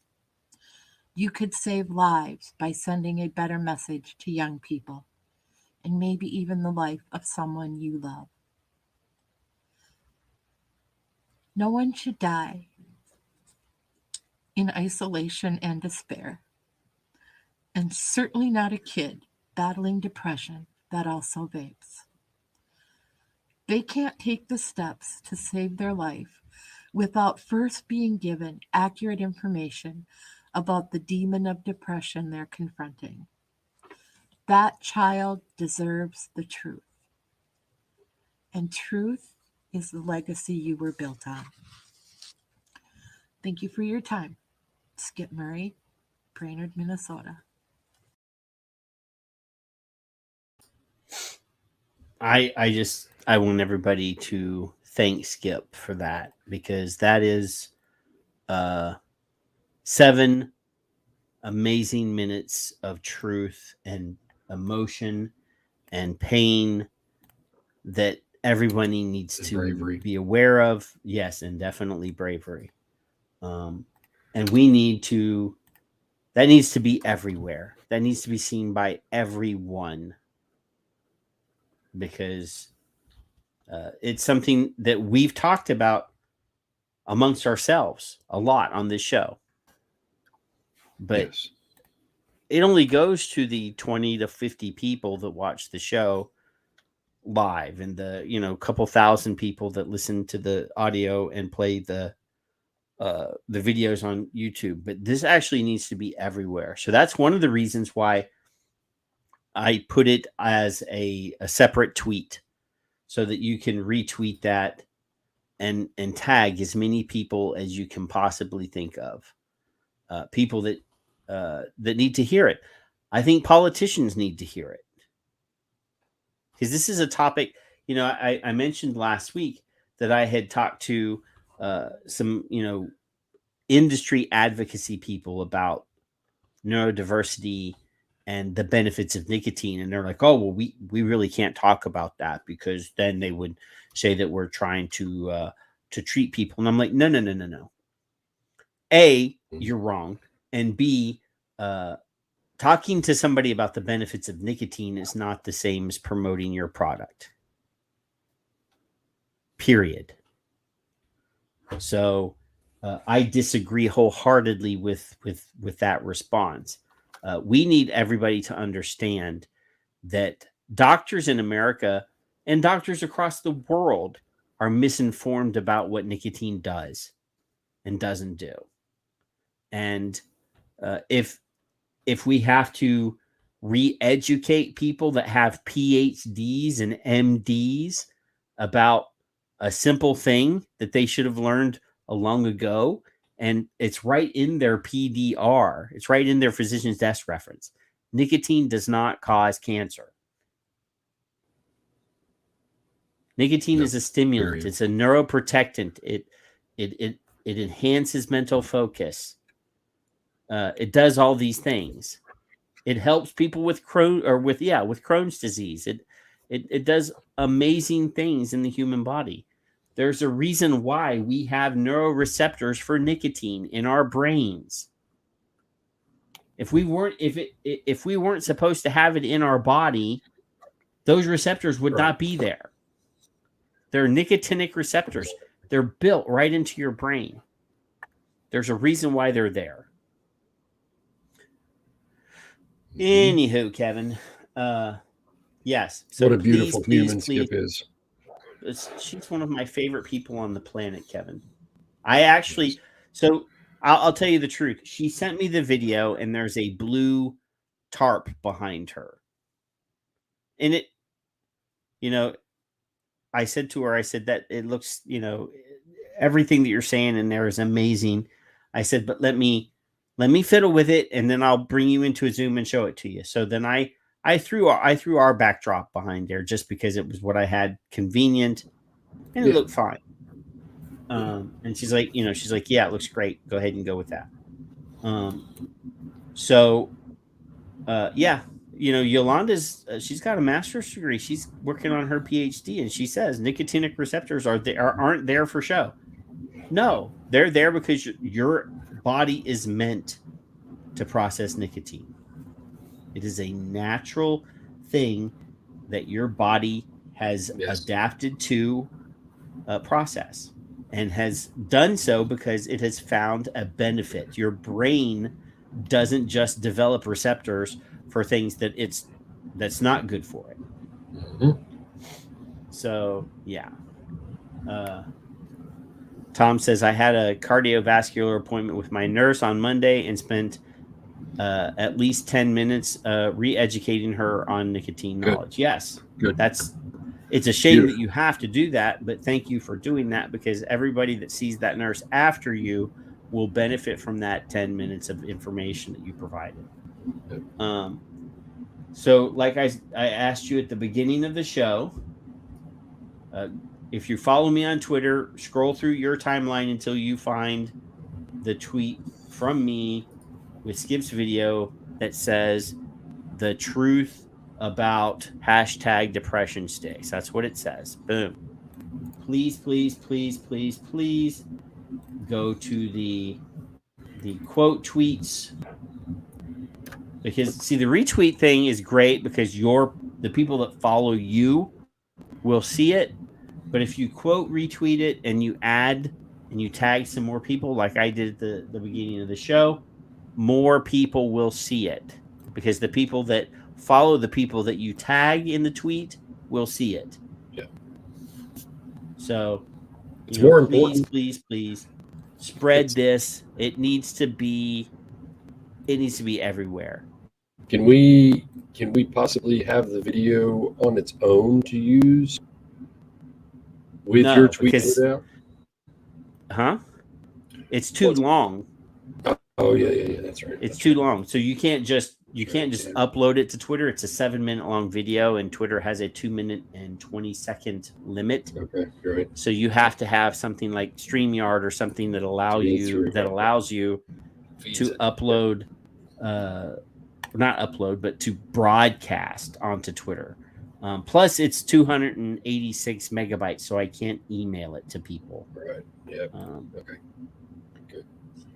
You could save lives by sending a better message to young people, and maybe even the life of someone you love. No one should die in isolation and despair, and certainly not a kid battling depression that also vapes. They can't take the steps to save their life without first being given accurate information about the demon of depression they're confronting. That child deserves the truth. And truth is the legacy you were built on. Thank you for your time. Skip Murray, Brainerd, Minnesota. I want everybody to thank Skip for that, because that is 7 amazing minutes of truth and emotion and pain that everybody needs to bravery. be aware of. Yes, and definitely bravery. And we need to, that needs to be everywhere. That needs to be seen by everyone, because it's something that we've talked about amongst ourselves a lot on this show. But Yes. it only goes to the 20 to 50 people that watch the show live, and the couple thousand people that listen to the audio and play the videos on YouTube. But this actually needs to be everywhere. So that's one of the reasons why I put it as a separate tweet, so that you can retweet that and tag as many people as you can possibly think of. People that need to hear it. I think politicians need to hear it, because this is a topic. I mentioned last week that I had talked to some industry advocacy people about neurodiversity and the benefits of nicotine, and they're like, oh well, we really can't talk about that, because then they would say that we're trying to treat people. And I'm like, no. A, you're wrong, and B, talking to somebody about the benefits of nicotine is not the same as promoting your product. Period. So I disagree wholeheartedly with that response. We need everybody to understand that doctors in America and doctors across the world are misinformed about what nicotine does and doesn't do. And if we have to re-educate people that have PhDs and MDs about a simple thing that they should have learned a long ago, and it's right in their PDR, it's right in their physician's desk reference. Nicotine does not cause cancer. Nicotine is a stimulant. Period. It's a neuroprotectant. It enhances mental focus. It does all these things. It helps people with Crohn's disease. It does amazing things in the human body. There's a reason why we have neuroreceptors for nicotine in our brains. If we weren't supposed to have it in our body, those receptors would not be there. They're nicotinic receptors. They're built right into your brain. There's a reason why they're there. Anywho, Kevin. Yes. So what a beautiful human Skip is. She's one of my favorite people on the planet, Kevin. I'll tell you the truth. She sent me the video, and there's a blue tarp behind her. And I said to her, that it looks, everything that you're saying in there is amazing. I said, but let me fiddle with it, and then I'll bring you into a Zoom and show it to you. So then I threw our backdrop behind there just because it was what I had convenient, and it looked fine. And she's like, yeah, it looks great. Go ahead and go with that. Yeah, Yolanda's she's got a master's degree. She's working on her PhD, and she says nicotinic receptors aren't there for show. No, they're there because your body is meant to process nicotine. It is a natural thing that your body has adapted to process, and has done so because it has found a benefit. Your brain doesn't just develop receptors for things that's not good for it. Mm-hmm. So yeah. Tom says, I had a cardiovascular appointment with my nurse on Monday and spent at least 10 minutes re-educating her on nicotine knowledge. Yes. Good. It's a shame that you have to do that, but thank you for doing that, because everybody that sees that nurse after you will benefit from that 10 minutes of information that you provided. So like I asked you at the beginning of the show, if you follow me on Twitter, scroll through your timeline until you find the tweet from me with Skip's video that says the truth about #depression sticks. That's what it says. Boom. Please, please, please, please, please go to the quote tweets, because see, the retweet thing is great because the people that follow you will see it. But if you quote retweet it and you add and you tag some more people, like I did at the beginning of the show, more people will see it, because the people that follow the people that you tag in the tweet will see it. Yeah. So, it's more important. Please spread this. It needs to be everywhere. Can we possibly have the video on its own to use with your tweet out? Huh? It's too long. Oh yeah, that's right. It's too long. So you can't just upload it to Twitter. It's a 7-minute long video, and Twitter has a 2-minute and 20-second limit. Okay, great. So you have to have something like StreamYard or something that allows you to upload, not upload, but to broadcast onto Twitter. Plus, it's 286 megabytes, so I can't email it to people. Right. Yeah. Okay.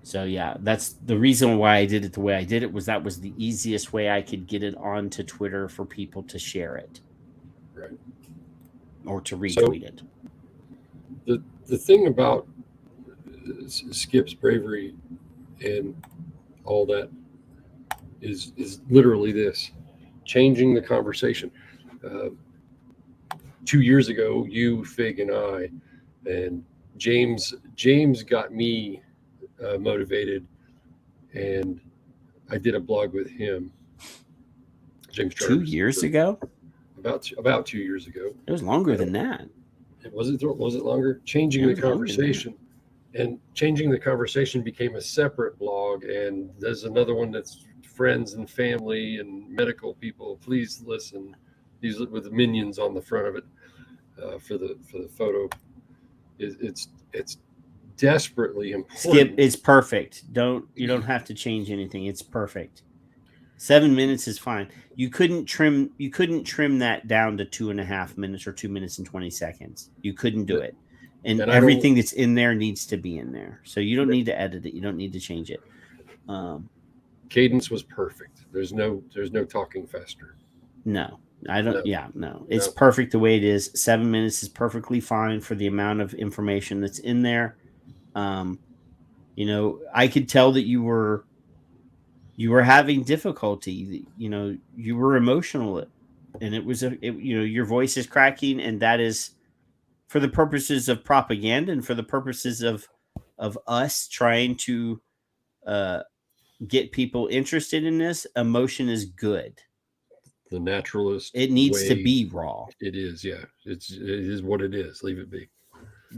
So yeah, that's the reason why I did it the way I did it. That was the easiest way I could get it onto Twitter for people to share it, right, or to retweet it. The thing about Skip's bravery and all that is literally this: changing the conversation. 2 years ago, you, Fig, and I, and James got me motivated, and I did a blog with him. James 2 years ago? About 2 years ago. It was longer than that. Was it longer? Changing the conversation, and changing the conversation became a separate blog. And there's another one that's friends and family and medical people. Please listen. These with the minions on the front of it for the photo. It's desperately important. Skip, it's perfect. You don't have to change anything. It's perfect. 7 minutes is fine. You couldn't trim that down to 2.5 minutes or 2 minutes and 20 seconds. You couldn't do it. And everything that's in there needs to be in there. So you don't need to edit it. You don't need to change it. Cadence was perfect. There's no talking faster. No. I don't. No. Yeah, no. It's perfect the way it is. 7 minutes is perfectly fine for the amount of information that's in there. I could tell that you were having difficulty. You were emotional, and it was your voice is cracking, and that is for the purposes of propaganda and for the purposes of us trying to get people interested in this. Emotion is good. The naturalist. It needs to be raw. It is, yeah. It is what it is. Leave it be.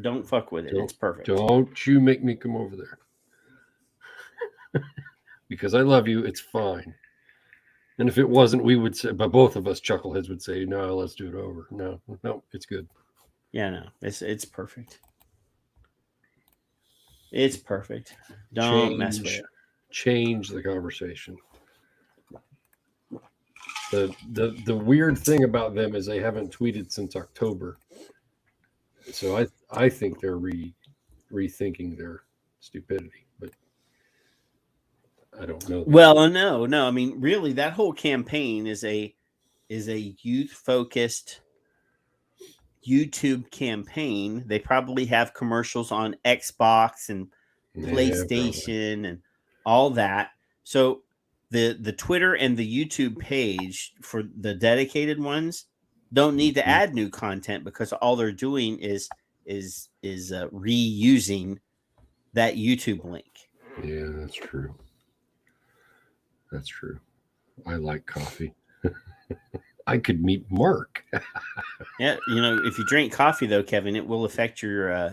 Don't fuck with it. It's perfect. Don't you make me come over there. Because I love you, it's fine. And if it wasn't, we would say, but both of us chuckleheads would say, no, let's do it over. No, it's good. Yeah, no, it's perfect. It's perfect. Don't mess with it. Change the conversation. The weird thing about them is they haven't tweeted since October. So I think they're rethinking their stupidity, but I don't know. Well, no. I mean, really, that whole campaign is a youth-focused YouTube campaign. They probably have commercials on Xbox and PlayStation and all that. So the Twitter and the YouTube page for the dedicated ones don't need to add new content because all they're doing is reusing that YouTube link. Yeah, that's true. That's true. I like coffee. I could meet Mark. Yeah, if you drink coffee though, Kevin, it will affect your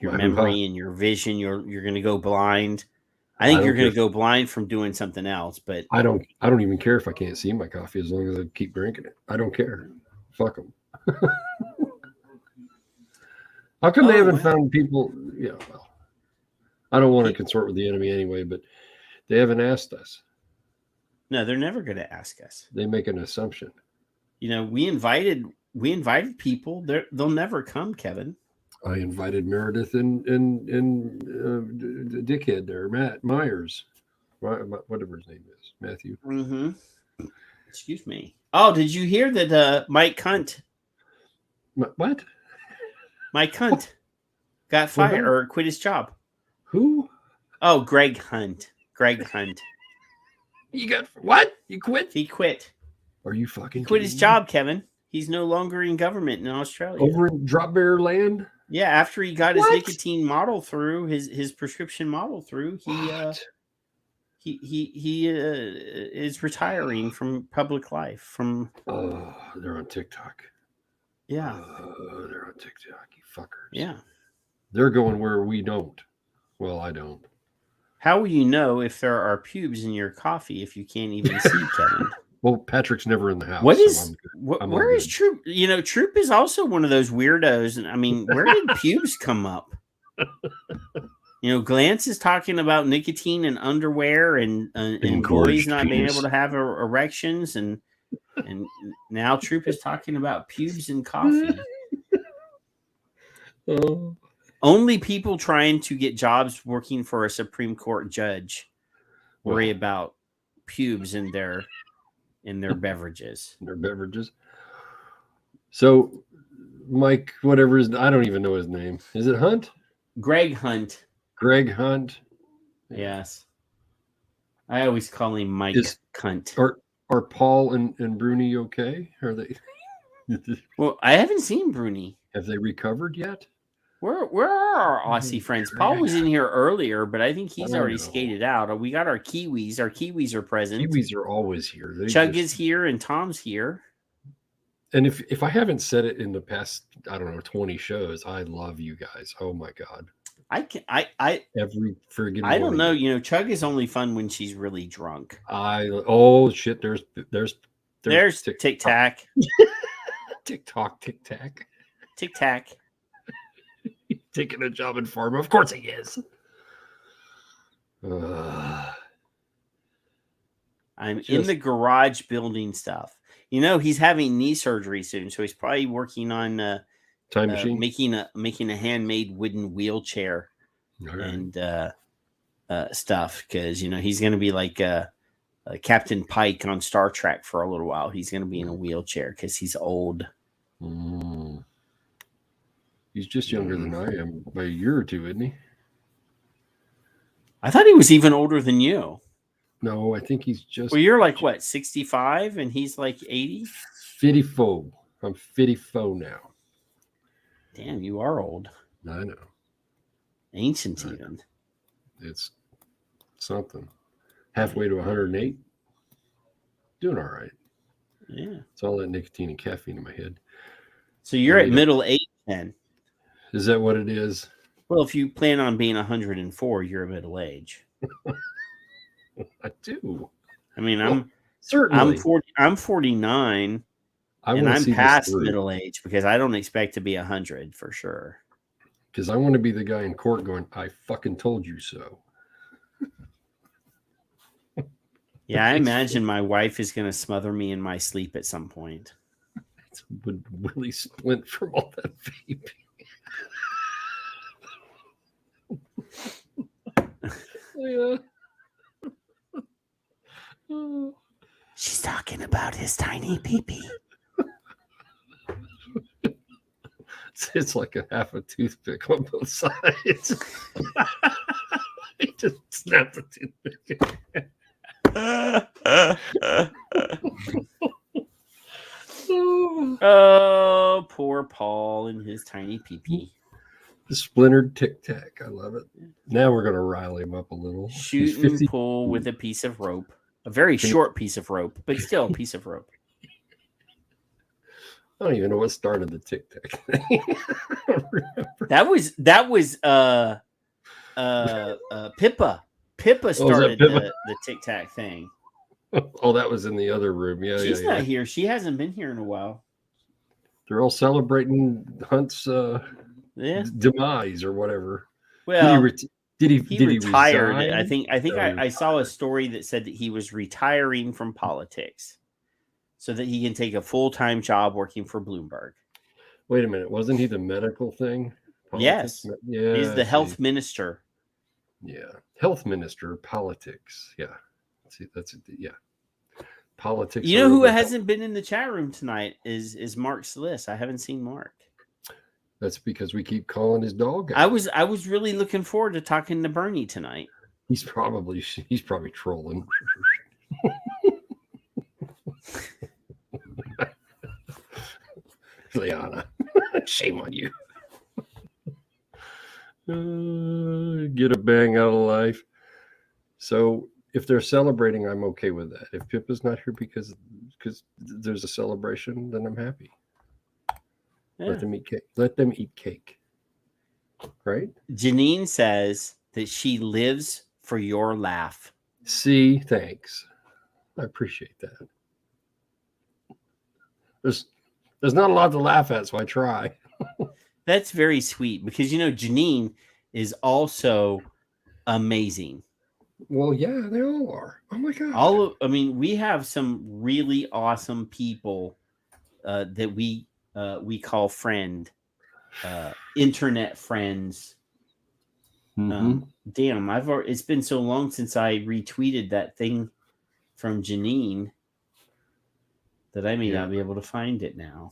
memory and your vision. You're going to go blind. I think you're going to go blind from doing something else, but I don't even care if I can't see my coffee as long as I keep drinking it. I don't care. Fuck them. How come they haven't found people? Yeah, well, I don't want to consort with the enemy anyway, but they haven't asked us. No, they're never going to ask us. They make an assumption. We invited people. They'll never come, Kevin. I invited Meredith and dickhead there, Matt Myers, whatever his name is, Matthew. Mm-hmm. Excuse me. Oh, did you hear that Mike Hunt? What? Mike Hunt got fired or quit his job. Who? Oh, Greg Hunt. Greg Hunt. You got what? You quit? He quit. Are you fucking? He quit his job, Kevin. He's no longer in government in Australia. Over in Drop Bear Land? Yeah, after he got his nicotine model through, his prescription model through, he is retiring from public life. They're on TikTok. Yeah. They're on TikTok, you fuckers. Yeah. They're going where we don't. Well, I don't. How will you know if there are pubes in your coffee if you can't even see, Kevin? Well, Patrick's never in the house. What is? So where is Troop? Troop is also one of those weirdos. And I mean, where did pubes come up? Glantz is talking about nicotine and underwear and boys not being able to have erections, and now Troop is talking about pubes in coffee. Oh. Only people trying to get jobs working for a Supreme Court judge worry about pubes in their beverages. Their beverages. So, Mike, whatever I don't even know his name. Is it Hunt? Greg Hunt. Greg Hunt. Yes. I always call him Mike Cunt. Are Paul and Bruni okay? Are they? Well, I haven't seen Bruni. Have they recovered yet? Where are our Aussie friends? Paul was in here earlier, but I think he's already skated out. We got our Kiwis. Our Kiwis are present. Kiwis are always here. Chug is here and Tom's here. And if I haven't said it in the past, 20 shows, I love you guys. Oh my God. Every friggin' I don't know. Chug is only fun when she's really drunk. Shit. There's Tic Tac. TikTok, Tic Tac. Tic Tac. Taking a job in pharma. Of course he is. I'm in the garage building stuff. He's having knee surgery soon, so he's probably working on time machine, making a handmade wooden wheelchair and stuff, because he's going to be like Captain Pike on Star Trek for a little while. He's going to be in a wheelchair because he's old. He's just younger than I am by a year or two, isn't he? I thought he was even older than you. No, I think he's just... Well, you're like, what, 65? And he's like 80? 54. I'm 54 now. Damn, you are old. I know. Ancient even. It's something. Halfway to 108. Doing all right. Yeah. It's all that nicotine and caffeine in my head. So you're at middle age 10. Is that what it is? Well, if you plan on being 104, you're middle age. I do. I mean, Certainly. I'm 49, and I'm past middle age because I don't expect to be 100 for sure. Because I want to be the guy in court going, I fucking told you so. Yeah, I imagine my wife is going to smother me in my sleep at some point. Would Willie splint from all that vaping? Yeah. She's talking about his tiny pee-pee. It's like a half a toothpick on both sides. He just snapped the toothpick. Oh, poor Paul and his tiny pee-pee. The splintered tic-tac. I love it. Now we're going to rile him up a little. Shoot and pull with a piece of rope. A very short piece of rope, but still a piece of rope. I don't even know what started the tic-tac thing. That was Pippa. Pippa started the tic-tac thing. Oh, that was in the other room. Yeah, she's not here. She hasn't been here in a while. They're all celebrating Hunt's demise or whatever. Well, did he retired? resign? I think I saw a story that said that he was retiring from politics so that he can take a full-time job working for Bloomberg. Wait a minute. Wasn't he the medical thing? Politics? Yes. Yeah. He's the health minister. Yeah. Health minister, politics. Yeah. See, that's it. Yeah. Politics. You know who hasn't been in the chat room tonight is Mark Sliss. I haven't seen Mark. That's because we keep calling his dog out. I was really looking forward to talking to Bernie tonight. He's probably trolling. Liana, shame on you. Get a bang out of life. So if they're celebrating, I'm okay with that. If Pippa's not here because there's a celebration, then I'm happy. Yeah. Let them eat cake. Let them eat cake. Right? Janine says that she lives for your laugh. See, thanks. I appreciate that. There's not a lot to laugh at, so I try. That's very sweet because Janine is also amazing. Well, yeah, they all are. Oh my god! We have some really awesome people that we call friend, internet friends. Mm-hmm. Damn, it's been so long since I retweeted that thing from Janine that I may not be able to find it now.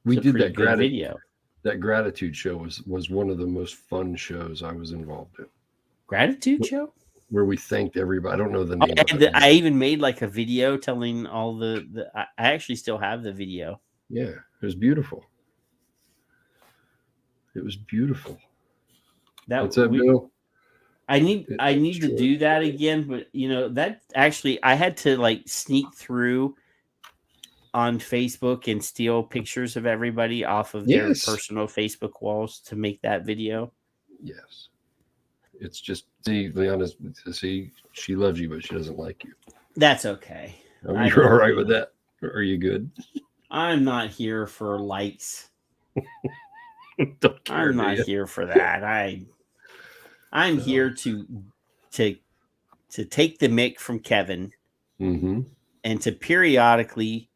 We did that video. That gratitude show was one of the most fun shows I was involved in. Gratitude show? Where we thanked everybody. I don't know the name of it. I even made like a video telling all the I actually still have the video. Yeah, it was beautiful. It was beautiful. What's that, Bill? I need to do that again, but that actually I had to like sneak through on Facebook and steal pictures of everybody off of their personal Facebook walls to make that video. Yes. It's just, Leanna's, she loves you, but she doesn't like you. That's okay. You're all right with that? Are you good? I'm not here for likes. Don't care, I'm not here for that. I'm here to take the mick from Kevin and to periodically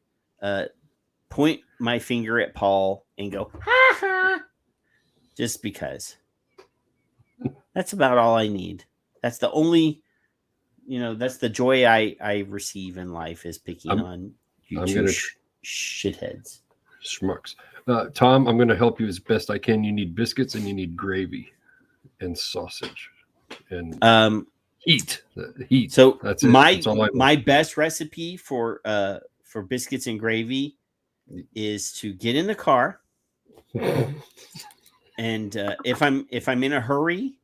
point my finger at Paul and go, ha ha, just because. That's about all I need. That's the only, that's the joy I receive in life is picking on you two shitheads. Schmucks. Tom, I'm going to help you as best I can. You need biscuits and you need gravy and sausage and heat. So that's it. My best recipe for biscuits and gravy is to get in the car and if I'm in a hurry,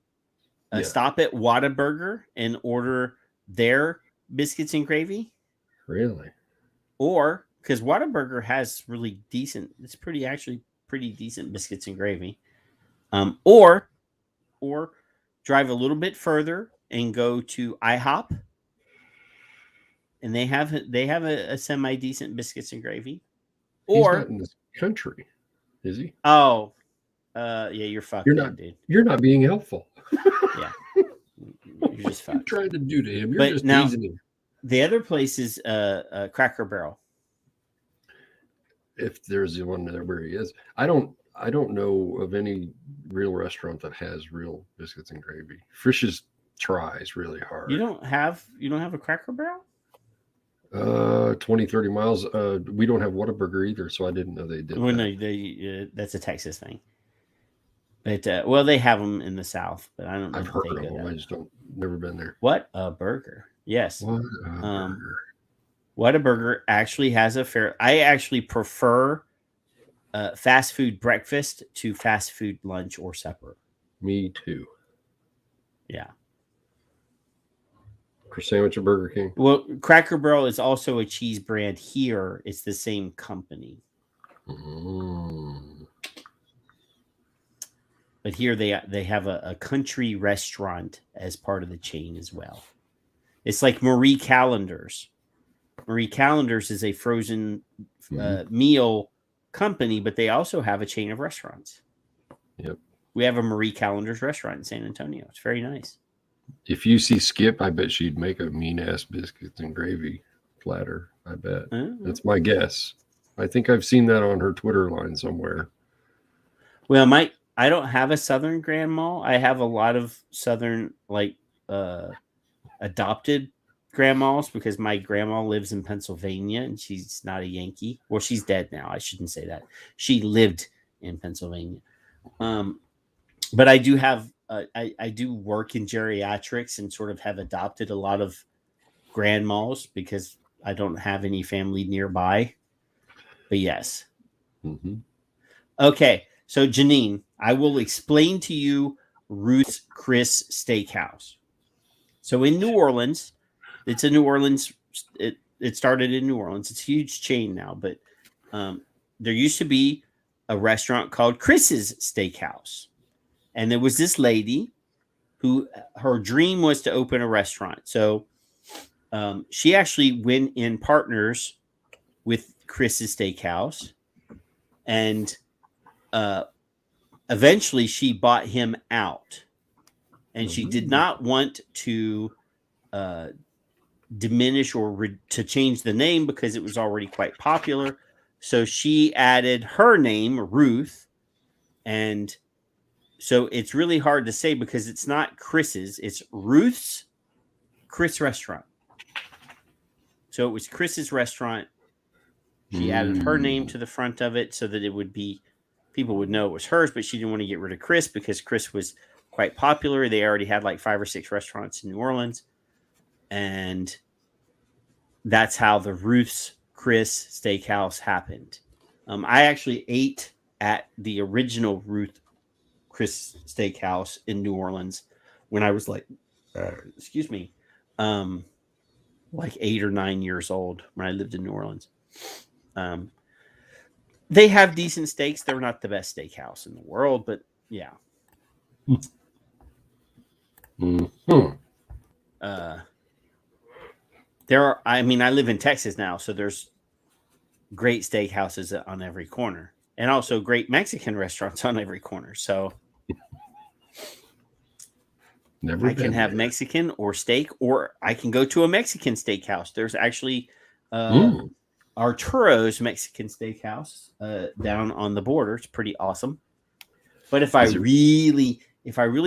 stop at Whataburger and order their biscuits and gravy. Really? Or because Whataburger has really decent, it's actually pretty decent biscuits and gravy. Or drive a little bit further and go to IHOP, and they have a semi decent biscuits and gravy. He's Or not in this country, is he? oh, yeah, you're fucked, dude. You're not being helpful. Yeah, you're just fucked. What are you trying to do to him? You're But just now- teasing him. The other place is Cracker Barrel. If there's one there where he is, I don't know of any real restaurant that has real biscuits and gravy. Frisch's tries really hard. You don't have a Cracker Barrel? 20, 30 miles. We don't have Whataburger either, so I didn't know they did. Well, that. no, that's a Texas thing. But well, they have them in the South, but I don't know. I've if heard they of go them. that. I just don't. Never been there. What a burger! Yes, What a burger. Whataburger actually has a fair. I actually prefer fast food breakfast to fast food lunch or supper. Me too. Yeah. For sandwich at Burger King. Well, Cracker Barrel is also a cheese brand here. It's the same company. Mm. But here they have a country restaurant as part of the chain as well. It's like Marie Callender's. Marie Callender's is a frozen meal company, but they also have a chain of restaurants. Yep. We have a Marie Callender's restaurant in San Antonio. It's very nice. If you see Skip, I bet she'd make a mean-ass biscuits and gravy platter. I bet. That's my guess. I think I've seen that on her Twitter line somewhere. Well, I don't have a Southern grandma. I have a lot of Southern adopted grandmas because my grandma lives in Pennsylvania and she's not a Yankee. Well, she's dead now. I shouldn't say that. She lived in Pennsylvania. But I do have I do work in geriatrics and sort of have adopted a lot of grandmas because I don't have any family nearby. But yes. Mm-hmm. Okay. So Janine, I will explain to you Ruth's Chris Steakhouse. So in New Orleans, it's a New Orleans. It started in New Orleans. It's a huge chain now, but there used to be a restaurant called Chris's Steakhouse. And there was this lady who her dream was to open a restaurant. So she actually went in partners with Chris's Steakhouse. And eventually she bought him out. And she did not want to diminish or to change the name because it was already quite popular. So she added her name, Ruth. And so it's really hard to say because it's not Chris's, it's Ruth's Chris Restaurant. So it was Chris's restaurant. She added her name to the front of it so that it would be, people would know it was hers, but she didn't want to get rid of Chris because Chris was quite popular. They already had like 5 or 6 restaurants in New Orleans. And that's how the Ruth's Chris Steakhouse happened. I actually ate at the original Ruth Chris Steakhouse in New Orleans when I was like, like 8 or 9 years old when I lived in New Orleans. They have decent steaks. They're not the best steakhouse in the world, but yeah. Mm-hmm. There are, I mean, I live in Texas now, so there's great steakhouses on every corner and also great Mexican restaurants on every corner. So I can have Mexican or steak, or I can go to a Mexican steakhouse. There's actually Arturo's Mexican Steakhouse down on the border. It's pretty awesome. But if I really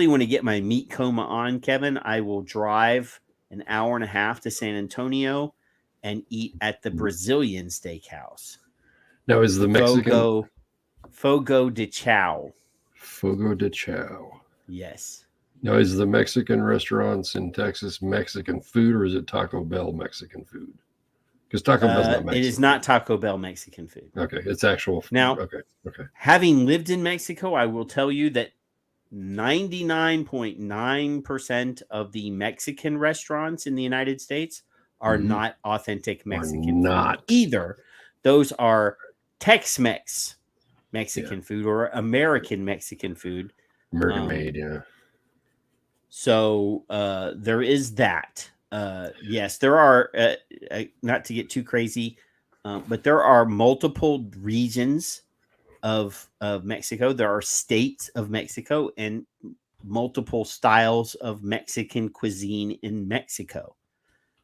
want to get my meat coma on, Kevin, I will drive an hour and a half to San Antonio and eat at the Brazilian Steakhouse. Now is the Mexican Fogo de Chao? Fogo de Chao. Yes. Now is the Mexican restaurants in Texas Mexican food, or is it Taco Bell Mexican food? Because Taco Bell's not Mexican. It is not Taco Bell Mexican food. Okay, it's actual food. Now, okay. Having lived in Mexico, I will tell you that 99.9% of the Mexican restaurants in the United States are not authentic Mexican food either. Those are Tex-Mex Mexican food or American Mexican food. American made, yeah. So there is that. Yes, there are, not to get too crazy, but there are multiple regions of Mexico. There are states of Mexico and multiple styles of Mexican cuisine in Mexico.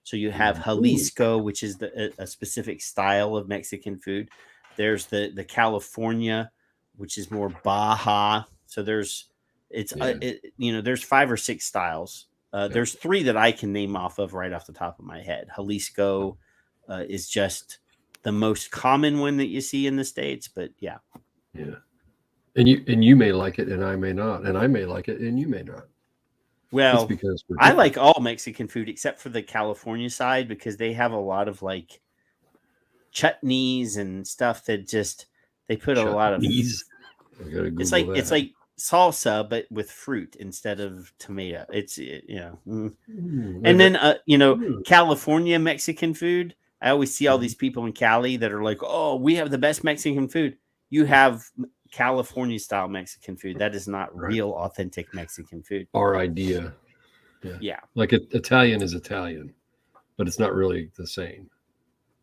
So you have Jalisco, which is a specific style of Mexican food. There's the California, which is more Baja. So there's there's 5 or 6 styles. There's 3 that I can name off the top of my head. Jalisco is just the most common one that you see in the States, but yeah. And you may like it and I may not, and I may like it and you may not. Well, it's because I like all Mexican food except for the California side, because they have a lot of like chutneys and stuff that just they put a lot of. It's like salsa but with fruit instead of tomato. It's and then California Mexican food. I always see all these people in Cali that are like, "Oh, we have the best Mexican food." You have California style Mexican food. That is not real authentic Mexican food. Our idea. Yeah. Like Italian is Italian, but it's not really the same.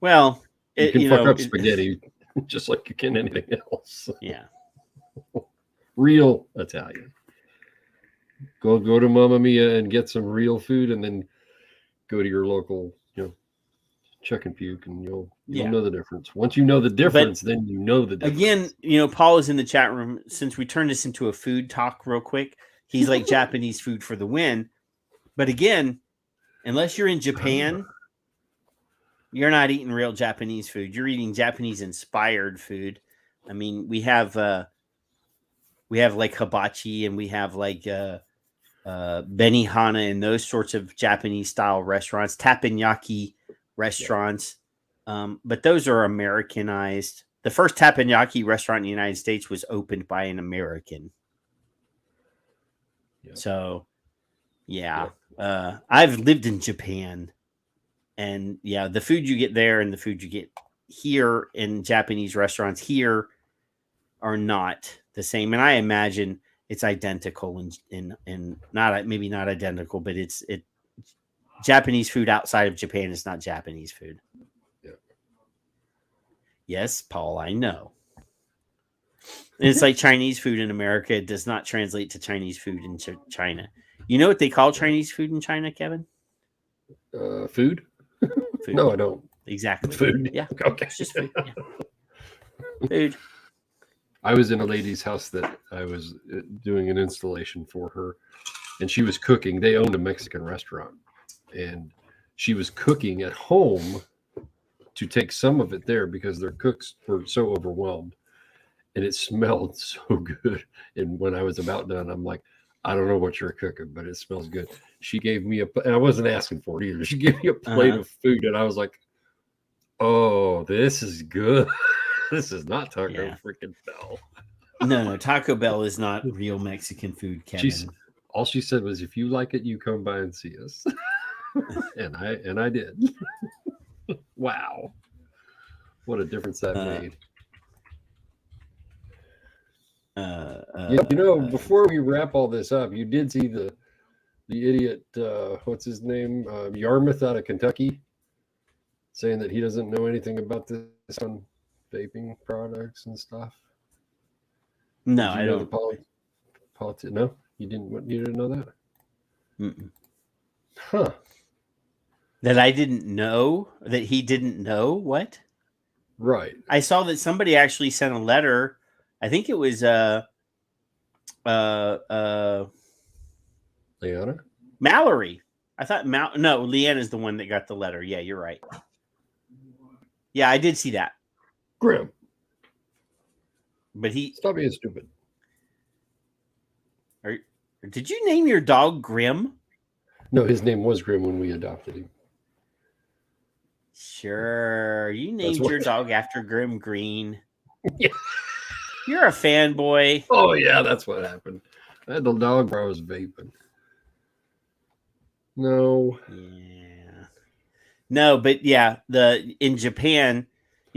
Well, you can fuck up spaghetti just like you can anything else. Yeah. Real Italian. Go to Mamma Mia and get some real food, and then go to your local, check and puke, and you'll know the difference. Once you know the difference, then you know the difference. Again, Paul is in the chat room. Since we turned this into a food talk real quick, he's like Japanese food for the win. But again, unless you're in Japan, you're not eating real Japanese food. You're eating Japanese inspired food. I mean, we have like hibachi, and we have like benihana and those sorts of Japanese style restaurants, teppanyaki restaurants. But those are Americanized. The first teppanyaki restaurant in the United States was opened by an American. So, I've lived in Japan, and the food you get there and the food you get here in Japanese restaurants here are not the same. And I imagine it's identical in not maybe not identical, but it's Japanese food outside of Japan is not Japanese food. Yeah. Yes, Paul, I know. And it's like Chinese food in America. It does not translate to Chinese food in China. You know what they call Chinese food in China, Kevin? Food? Food. No, I don't. Exactly. Food. Yeah. Okay. It's just food. Yeah. Food. I was in a lady's house that I was doing an installation for her, and she was cooking. They owned a Mexican restaurant, and she was cooking at home to take some of it there because their cooks were so overwhelmed, and it smelled so good. And when I was about done, I'm like, I don't know what you're cooking, but it smells good. She gave me and I wasn't asking for it either. She gave me a plate of food, and I was like, oh, this is good. This is not Taco freaking Bell. No, Taco Bell is not real Mexican food, Kevin. All she said was, if you like it, you come by and see us. and I did. Wow. What a difference that made. Before we wrap all this up, you did see the idiot, what's his name? Yarmouth out of Kentucky, saying that he doesn't know anything about this on vaping products and stuff. No, I don't. No, you didn't know that. Mm-mm. Huh? That I didn't know. That he didn't know what? Right. I saw that somebody actually sent a letter. I think it was Leanna? Mallory. I thought no, Leanne is the one that got the letter. Yeah, you're right. Yeah, I did see that. Grim. But stop being stupid. Did you name your dog Grim? No, his name was Grim when we adopted him. Sure. You named your dog after Grim Green. Yeah. You're a fanboy. Oh, yeah, that's what happened. I had the dog where I was vaping. No. Yeah. No, but yeah, in Japan,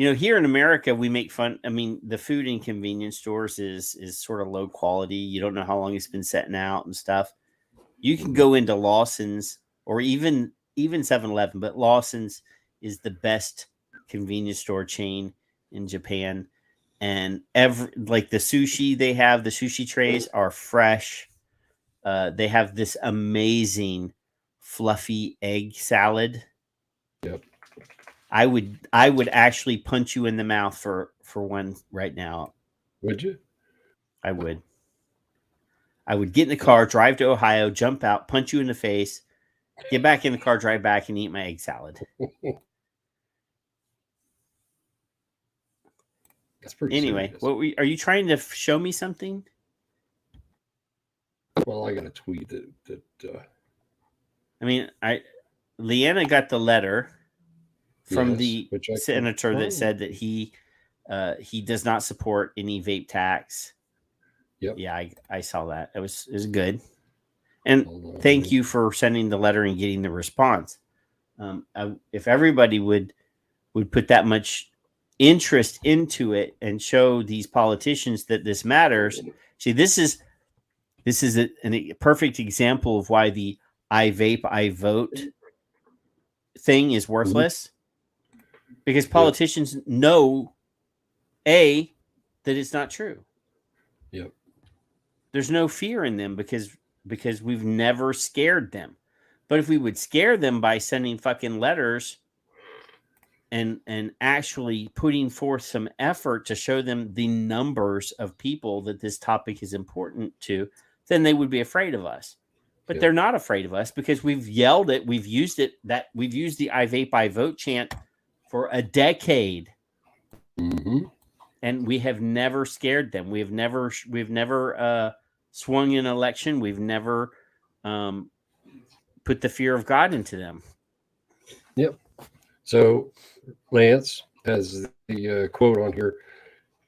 Here in America, we make fun. I mean, the food in convenience stores is sort of low quality. You don't know how long it's been setting out and stuff. You can go into Lawson's or even 7-Eleven, but Lawson's is the best convenience store chain in Japan. And like the sushi they have, the sushi trays are fresh. They have this amazing fluffy egg salad. Yep. I would actually punch you in the mouth for one right now. Would you? I would. I would get in the car, drive to Ohio, jump out, punch you in the face, get back in the car, drive back, and eat my egg salad. That's pretty Anyway, serious. are you trying to show me something? Well, I got a tweet that I mean, Leanna got the letter from yes, the senator that said that he does not support any vape tax. Yep. Yeah, I saw that. It was good. And thank you for sending the letter and getting the response. If everybody would put that much interest into it and show these politicians that this matters. See, this is a perfect example of why the I vape, I vote thing is worthless. Because politicians know, that it's not true. Yep. There's no fear in them because we've never scared them. But if we would scare them by sending fucking letters and actually putting forth some effort to show them the numbers of people that this topic is important to, then they would be afraid of us. But they're not afraid of us because we've yelled it, we've used it, we've used the I vape, I vote chant for a decade. Mm-hmm. And we have never scared them. We've never swung an election. We've never put the fear of God into them. Yep. So Lance has the quote on here.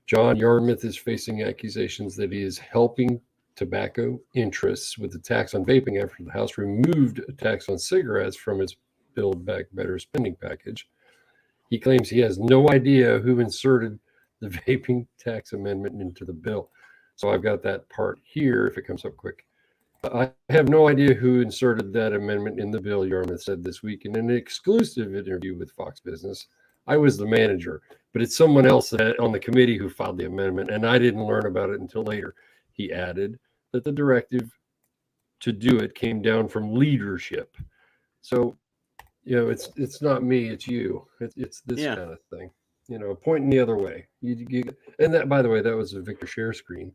John Yarmouth is facing accusations that he is helping tobacco interests with the tax on vaping after the House removed a tax on cigarettes from its Build Back Better spending package. He claims he has no idea who inserted the vaping tax amendment into the bill. So I've got that part here if it comes up quick. I have no idea who inserted that amendment in the bill, Yarmouth said this week in an exclusive interview with Fox Business. I was the manager, but it's someone else on the committee who filed the amendment, and I didn't learn about it until later. He added that the directive to do it came down from leadership. So, it's not me, it's you. It's this kind of thing. Pointing the other way. And that, by the way, that was a Victor share screen.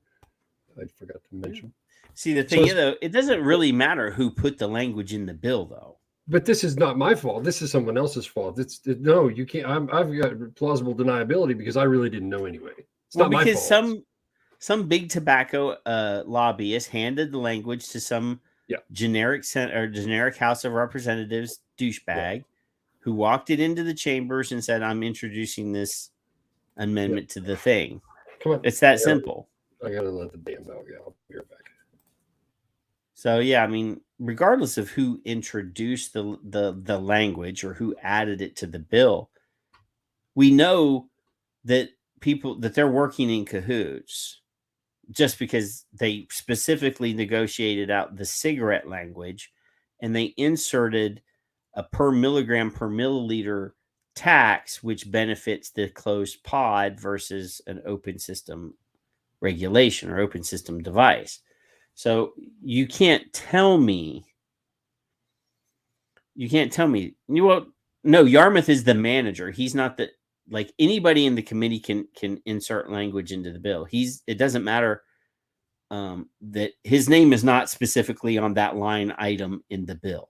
I forgot to mention. See, the thing is, though, it doesn't really matter who put the language in the bill, though. But this is not my fault. This is someone else's fault. No, you can't. I've got plausible deniability because I really didn't know anyway. It's not my fault. Because some big tobacco lobbyist handed the language to some generic House of Representatives douchebag who walked it into the chambers and said, "I'm introducing this amendment to the thing." Come on, it's that simple. I gotta let the damn dog out. I'll be right back. So I mean, regardless of who introduced the language or who added it to the bill, we know that they're working in cahoots just because they specifically negotiated out the cigarette language and they inserted a per milligram per milliliter tax, which benefits the closed pod versus an open system regulation or open system device. So you can't tell me. No, Yarmouth is the manager. He's not like anybody in the committee can insert language into the bill. It doesn't matter that his name is not specifically on that line item in the bill.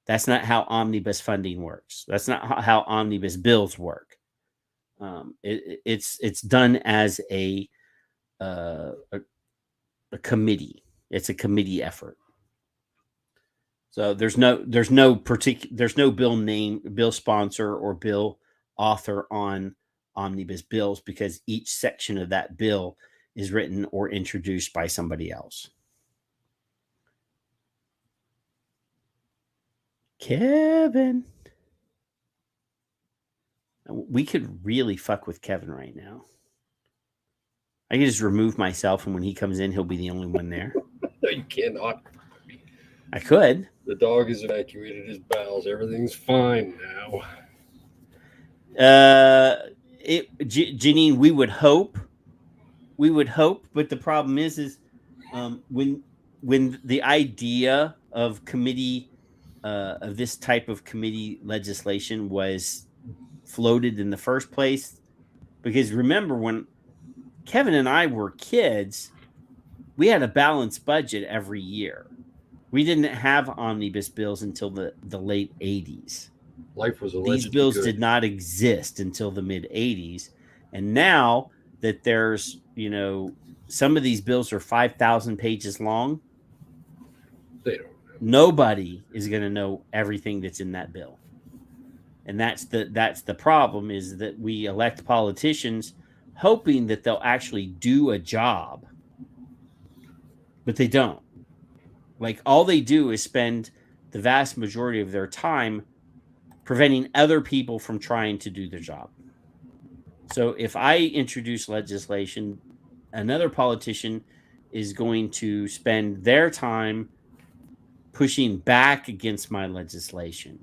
That's not how omnibus funding works. That's not how omnibus bills work. It's done as a committee. It's a committee effort. So there's no bill sponsor or bill author on omnibus bills because each section of that bill is written or introduced by somebody else. Kevin. We could really fuck with Kevin right now. I can just remove myself, and when he comes in, he'll be the only one there. No, you cannot. I could. The dog has evacuated his bowels. Everything's fine now. Janine, we would hope, but the problem is when the idea of committee of this type of committee legislation was floated in the first place, because remember when Kevin and I were kids, we had a balanced budget every year. We didn't have omnibus bills until the late 80s. Life was These bills did not exist until the mid 80s. And now that there's, some of these bills are 5,000 pages long. They don't know. Nobody is going to know everything that's in that bill. And that's the problem, is that we elect politicians hoping that they'll actually do a job, but they don't. Like, all they do is spend the vast majority of their time preventing other people from trying to do their job. So if I introduce legislation, another politician is going to spend their time pushing back against my legislation.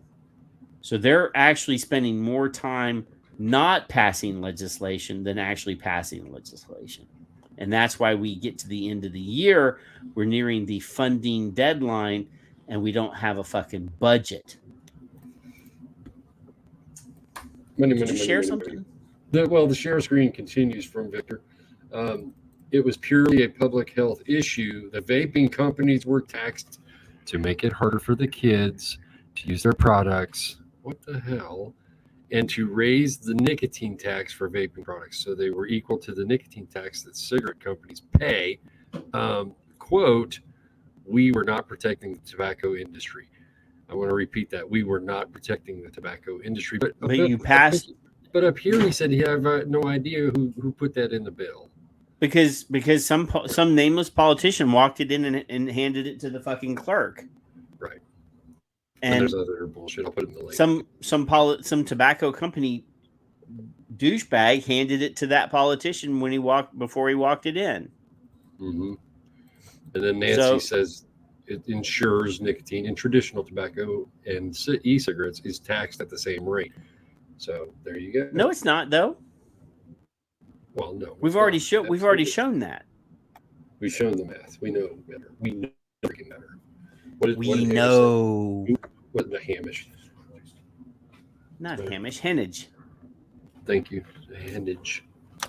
So they're actually spending more time not passing legislation than actually passing legislation. And that's why we get to the end of the year, we're nearing the funding deadline, and we don't have a fucking budget. Did you share something? The share screen continues from Victor. It was purely a public health issue. The vaping companies were taxed to make it harder for the kids to use their products. What the hell? And to raise the nicotine tax for vaping products, so they were equal to the nicotine tax that cigarette companies pay. Quote, we were not protecting the tobacco industry. I want to repeat that. We were not protecting the tobacco industry. But you passed. But up here he said he had no idea who put that in the bill. Because some nameless politician walked it in and handed it to the fucking clerk. Right. And there's other bullshit. I'll put it in the link. Some tobacco company douchebag handed it to that politician before he walked it in. Mm-hmm. And then Nancy says it ensures nicotine in traditional tobacco and e-cigarettes is taxed at the same rate. So there you go. No, it's not though. Well, no. We've already shown that. We've shown the math. We know better. We know freaking better. We know. What the Hamish? Not Hamish. Hennage. Thank you. Hennage.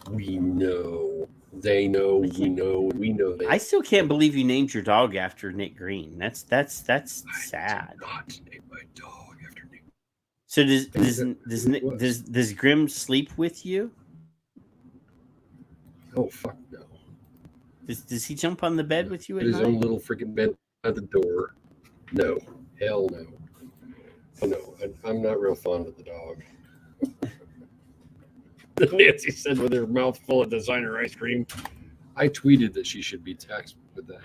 We know. They know. We know. We know. I still can't believe you named your dog after Nick Green. That's sad. I did not name my dog after Nick. So does Grim sleep with you? Oh fuck no. Does he jump on the bed with you at his night? own little freaking bed at the door? No. Hell no. Oh no. I'm not real fond of the dog. Nancy said with her mouth full of designer ice cream. I tweeted that she should be taxed with that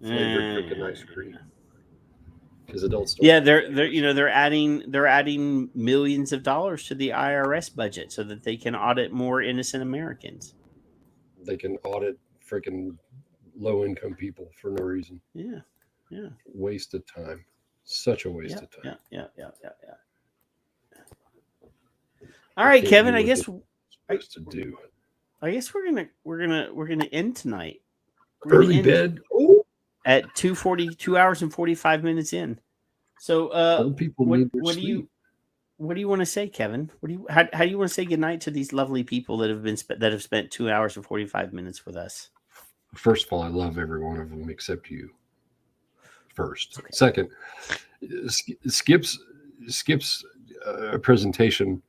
flavored freaking ice cream. Because adults don't. Yeah, they're adding millions of dollars to the IRS budget so that they can audit more innocent Americans. They can audit freaking low-income people for no reason. Yeah. Waste of time. Such a waste of time. Yeah. All right, Kevin. I guess we're gonna end tonight. Early bed. Oh. At 2:40, 2 hours and 45 minutes in. So, what do you want to say, Kevin? How do you want to say goodnight to these lovely people that have spent 2 hours and 45 minutes with us? First of all, I love every one of them except you. First, okay. Second, Skip's presentation.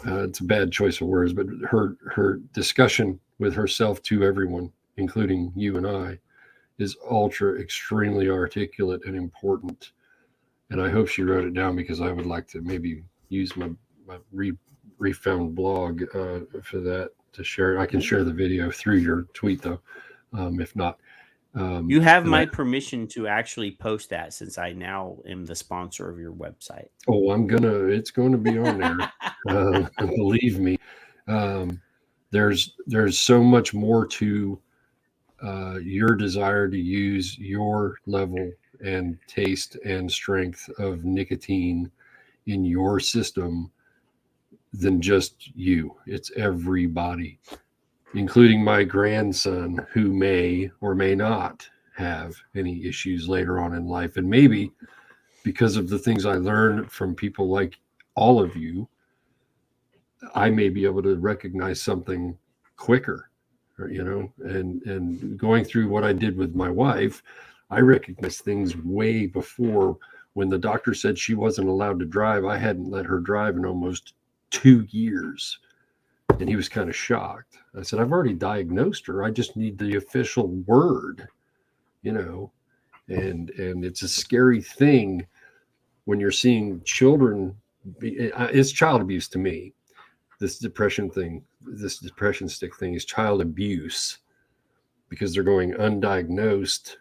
It's a bad choice of words, but her discussion with herself to everyone, including you and I, is extremely articulate and important. And I hope she wrote it down because I would like to maybe use my refound blog for that to share it. I can share the video through your tweet though, if not. You have my permission to actually post that, since I now am the sponsor of your website. Oh, it's going to be on there. Believe me. There's so much more to your desire to use your level and taste and strength of nicotine in your system than just you. It's everybody, including my grandson, who may or may not have any issues later on in life. And maybe because of the things I learned from people like all of you, I may be able to recognize something quicker, and going through what I did with my wife, I recognized things way before. When the doctor said she wasn't allowed to drive, I hadn't let her drive in almost 2 years. And he was kind of shocked. I said, I've already diagnosed her. I just need the official word, and it's a scary thing when you're seeing children. It's child abuse to me. This depression stick thing is child abuse, because they're going undiagnosed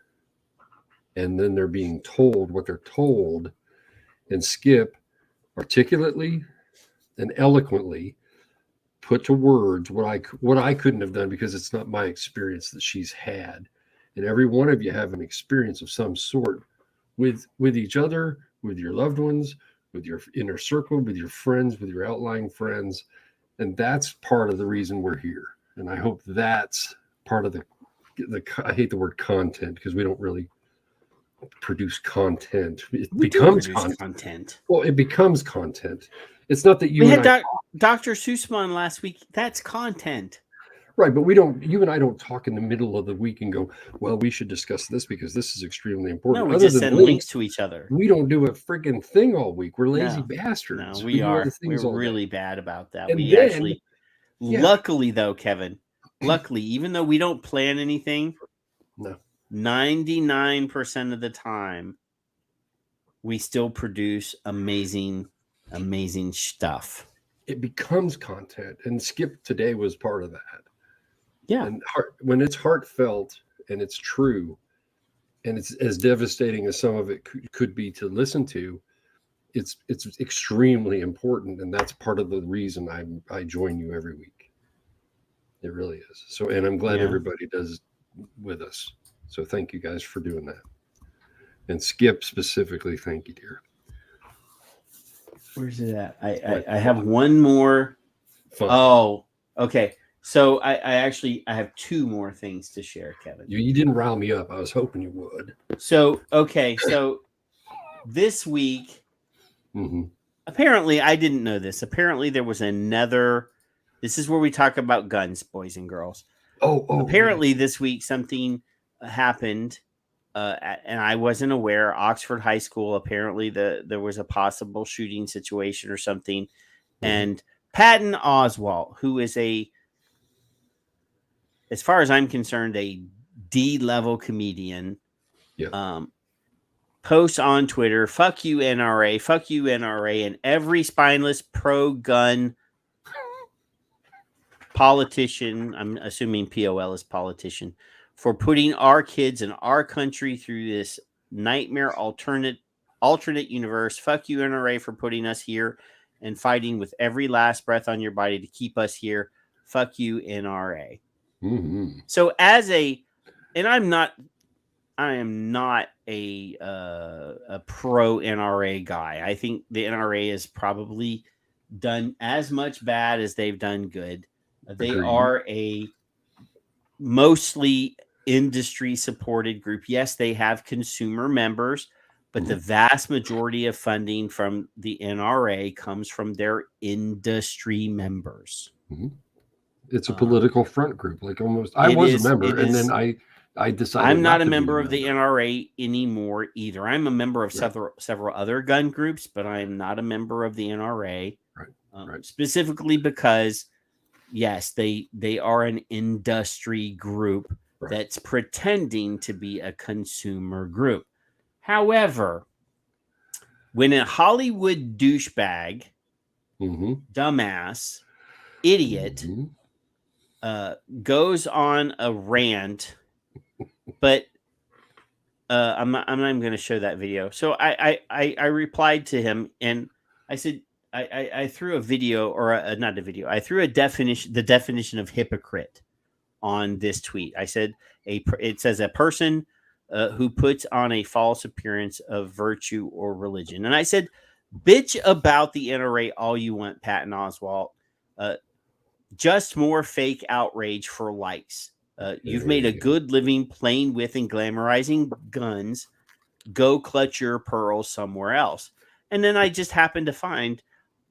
and then they're being told what they're told, and Skip articulately and eloquently put to words what I couldn't have done, because it's not my experience that she's had. And every one of you have an experience of some sort with each other, with your loved ones, with your inner circle, with your friends, with your outlying friends. And that's part of the reason we're here. And I hope that's part of the I hate the word content, because we don't really produce content. It becomes content. Well, it becomes content. It's not that you. We had Dr. Seuss on last week. That's content. Right, but you and I don't talk in the middle of the week and go, well, we should discuss this because this is extremely important. No, we just send links to each other. We don't do a freaking thing all week. We're lazy bastards. No, we are. We're really bad about that. And luckily though, Kevin, even though we don't plan anything, 99% of the time, we still produce amazing stuff. It becomes content, and Skip today was part of that. Yeah. And when it's heartfelt and it's true, and it's as devastating as some of it could be to listen to, it's extremely important, and that's part of the reason I join you every week. It really is. So, and I'm glad everybody does with us. So thank you guys for doing that. And Skip specifically, thank you, dear. Where's it at? I have one more. Fun. Oh, okay. So I have two more things to share, Kevin. You didn't rile me up. I was hoping you would. So, okay. So this week, apparently, I didn't know this. Apparently, there was another. This is where we talk about guns, boys and girls. Apparently, this week something happened, and I wasn't aware. Oxford High School. Apparently, there was a possible shooting situation or something, and Patton Oswalt, who is as far as I'm concerned, a D-level comedian, posts on Twitter, fuck you NRA, and every spineless pro-gun politician, I'm assuming POL is politician, for putting our kids and our country through this nightmare alternate universe. Fuck you NRA for putting us here and fighting with every last breath on your body to keep us here. Fuck you NRA. So I am not a pro NRA guy. I think the NRA has probably done as much bad as they've done good. They are a mostly industry supported group. Yes, they have consumer members, but the vast majority of funding from the NRA comes from their industry members. It's a political front group, like almost. I was a member, and then I decided. I'm not a member of the NRA anymore either. I'm a member of several other gun groups, but I am not a member of the NRA. Right. Specifically because, yes, they are an industry group that's pretending to be a consumer group. However, when a Hollywood douchebag, dumbass, idiot goes on a rant, but I'm not even going to show that video. So I replied to him and I said, I threw a video or not a video. I threw the definition of hypocrite on this tweet. I said it says a person who puts on a false appearance of virtue or religion. And I said, bitch about the NRA all you want, Patton Oswalt. Just more fake outrage for likes. You've made a good living playing with and glamorizing guns. Go clutch your pearls somewhere else. And then I just happened to find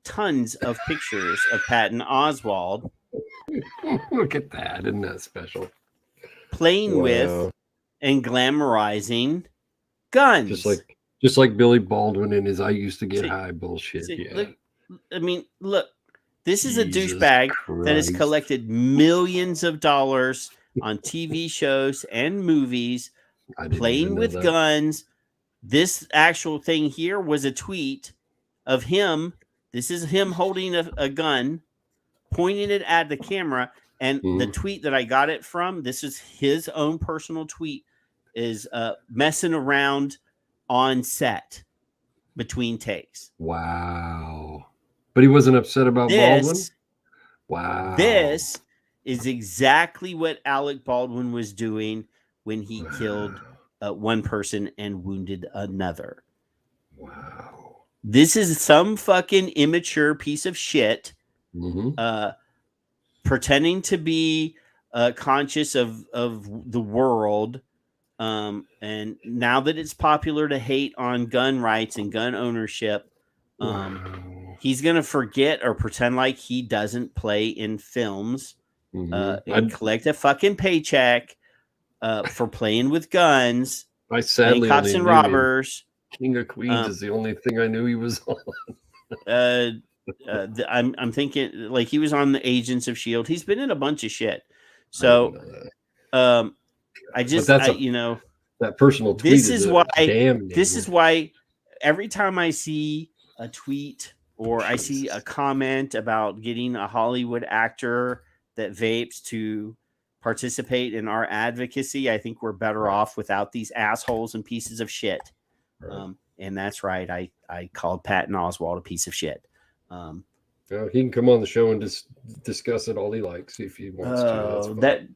tons of pictures of Patton Oswalt. Look at that. Isn't that special? Playing with and glamorizing guns. Just like Billy Baldwin and his I used to get high bullshit. Look, this is a douchebag that has collected millions of dollars on TV shows and movies playing with guns. This actual thing here was a tweet of him. This is him holding a gun, pointing it at the camera. And the tweet that I got it from, this is his own personal tweet, is messing around on set between takes. Wow. But he wasn't upset about Baldwin? Wow. This is exactly what Alec Baldwin was doing when he killed one person and wounded another. Wow. This is some fucking immature piece of shit pretending to be conscious of the world. And now that it's popular to hate on gun rights and gun ownership, he's going to forget or pretend like he doesn't play in films and collect a fucking paycheck for playing with guns. I sadly cops and robbers. King of Queens is the only thing I knew he was on. I'm thinking like he was on the Agents of S.H.I.E.L.D. He's been in a bunch of shit. So that personal tweet this is why every time I see a tweet or I see a comment about getting a Hollywood actor that vapes to participate in our advocacy, I think we're better off without these assholes and pieces of shit. And that's right. I called Patton Oswalt a piece of shit. Well, he can come on the show and just discuss it all he likes if he wants to.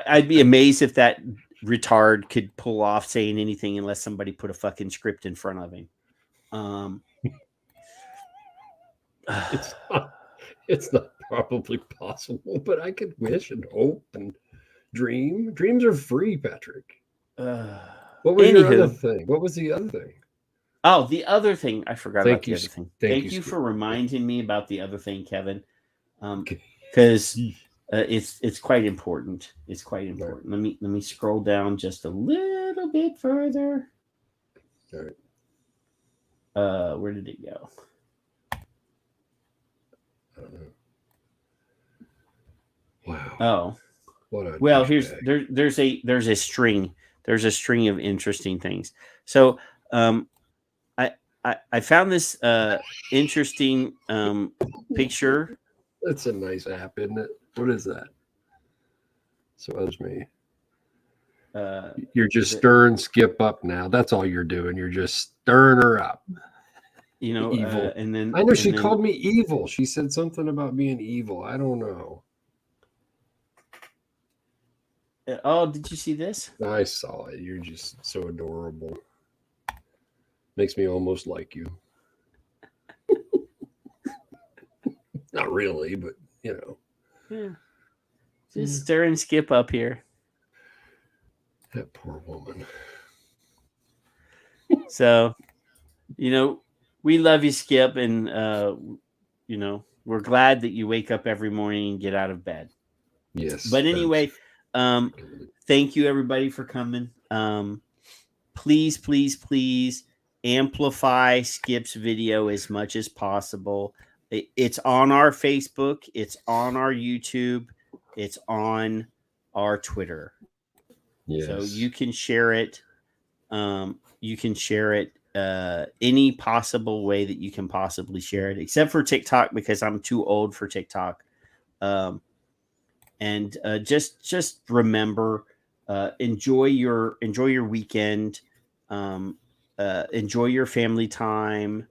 I'd be amazed if that retard could pull off saying anything unless somebody put a fucking script in front of him. It's not probably possible, but I could wish and hope and dream. Dreams are free, Patrick. What was your other thing? What was the other thing? Oh, the other thing. I forgot about the other thing. Thank you for reminding me about the other thing, Kevin. Because it's quite important. It's quite important. Right. Let me scroll down just a little bit further. All right. Where did it go? I don't know. Wow. Oh. Well, there's a string. There's a string of interesting things. So, I found this interesting picture. That's a nice app, isn't it? What is that? So that's me. You're just stirring Skip up now. That's all you're doing. You're just stirring her up. You know, evil. And then I know she called me evil. She said something about being evil. I don't know. Oh, did you see this? I saw it. You're just so adorable. Makes me almost like you. Not really, but you know. Yeah. Just stirring Skip up here. That poor woman. So, you know, we love you, Skip, and you know, we're glad that you wake up every morning and get out of bed. Yes. But anyway, thank you everybody for coming. Please amplify Skip's video as much as possible. It's on our Facebook, it's on our YouTube, it's on our Twitter. Yes. So you can share it. You can share it any possible way that you can possibly share it, except for TikTok because I'm too old for TikTok. And just remember, enjoy your weekend. Enjoy your family time.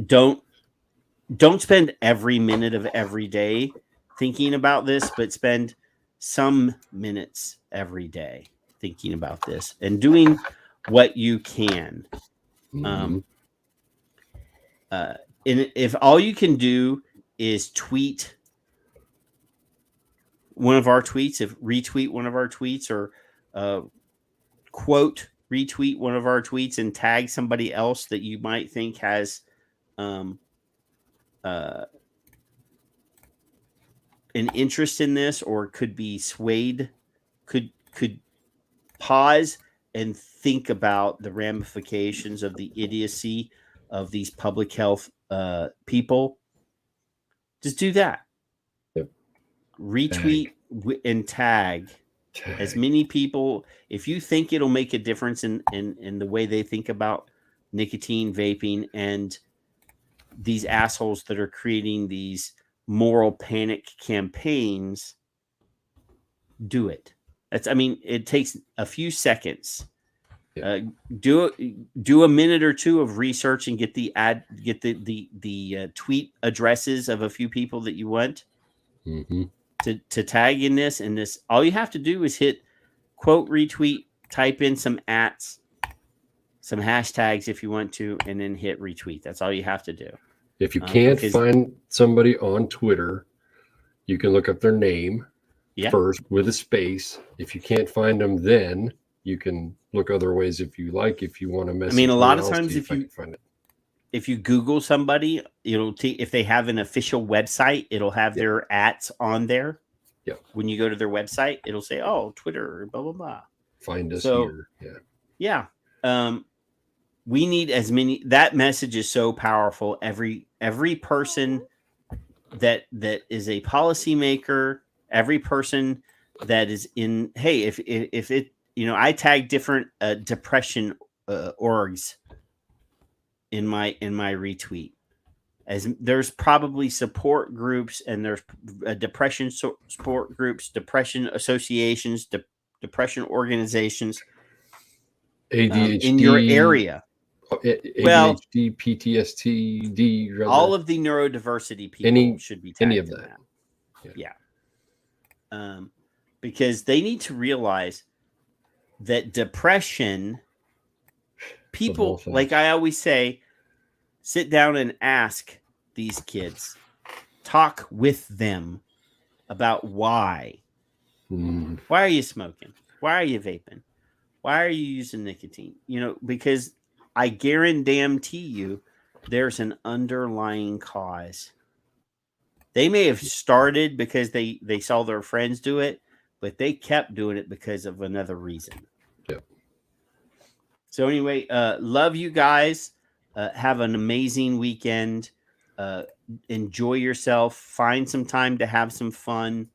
Don't spend every minute of every day thinking about this, but spend some minutes every day thinking about this and doing what you can. And if all you can do is tweet one of our tweets, if retweet one of our tweets, or quote retweet one of our tweets and tag somebody else that you might think has an interest in this or could be swayed, could pause and think about the ramifications of the idiocy of these public health people. Just do that. Yep. Retweet and tag as many people. If you think it'll make a difference in the way they think about nicotine, vaping, and these assholes that are creating these moral panic campaigns, do it. It takes a few seconds. Do a minute or two of research and get the tweet addresses of a few people that you want to tag in this. And this, all you have to do is hit quote retweet, type in some ats, some hashtags if you want to, and then hit retweet. That's all you have to do. If you can't find somebody on Twitter, you can look up their name first with a space. If you can't find them, then you can look other ways if you like. If you want to message, a lot of times if you Google somebody, if they have an official website, it'll have their ats on there. Yeah. When you go to their website, it'll say, "Oh, Twitter, blah blah blah." Find us here. Yeah. We need as many. That message is so powerful. Every person that is a policymaker, every person that is in. Hey, if it, I tag different depression orgs in my retweet. As there's probably support groups, and there's depression support groups, depression associations, depression organizations ADHD in your area. ADHD, PTSD, all of the neurodiversity people should be tagged any of that. Yeah. Because they need to realize that depression, people, like I always say, sit down and ask these kids, talk with them about why. Why are you smoking? Why are you vaping? Why are you using nicotine? Because I guarantee you there's an underlying cause. They may have started because they saw their friends do it, but they kept doing it because of another reason. Yep. So anyway, love you guys. Have an amazing weekend. Enjoy yourself. Find some time to have some fun,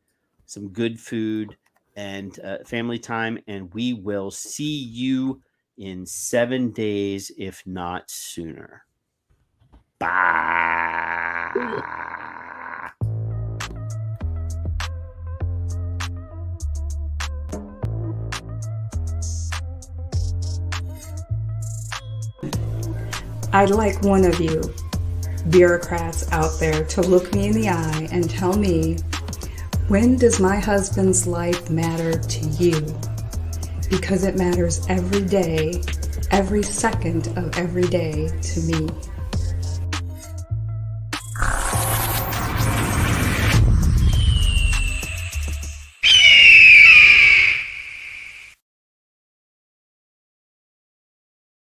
some good food, and family time. And we will see you in 7 days, if not sooner. Bye. I'd like one of you bureaucrats out there to look me in the eye and tell me, when does my husband's life matter to you? Because it matters every day, every second of every day to me.